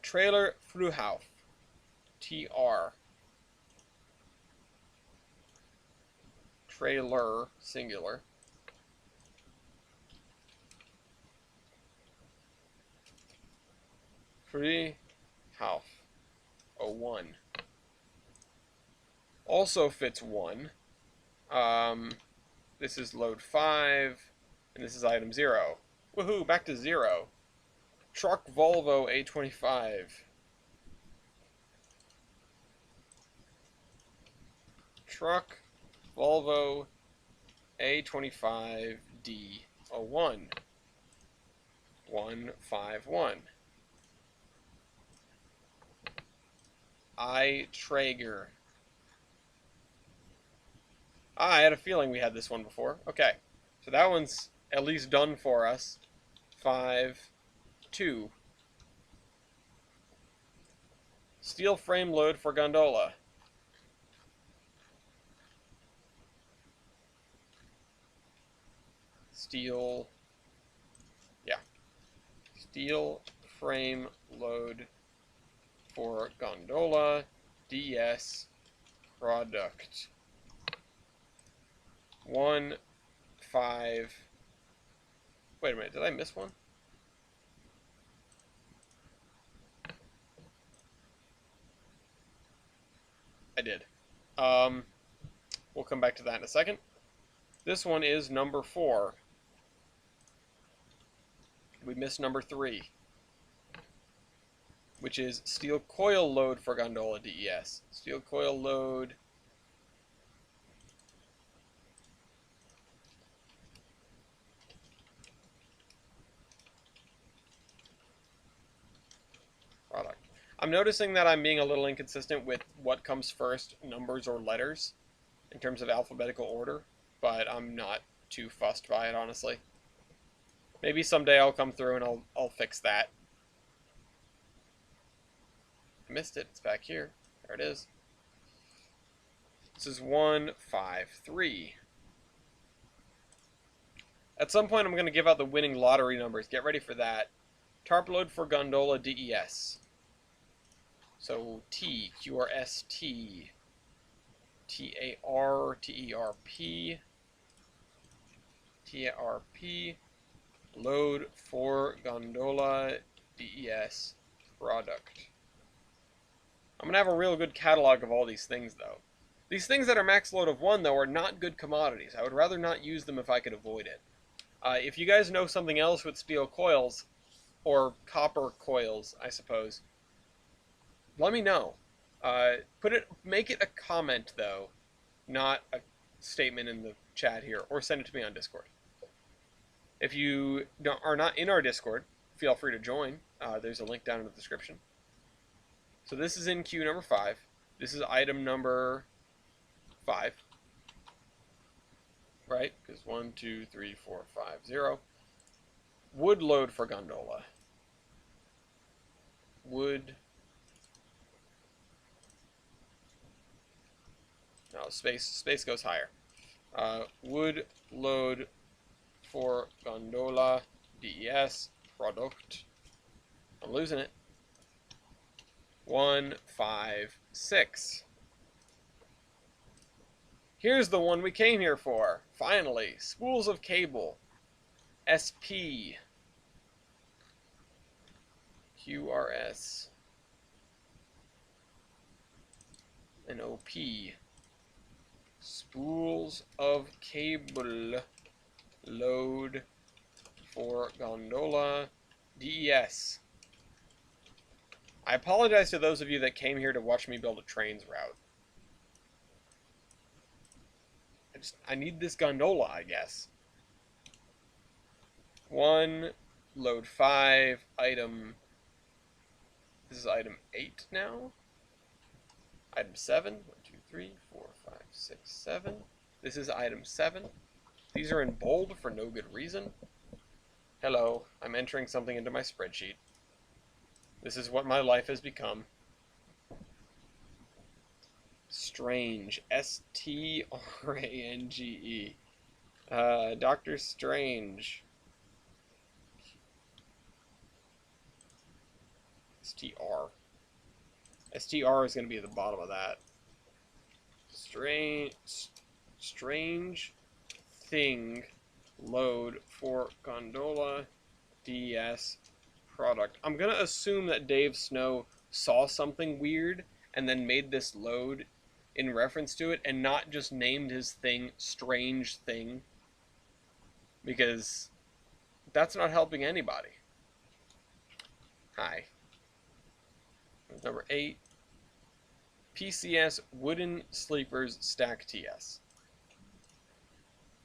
Trailer Fruhauf. TR. Trailer, singular. Fruhauf. 01. Also fits 1. This is load 5, and this is item 0. Woohoo, back to 0. Truck Volvo A25. Truck Volvo A25D01. 151. I Traeger. I had a feeling we had this one before. Okay, so that one's at least done for us. 5, 2. Steel frame load for Gondola. Steel, yeah. Steel frame load for Gondola DS product. 1, 5. Wait a minute, did I miss one? I did. We'll come back to that in a second. This one is number 4. We missed number 3, which is steel coil load for Gondola DES. Steel coil load. Product. I'm noticing that I'm being a little inconsistent with what comes first, numbers or letters, in terms of alphabetical order, but I'm not too fussed by it, honestly. Maybe someday I'll come through and I'll fix that. I missed it. It's back here. There it is. This is 1, 5, 3. At some point, I'm going to give out the winning lottery numbers. Get ready for that. Tarp load for Gondola DES. So T, QRST, TAR, TERP, TARP, load for Gondola DES product. I'm going to have a real good catalog of all these things, though. These things that are max load of 1, though, are not good commodities. I would rather not use them if I could avoid it. If you guys know something else with steel coils, or copper coils, I suppose, let me know. Make it a comment, though, not a statement in the chat here, or send it to me on Discord. If you are not in our Discord, feel free to join. There's a link down in the description. So this is in queue number 5. This is item number 5. Right? Because 1, 2, 3, 4, 5, 0. Wood load for Gondola. Wood. No, space goes higher. Wood load for Gondola DES product. I'm losing it. 1, 5, 6. Here's the one we came here for. Finally, spools of cable. SP. QRS. And OP. Spools of cable load for Gondola DES. I apologize to those of you that came here to watch me build a trains route. I need this gondola, I guess. 1, load 5, item. This is item 8 now. Item 7. 1, 2, 3, 4, 5, 6, 7. This is item 7. These are in bold for no good reason. Hello, I'm entering something into my spreadsheet. This is what my life has become. Strange. Strange. Doctor Strange. STR. STR is going to be at the bottom of that. Strange thing load for Gondola DS product. I'm going to assume that Dave Snow saw something weird and then made this load in reference to it and not just named his thing Strange Thing, because that's not helping anybody. Hi. Number 8. PCS Wooden Sleepers Stack TS.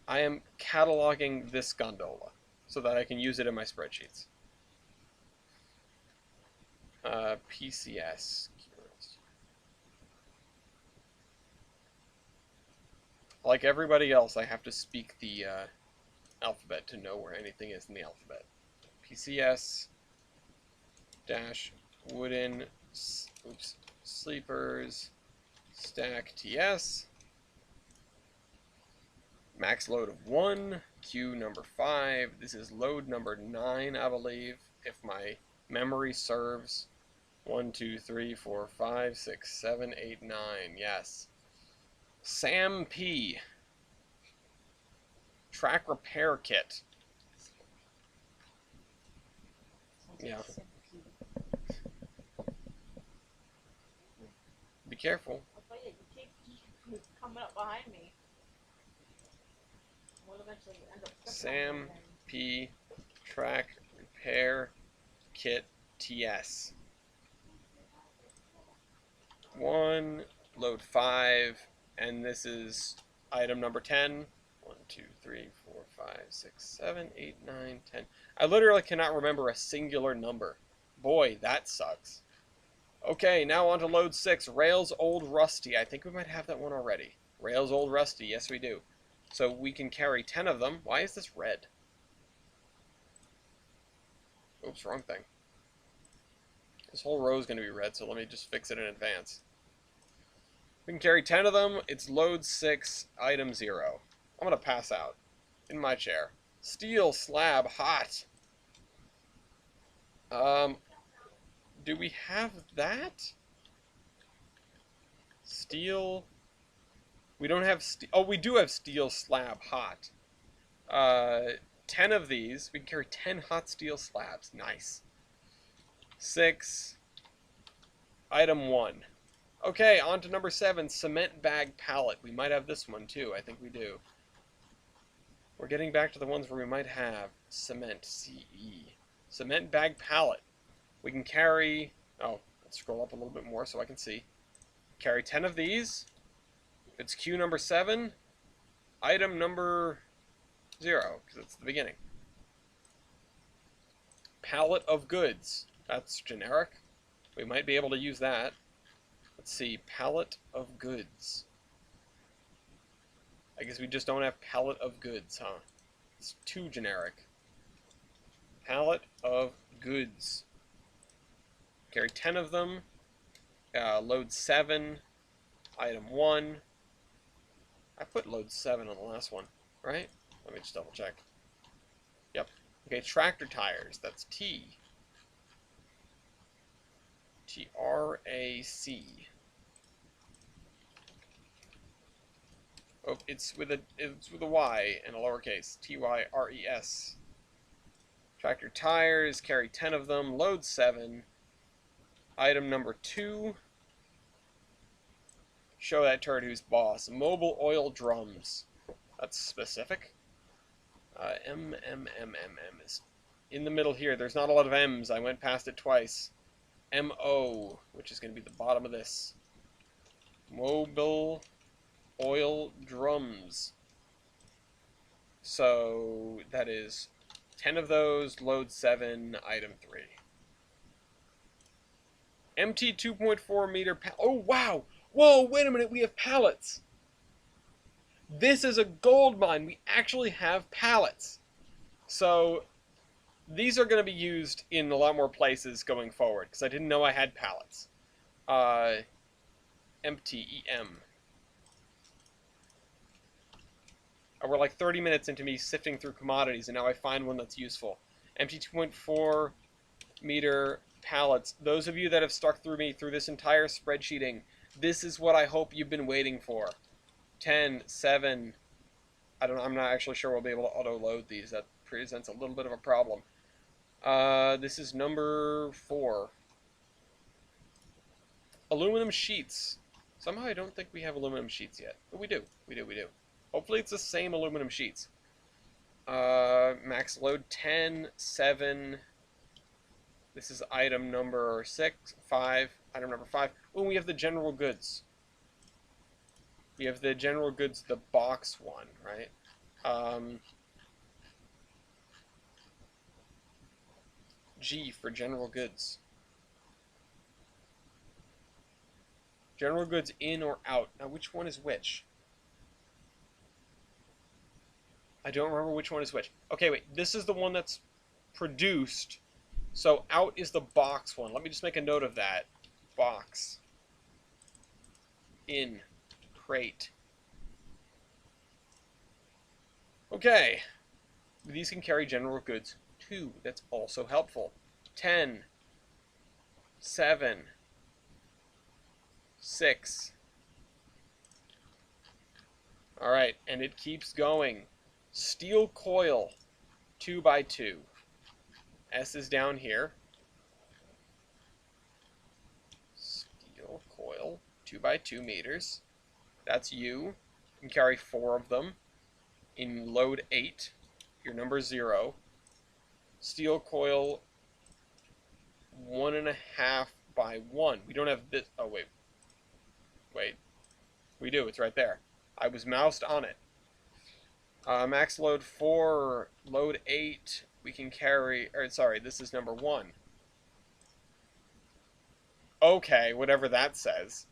I am cataloging this gondola so that I can use it in my spreadsheets. PCS. Like everybody else, I have to speak the alphabet to know where anything is in the alphabet. PCS dash wooden sleepers stack TS. Max load of 1. Queue number 5. This is load number 9, I believe, if my memory serves. 1, 2, 3, 4, 5, 6, 7, 8, 9. Yes. Sam P. Track repair kit. Yeah. Be careful. You keep coming up behind me. We'll eventually end up Sam P. Track repair kit TS. 1, load 5, and this is item number 10. 1, 2, 3, 4, 5, 6, 7, 8, 9, 10. I literally cannot remember a singular number. Boy, that sucks. Okay, now on to load 6. Rails Old Rusty. I think we might have that one already. Rails Old Rusty. Yes, we do. So we can carry 10 of them. Why is this red? Oops, wrong thing. This whole row is going to be red, so let me just fix it in advance. We can carry 10 of them. It's load 6, item 0. I'm going to pass out in my chair. Steel slab hot. Do we have that? Steel. We don't have steel. Oh, we do have steel slab hot. 10 of these. We can carry 10 hot steel slabs. Nice. 6. Item 1. Okay, on to number 7. Cement bag pallet. We might have this one too. I think we do. We're getting back to the ones where we might have cement. CE. Cement bag pallet. We can carry... Oh, let's scroll up a little bit more so I can see. Carry 10 of these. It's queue number 7. Item number 0, because it's the beginning. Pallet of goods. That's generic. We might be able to use that. Let's see. Pallet of goods. I guess we just don't have pallet of goods, huh? It's too generic. Pallet of goods. Carry 10 of them. Load 7. Item 1. I put load 7 on the last one, right? Let me just double check. Yep. Okay, tractor tires. That's T. T-R-A-C. Oh, it's with a Y and a lowercase. T-Y-R-E-S. Tractor tires. Carry 10 of them. Load 7. Item number 2. Show that turd who's boss. Mobile oil drums. That's specific. M is in the middle here. There's not a lot of M's. I went past it twice. M-O, which is going to be the bottom of this. Mobile oil drums. So that is 10 of those. Load 7. Item 3. MT 2.4 meter. Oh, wow. Whoa, wait a minute, we have pallets. This is a gold mine. We actually have pallets. So these are going to be used in a lot more places going forward, because I didn't know I had pallets. empty, EM. We're like 30 minutes into me sifting through commodities, and now I find one that's useful. Empty 2.4 meter pallets. Those of you that have stuck through me through this entire spreadsheeting, this is what I hope you've been waiting for. 10, 7. I'm not actually sure we'll be able to auto-load these. That presents a little bit of a problem. This is number 4. Aluminum sheets. Somehow I don't think we have aluminum sheets yet. But we do. We do. Hopefully it's the same aluminum sheets. Max load 10, 7. This is item number 6, 5. Item number 5. Oh, we have the general goods. We have the general goods, the box one, right? G for general goods. General goods in or out. Now, which one is which? I don't remember which one is which. Okay, wait. This is the one that's produced. So out is the box one. Let me just make a note of that. Box. In. Crate. Okay. These can carry general goods too. That's also helpful. 10. 7. 6. Alright, and it keeps going. Steel coil, 2x2. S is down here. Steel coil, 2x2 meters. That's you. You can carry 4 of them. In load 8, your number 0. Steel coil, 1.5 by 1. We don't have this. Oh, wait. Wait. We do. It's right there. I was moused on it. Max load 4, load 8. We can carry, or sorry, this is number 1. Okay, whatever that says.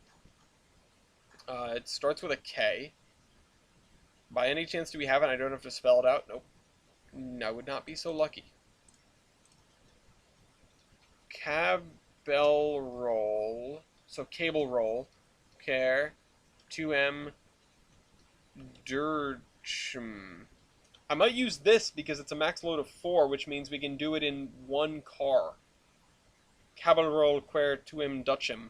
It starts with a K. By any chance do we have it? I don't have to spell it out. Nope. I would not be so lucky. Cable roll. So cable roll. Care. 2M. Dirchum. I might use this because it's a max load of 4, which means we can do it in 1 car. Cable roll quer 2M Dutchum.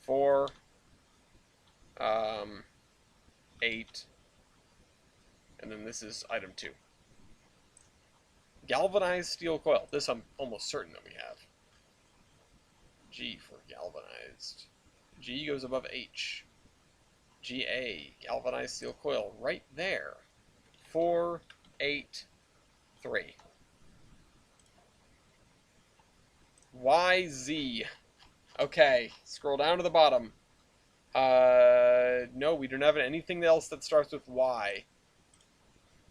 4. 8. And then this is item 2. Galvanized steel coil. This I'm almost certain that we have. G for galvanized. G goes above H. GA, galvanized steel coil, right there. 4, 8, 3. YZ. Okay, scroll down to the bottom. No, we don't have anything else that starts with Y.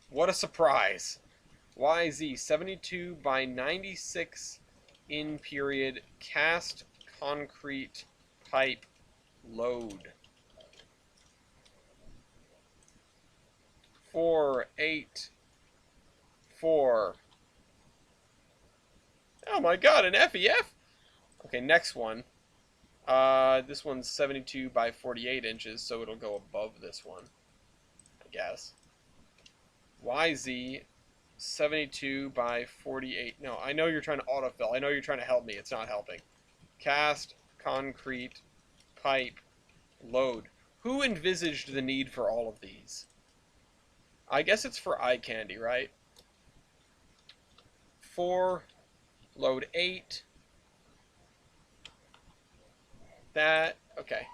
What a surprise. YZ, 72 by 96 in period, cast concrete pipe load. 4, 8, 4. Oh my god, an FEF? Okay, next one. This one's 72 by 48 inches, so it'll go above this one, I guess. YZ, 72 by 48. No, I know you're trying to autofill. I know you're trying to help me. It's not helping. Cast, concrete, pipe, load. Who envisaged the need for all of these? I guess it's for eye candy, right? 4, load 8. That, okay.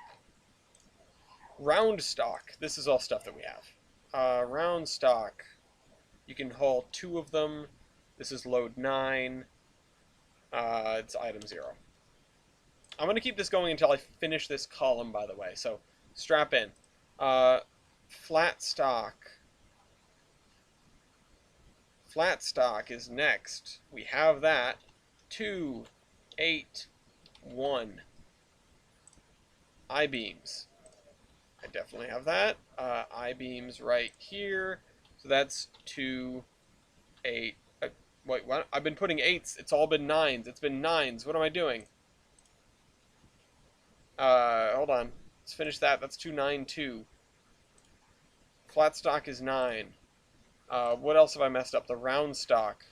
Round stock. This is all stuff that we have. Round stock. You can haul 2 of them. This is load 9. It's item 0. I'm going to keep this going until I finish this column, by the way. So, strap in. Flat stock. Flat stock is next. We have that. 2, 8, 1. I-beams. I definitely have that. I-beams right here. So that's 2, 8. Wait, what? I've been putting 8s. It's all been 9s. It's been 9s. What am I doing? Hold on. Let's finish that. That's 292. Flat stock is 9. What else have I messed up? The round stock.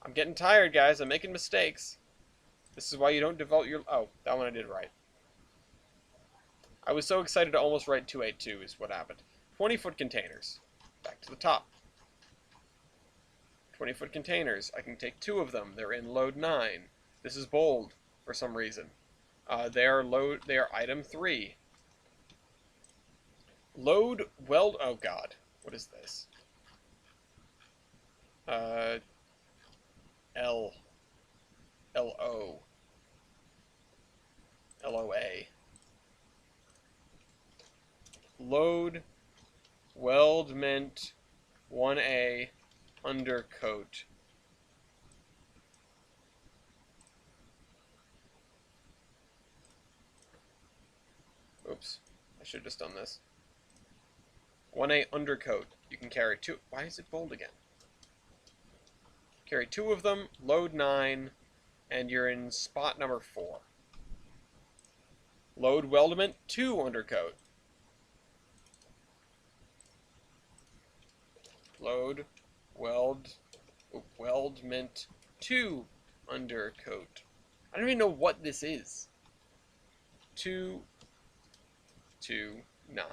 I'm getting tired, guys. I'm making mistakes. This is why you don't devote your... Oh, that one I did right. I was so excited to almost write 282 is what happened. 20-foot containers. Back to the top. 20-foot containers. I can take 2 of them. They're in load 9. This is bold for some reason. They are item 3. Load weld... Oh, God. What is this? L. L-O. L-O-A. Load weldment 1A undercoat. Oops. I should have just done this. 1A undercoat. You can carry 2. Why is it bold again? Carry 2 of them, load 9, and you're in spot number 4. Load weldment 2 undercoat. Load weldment 2 undercoat. I don't even know what this is. 2, 2, 9.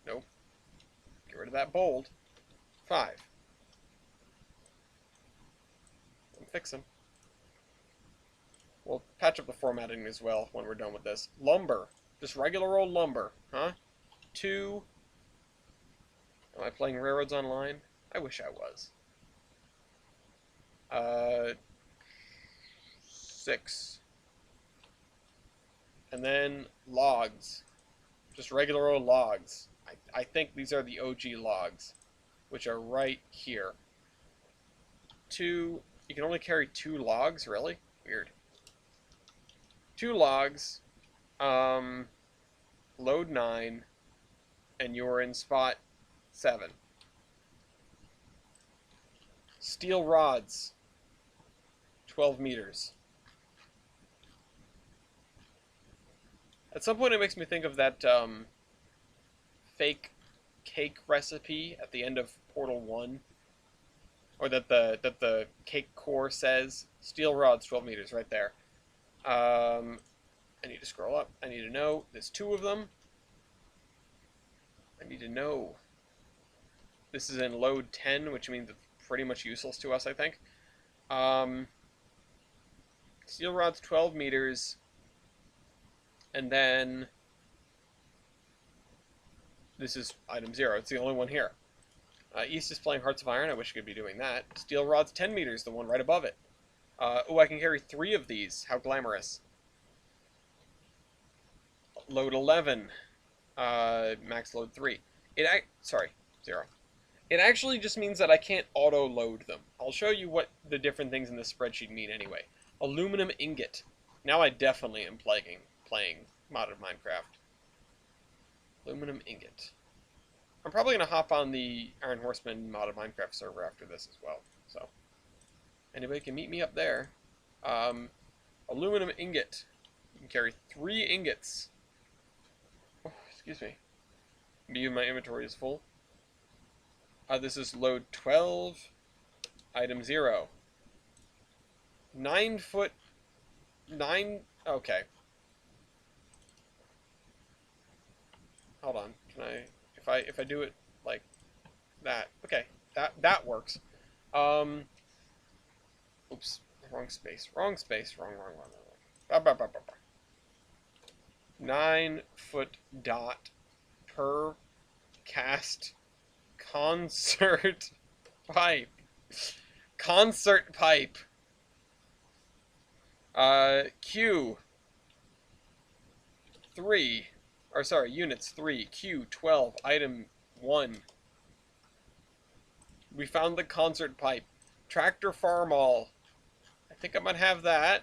Nope. Get rid of that bold. 5. I'm fixing. We'll patch up the formatting as well when we're done with this. Lumber. Just regular old lumber. Huh? 2. Am I playing Railroads Online? I wish I was. 6. And then logs. Just regular old logs. I think these are the OG logs, which are right here. 2. You can only carry 2 logs, really? Weird. 2 logs. Load 9. And you're in spot 7. Steel rods. 12 meters. At some point it makes me think of that fake cake recipe at the end of Portal 1. Or that the cake core says. Steel rods, 12 meters, right there. I need to scroll up. I need to know. There's 2 of them. I need to know. This is in load 10, which means it's pretty much useless to us, I think. Steel rods, 12 meters. And then this is item 0. It's the only one here. East is playing Hearts of Iron. I wish I could be doing that. Steel rods, 10 meters, the one right above it. Oh, I can carry 3 of these. How glamorous. Load 11. Max load 3. Sorry, 0. It actually just means that I can't auto-load them. I'll show you what the different things in this spreadsheet mean anyway. Aluminum ingot. Now I definitely am playing modded Minecraft. Aluminum ingot. I'm probably going to hop on the Iron Horseman modded Minecraft server after this as well. So, anybody can meet me up there. Aluminum ingot. You can carry 3 ingots. Oh, excuse me. Maybe my inventory is full. This is load 12, item 0. 9 foot, 9, okay. Hold on, can I, if I do it like that, okay, that works. Oops, wrong space, wrong. 9 foot dot per cast concert pipe. Concert pipe. Q 3, or sorry, units 3, Q 12, item 1. We found the concert pipe. Tractor farm all. I think I might have that.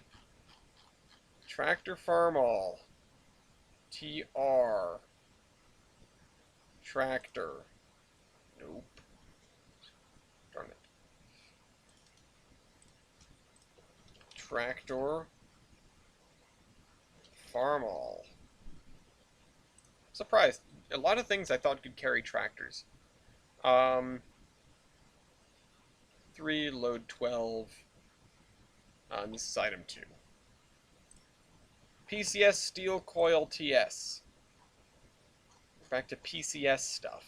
Tractor farm all. TR. Tractor. Nope. Darn it. Tractor farm all. Surprised. A lot of things I thought could carry tractors. 3, load 12. And this is item 2. PCS Steel Coil TS. Back to PCS stuff.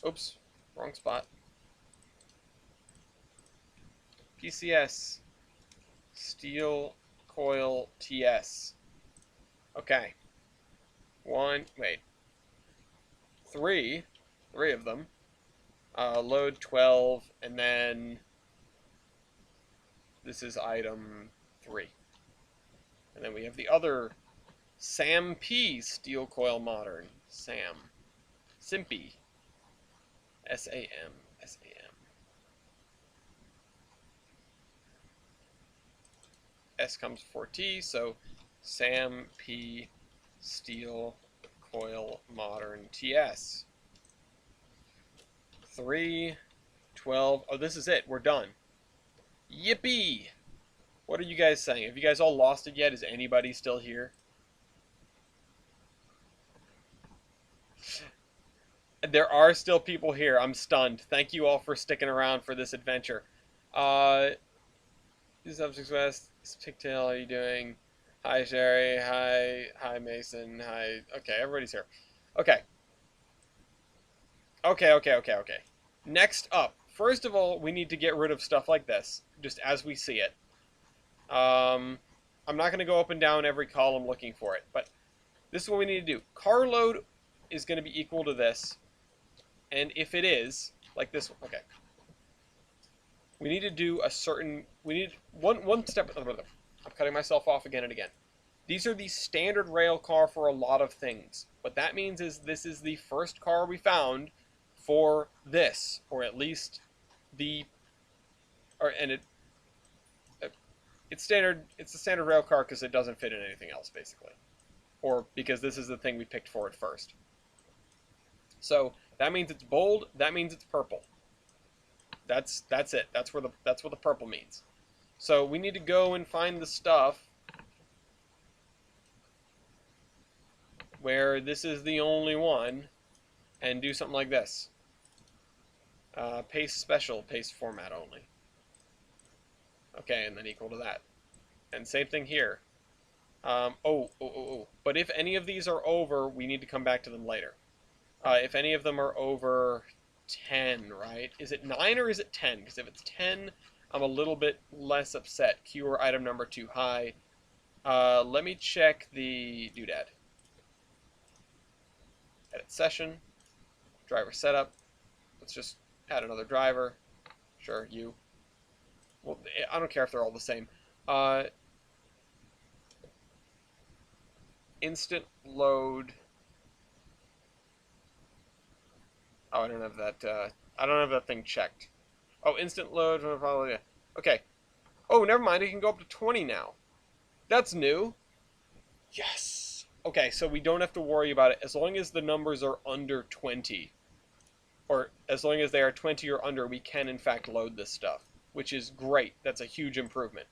Oops, wrong spot. PCS Steel Coil TS. Okay. 3 of them. Load 12, and then this is item 3. And then we have the other Sam P Steel Coil Modern. Simpy. SAM. S comes before T, so Sam P Steel Coil Modern TS. 3, 12. Oh, this is it. We're done. Yippee! What are you guys saying? Have you guys all lost it yet? Is anybody still here? There are still people here. I'm stunned. Thank you all for sticking around for this adventure. This is Subjects West. This Pigtail, how are you doing? Hi, Sherry. Hi, Mason. Hi. Okay, everybody's here. Okay. Okay. Next up, first of all, we need to get rid of stuff like this, just as we see it. I'm not going to go up and down every column looking for it, but this is what we need to do. Car load is going to be equal to this, and if it is, like this one, okay. We need to do a certain, we need one step, I'm cutting myself off again and again. These are the standard rail car for a lot of things. What that means is this is the first car we found for this, or at least the, it's standard. It's a standard rail car because it doesn't fit in anything else, basically, or because this is the thing we picked for it first. So that means it's bold. That means it's purple. That's it. That's what the purple means. So we need to go and find the stuff where this is the only one, and do something like this. Paste special, paste format only. Okay, and then equal to that. And same thing here. But if any of these are over, we need to come back to them later. If any of them are over 10, right? Is it 9 or is it 10? Because if it's 10, I'm a little bit less upset. Q or item number too high. Let me check the doodad. Edit session. Driver setup. Let's just add another driver. Sure, you. Well, I don't care if they're all the same. Instant load. Oh, I don't have that. I don't have that thing checked. Oh, instant load. Probably. Okay. Oh, never mind. It can go up to 20 now. That's new. Yes. Okay, so we don't have to worry about it as long as the numbers are under 20, or as long as they are 20 or under. We can in fact load this stuff, which is great. That's a huge improvement.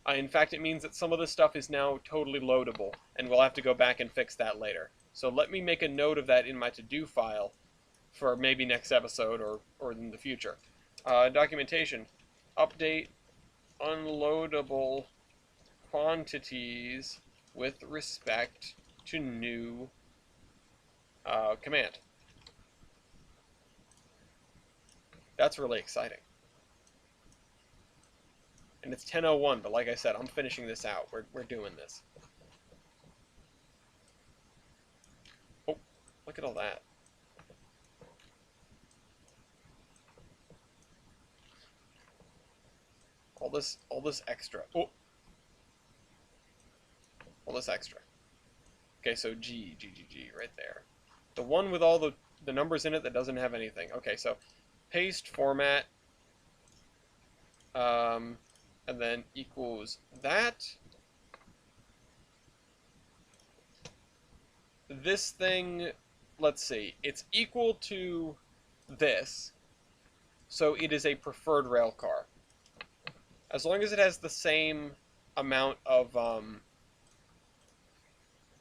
In fact, it means that some of this stuff is now totally loadable, and we'll have to go back and fix that later. So let me make a note of that in my to-do file for maybe next episode or in the future. Documentation. Update unloadable quantities with respect to new command. That's really exciting. And it's 10:01, but like I said, I'm finishing this out. We're doing this. Oh, look at all that. All this extra. Oh. All this extra. Okay, so G, right there. The one with all the numbers in it that doesn't have anything. Okay, so paste format. And then equals that. This thing, let's see, it's equal to this, so it is a preferred rail car. as long as it has the same amount of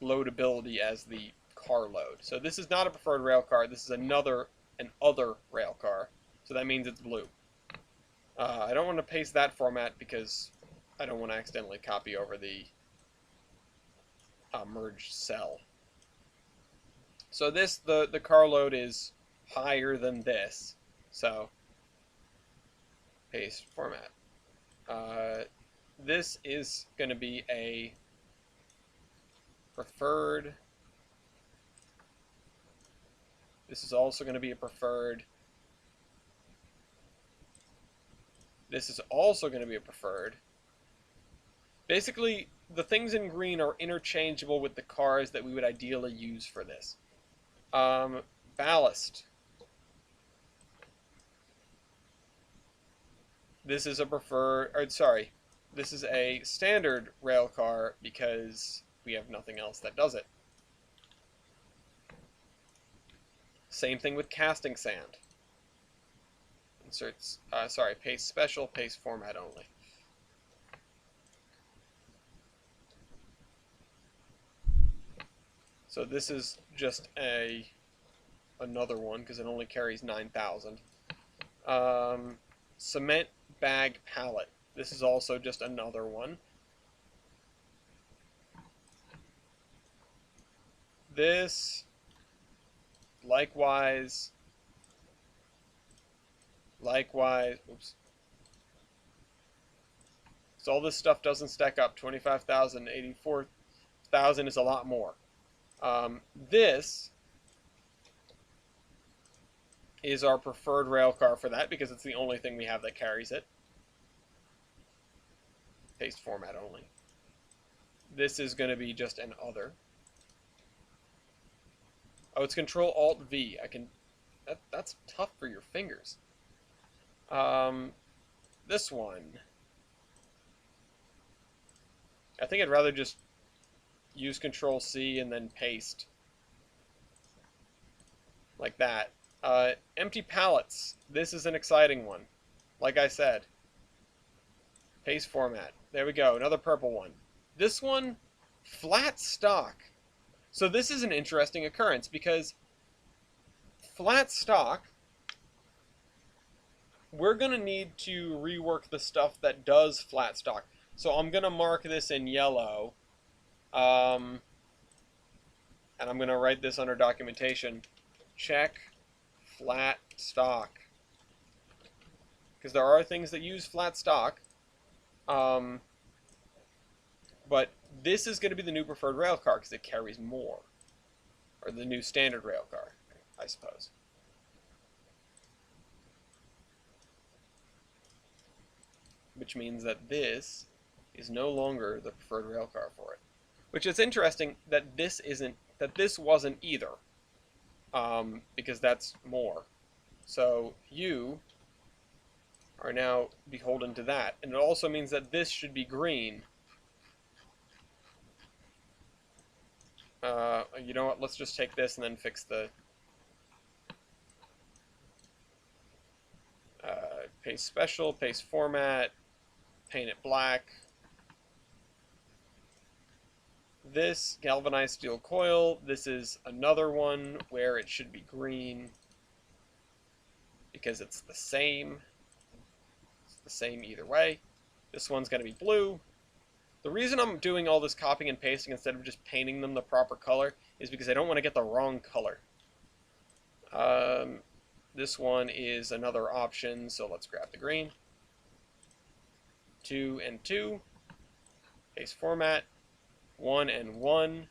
loadability as the car load. So this is not a preferred rail car. This is an other rail car. So that means it's blue. I don't want to paste that format because I don't want to accidentally copy over the merged cell. So the car load is higher than this. So paste format. This is going to be a preferred. This is also going to be a preferred. This is also going to be a preferred. Basically, the things in green are interchangeable with the cars that we would ideally use for this. Ballast. This is a preferred, or sorry, this is a standard rail car because we have nothing else that does it. Same thing with casting sand. Inserts, paste special, paste format only. So this is just another one because it only carries 9,000. Cement bag pallet. This is also just another one. This, likewise, oops. So all this stuff doesn't stack up. 25,000, 84,000 is a lot more. This is our preferred rail car for that because it's the only thing we have that carries it. Paste format only. This is going to be just an other. Oh, it's Control-Alt-V. That's tough for your fingers. This one. I think I'd rather just use Control-C and then paste. Like that. Empty pallets. This is an exciting one. Like I said. Paste format. There we go. Another purple one. This one, flat stock. So this is an interesting occurrence because flat stock, we're going to need to rework the stuff that does flat stock. So I'm going to mark this in yellow. And I'm going to write this under documentation. Check flat stock. Because there are things that use flat stock. But this is going to be the new preferred rail car because it carries more. Or the new standard rail car, I suppose. Which means that this is no longer the preferred rail car for it. Which is interesting that this wasn't either. Because that's more. So you are now beholden to that. And it also means that this should be green. You know what, let's just take this and then fix the paste special, paste format, paint it black. This galvanized steel coil, this is another one where it should be green because it's the same. It's the same either way. This one's going to be blue. The reason I'm doing all this copying and pasting instead of just painting them the proper color is because I don't want to get the wrong color. This one is another option, so let's grab the green. 2 and 2. Paste format. 1 and 1.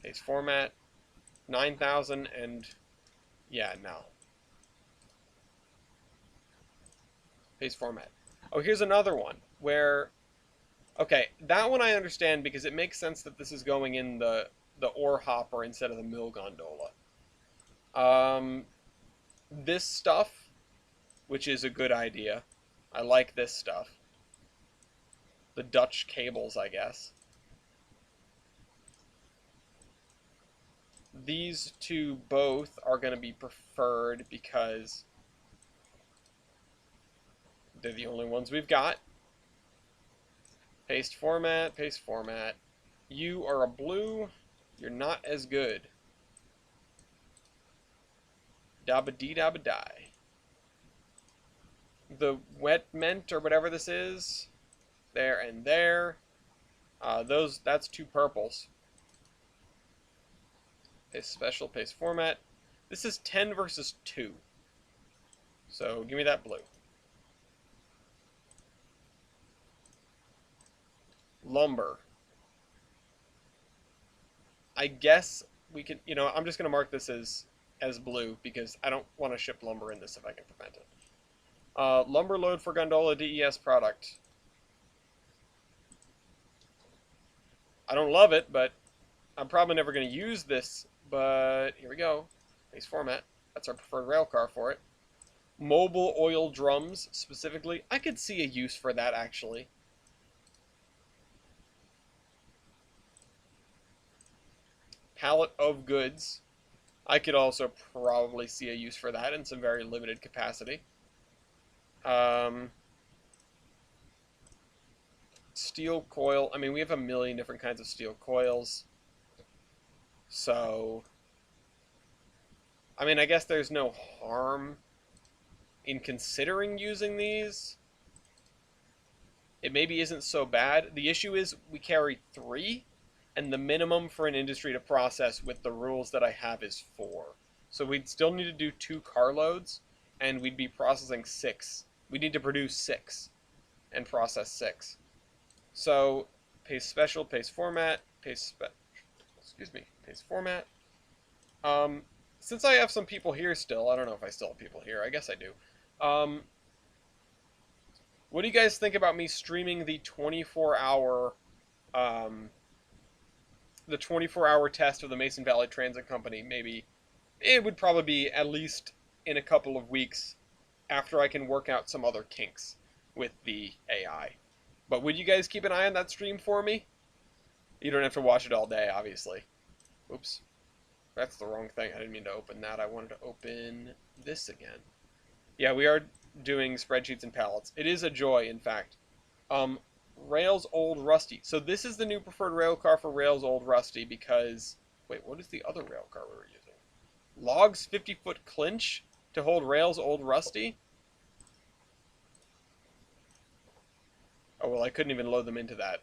Paste format. 9,000 and... yeah, no. Paste format. Oh, here's another one where... okay, that one I understand because it makes sense that this is going in the ore hopper instead of the mill gondola. This stuff, which is a good idea. I like this stuff. The Dutch cables, I guess. These two both are going to be preferred because they're the only ones we've got. Paste format, paste format. You are a blue. You're not as good. Dabba dee dabba die. The wet mint or whatever this is, there and there. That's two purples. Paste special, paste format. This is 10 versus 2. So give me that blue. Lumber. I guess we can, I'm just going to mark this as blue because I don't want to ship lumber in this if I can prevent it. Lumber load for Gondola DES product. I don't love it, but I'm probably never going to use this, but here we go. Base format. That's our preferred rail car for it. Mobile oil drums, specifically. I could see a use for that, actually. Pallet of goods. I could also probably see a use for that in some very limited capacity. Steel coil. I mean, we have a million different kinds of steel coils. So, I mean, I guess there's no harm in considering using these. It maybe isn't so bad. The issue is we carry 3, and the minimum for an industry to process with the rules that I have is 4. So we'd still need to do 2 carloads, and we'd be processing 6. We need to produce 6 and process 6. So, paste special, paste format, paste format. Since I have some people here still, I don't know if I still have people here. I guess I do. What do you guys think about me streaming the 24-hour test of the Mason Valley Transit Company? Maybe it would probably be at least in a couple of weeks after I can work out some other kinks with the AI. But would you guys keep an eye on that stream for me? You don't have to watch it all day, obviously. Oops. That's the wrong thing. I didn't mean to open that. I wanted to open this again. Yeah, we are doing spreadsheets and pallets. It is a joy, in fact. Rails Old Rusty. So this is the new preferred rail car for Rails Old Rusty because... Wait, what is the other rail car we were using? Logs 50-foot clinch to hold Rails Old Rusty? Oh, well, I couldn't even load them into that.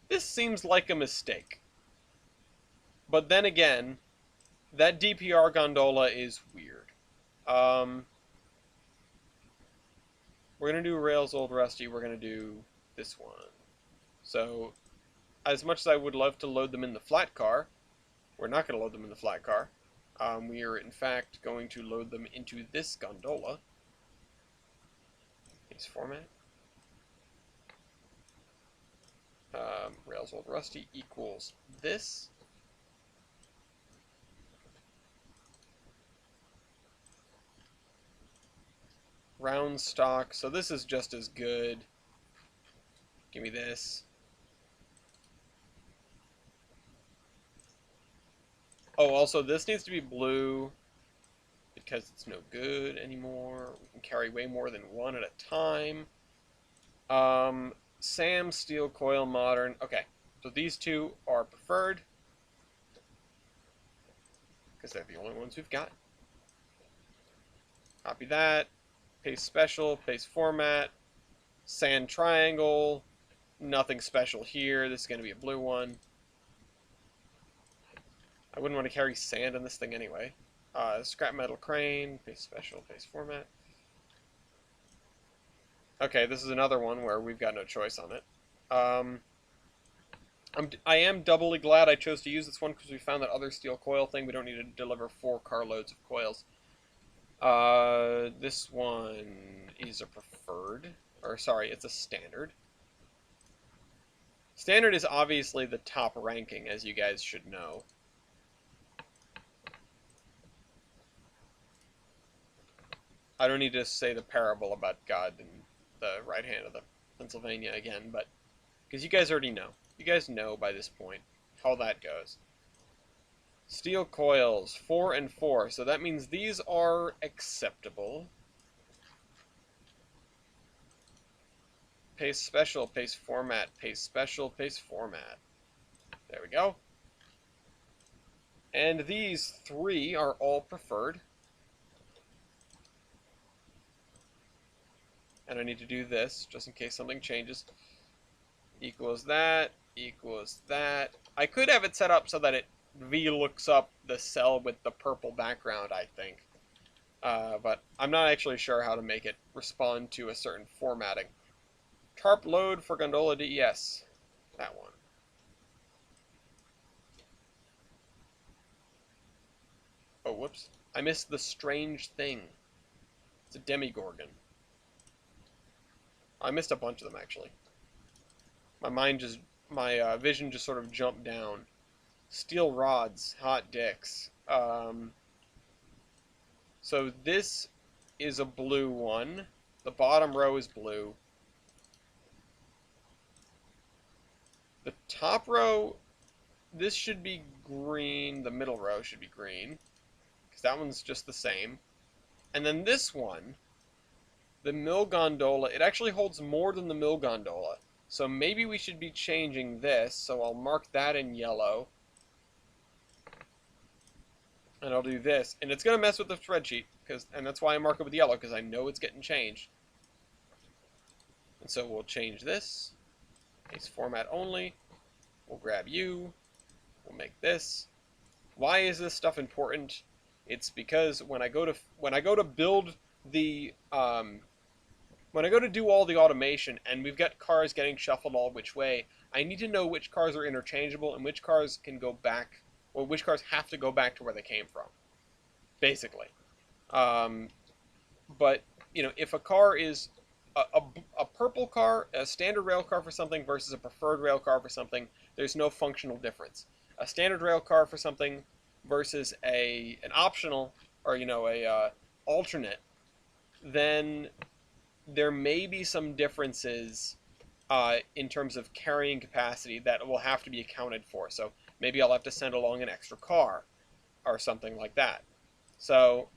This seems like a mistake. But then again, that DPR gondola is weird. We're going to do Rails Old Rusty. We're going to do this one. So, as much as I would love to load them in the flat car, we're not going to load them in the flat car. We are, in fact, going to load them into this gondola. Base format. Rails Old Rusty equals this. Round stock. So this is just as good. Give me this. Oh, also this needs to be blue because it's no good anymore. We can carry way more than one at a time. Sam, steel, coil, modern. Okay, so these two are preferred because they're the only ones we've got. Copy that. Paste special, paste format. Sand triangle. Nothing special here. This is going to be a blue one. I wouldn't want to carry sand in this thing anyway. Scrap metal crane. Paste special, paste format. Okay, this is another one where we've got no choice on it. I am doubly glad I chose to use this one because we found that other steel coil thing. We don't need to deliver 4 carloads of coils. This one is a preferred. Or, sorry, it's a standard. Standard is obviously the top ranking, as you guys should know. I don't need to say the parable about God and the right hand of the Pennsylvania again, but because you guys already know. You guys know by this point how that goes. Steel coils, 4 and 4, so that means these are acceptable. paste special, paste format, paste special, paste format. There we go. And these three are all preferred. And I need to do this, just in case something changes. Equals that, equals that. I could have it set up so that it V-looks up the cell with the purple background, I think. But I'm not actually sure how to make it respond to a certain formatting. Tarp load for Gondola DES. That one. Oh, whoops. I missed the strange thing. It's a demigorgon. I missed a bunch of them, actually. My vision just sort of jumped down. Steel rods, hot dicks. So this is a blue one. The bottom row is blue. The top row, this should be green. The middle row should be green, because that one's just the same. And then this one, the mill gondola, it actually holds more than the mill gondola. So maybe we should be changing this. So I'll mark that in yellow. And I'll do this. And it's going to mess with the spreadsheet, and that's why I mark it with yellow, because I know it's getting changed. And so we'll change this. Paste format only. We'll grab you. We'll make this. Why is this stuff important? It's because when I go to build the when I go to do all the automation and we've got cars getting shuffled all which way, I need to know which cars are interchangeable and which cars can go back, or which cars have to go back to where they came from, basically. But you know, if a car is a purple car, a standard rail car for something versus a preferred rail car for something, there's no functional difference. A standard rail car for something versus an optional, or you know, a alternate, then there may be some differences in terms of carrying capacity that will have to be accounted for. So maybe I'll have to send along an extra car or something like that. So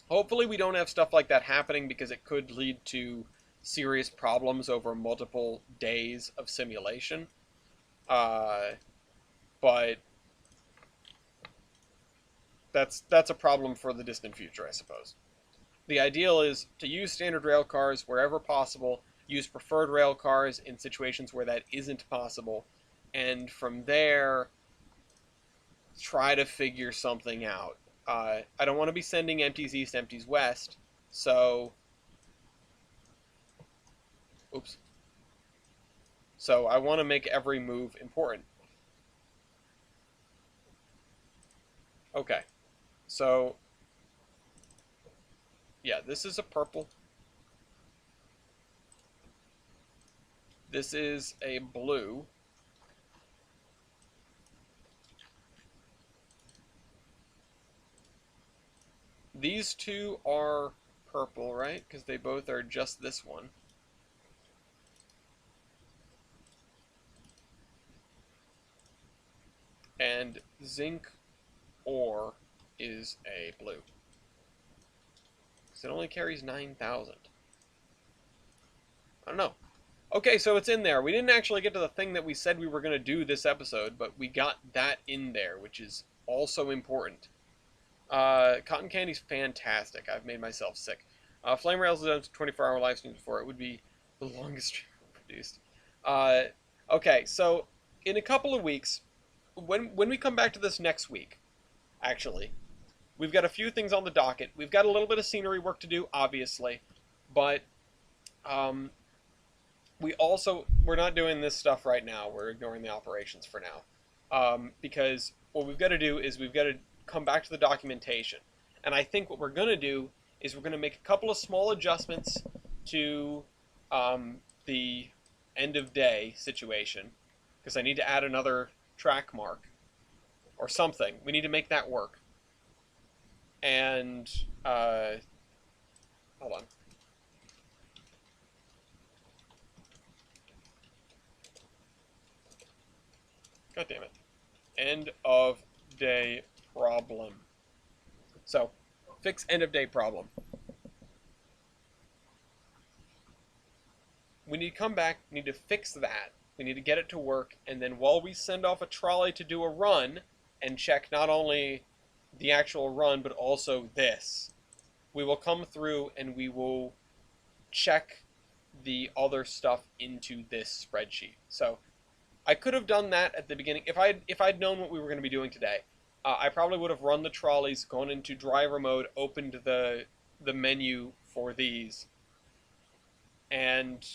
hopefully we don't have stuff like that happening, because it could lead to serious problems over multiple days of simulation. But that's a problem for the distant future, I suppose. The ideal is to use standard rail cars wherever possible, use preferred rail cars in situations where that isn't possible, and from there, try to figure something out. I don't want to be sending empties east, empties west, so... Oops. So I want to make every move important. Okay. So... yeah, this is a purple. This is a blue. These two are purple, right? Because they both are just this one. And zinc ore is a blue. Because it only carries 9,000. I don't know. Okay, so it's in there. We didn't actually get to the thing that we said we were going to do this episode, but we got that in there, which is also important. Cotton candy's fantastic. I've made myself sick. Flame Rails has done 24-hour live streams before. It would be the longest stream produced. Okay, so in a couple of weeks, when we come back to this next week, actually, we've got a few things on the docket. We've got a little bit of scenery work to do, obviously, but we're not doing this stuff right now. We're ignoring the operations for now, because what we've got to do is we've got to come back to the documentation. And I think what we're going to do is we're going to make a couple of small adjustments to the end of day situation, because I need to add another track mark or something. We need to make that work. And hold on. God damn it. End of day problem. So, fix end of day problem. we need to come back, we need to fix that, we need to get it to work, and then while we send off a trolley to do a run, and check not only the actual run, but also this, we will come through and we will check the other stuff into this spreadsheet. So I could have done that at the beginning. If I'd known what we were going to be doing today, I probably would have run the trolleys, gone into driver mode, opened the menu for these, and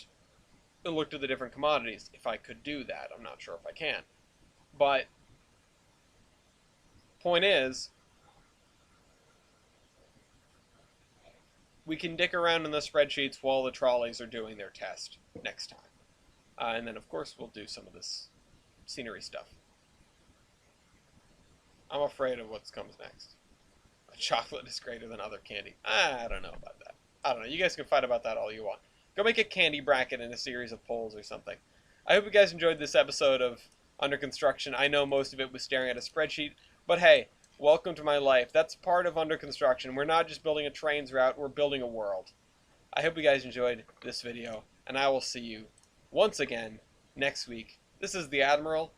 looked at the different commodities. If I could do that, I'm not sure if I can. But point is, we can dick around in the spreadsheets while the trolleys are doing their test next time. And then, of course, we'll do some of this scenery stuff. I'm afraid of what comes next. Chocolate is greater than other candy. I don't know about that. I don't know. You guys can fight about that all you want. Go make a candy bracket in a series of polls or something. I hope you guys enjoyed this episode of Under Construction. I know most of it was staring at a spreadsheet, but hey, welcome to my life. That's part of Under Construction. We're not just building a trains route, we're building a world. I hope you guys enjoyed this video, and I will see you once again next week. This is the Admiral,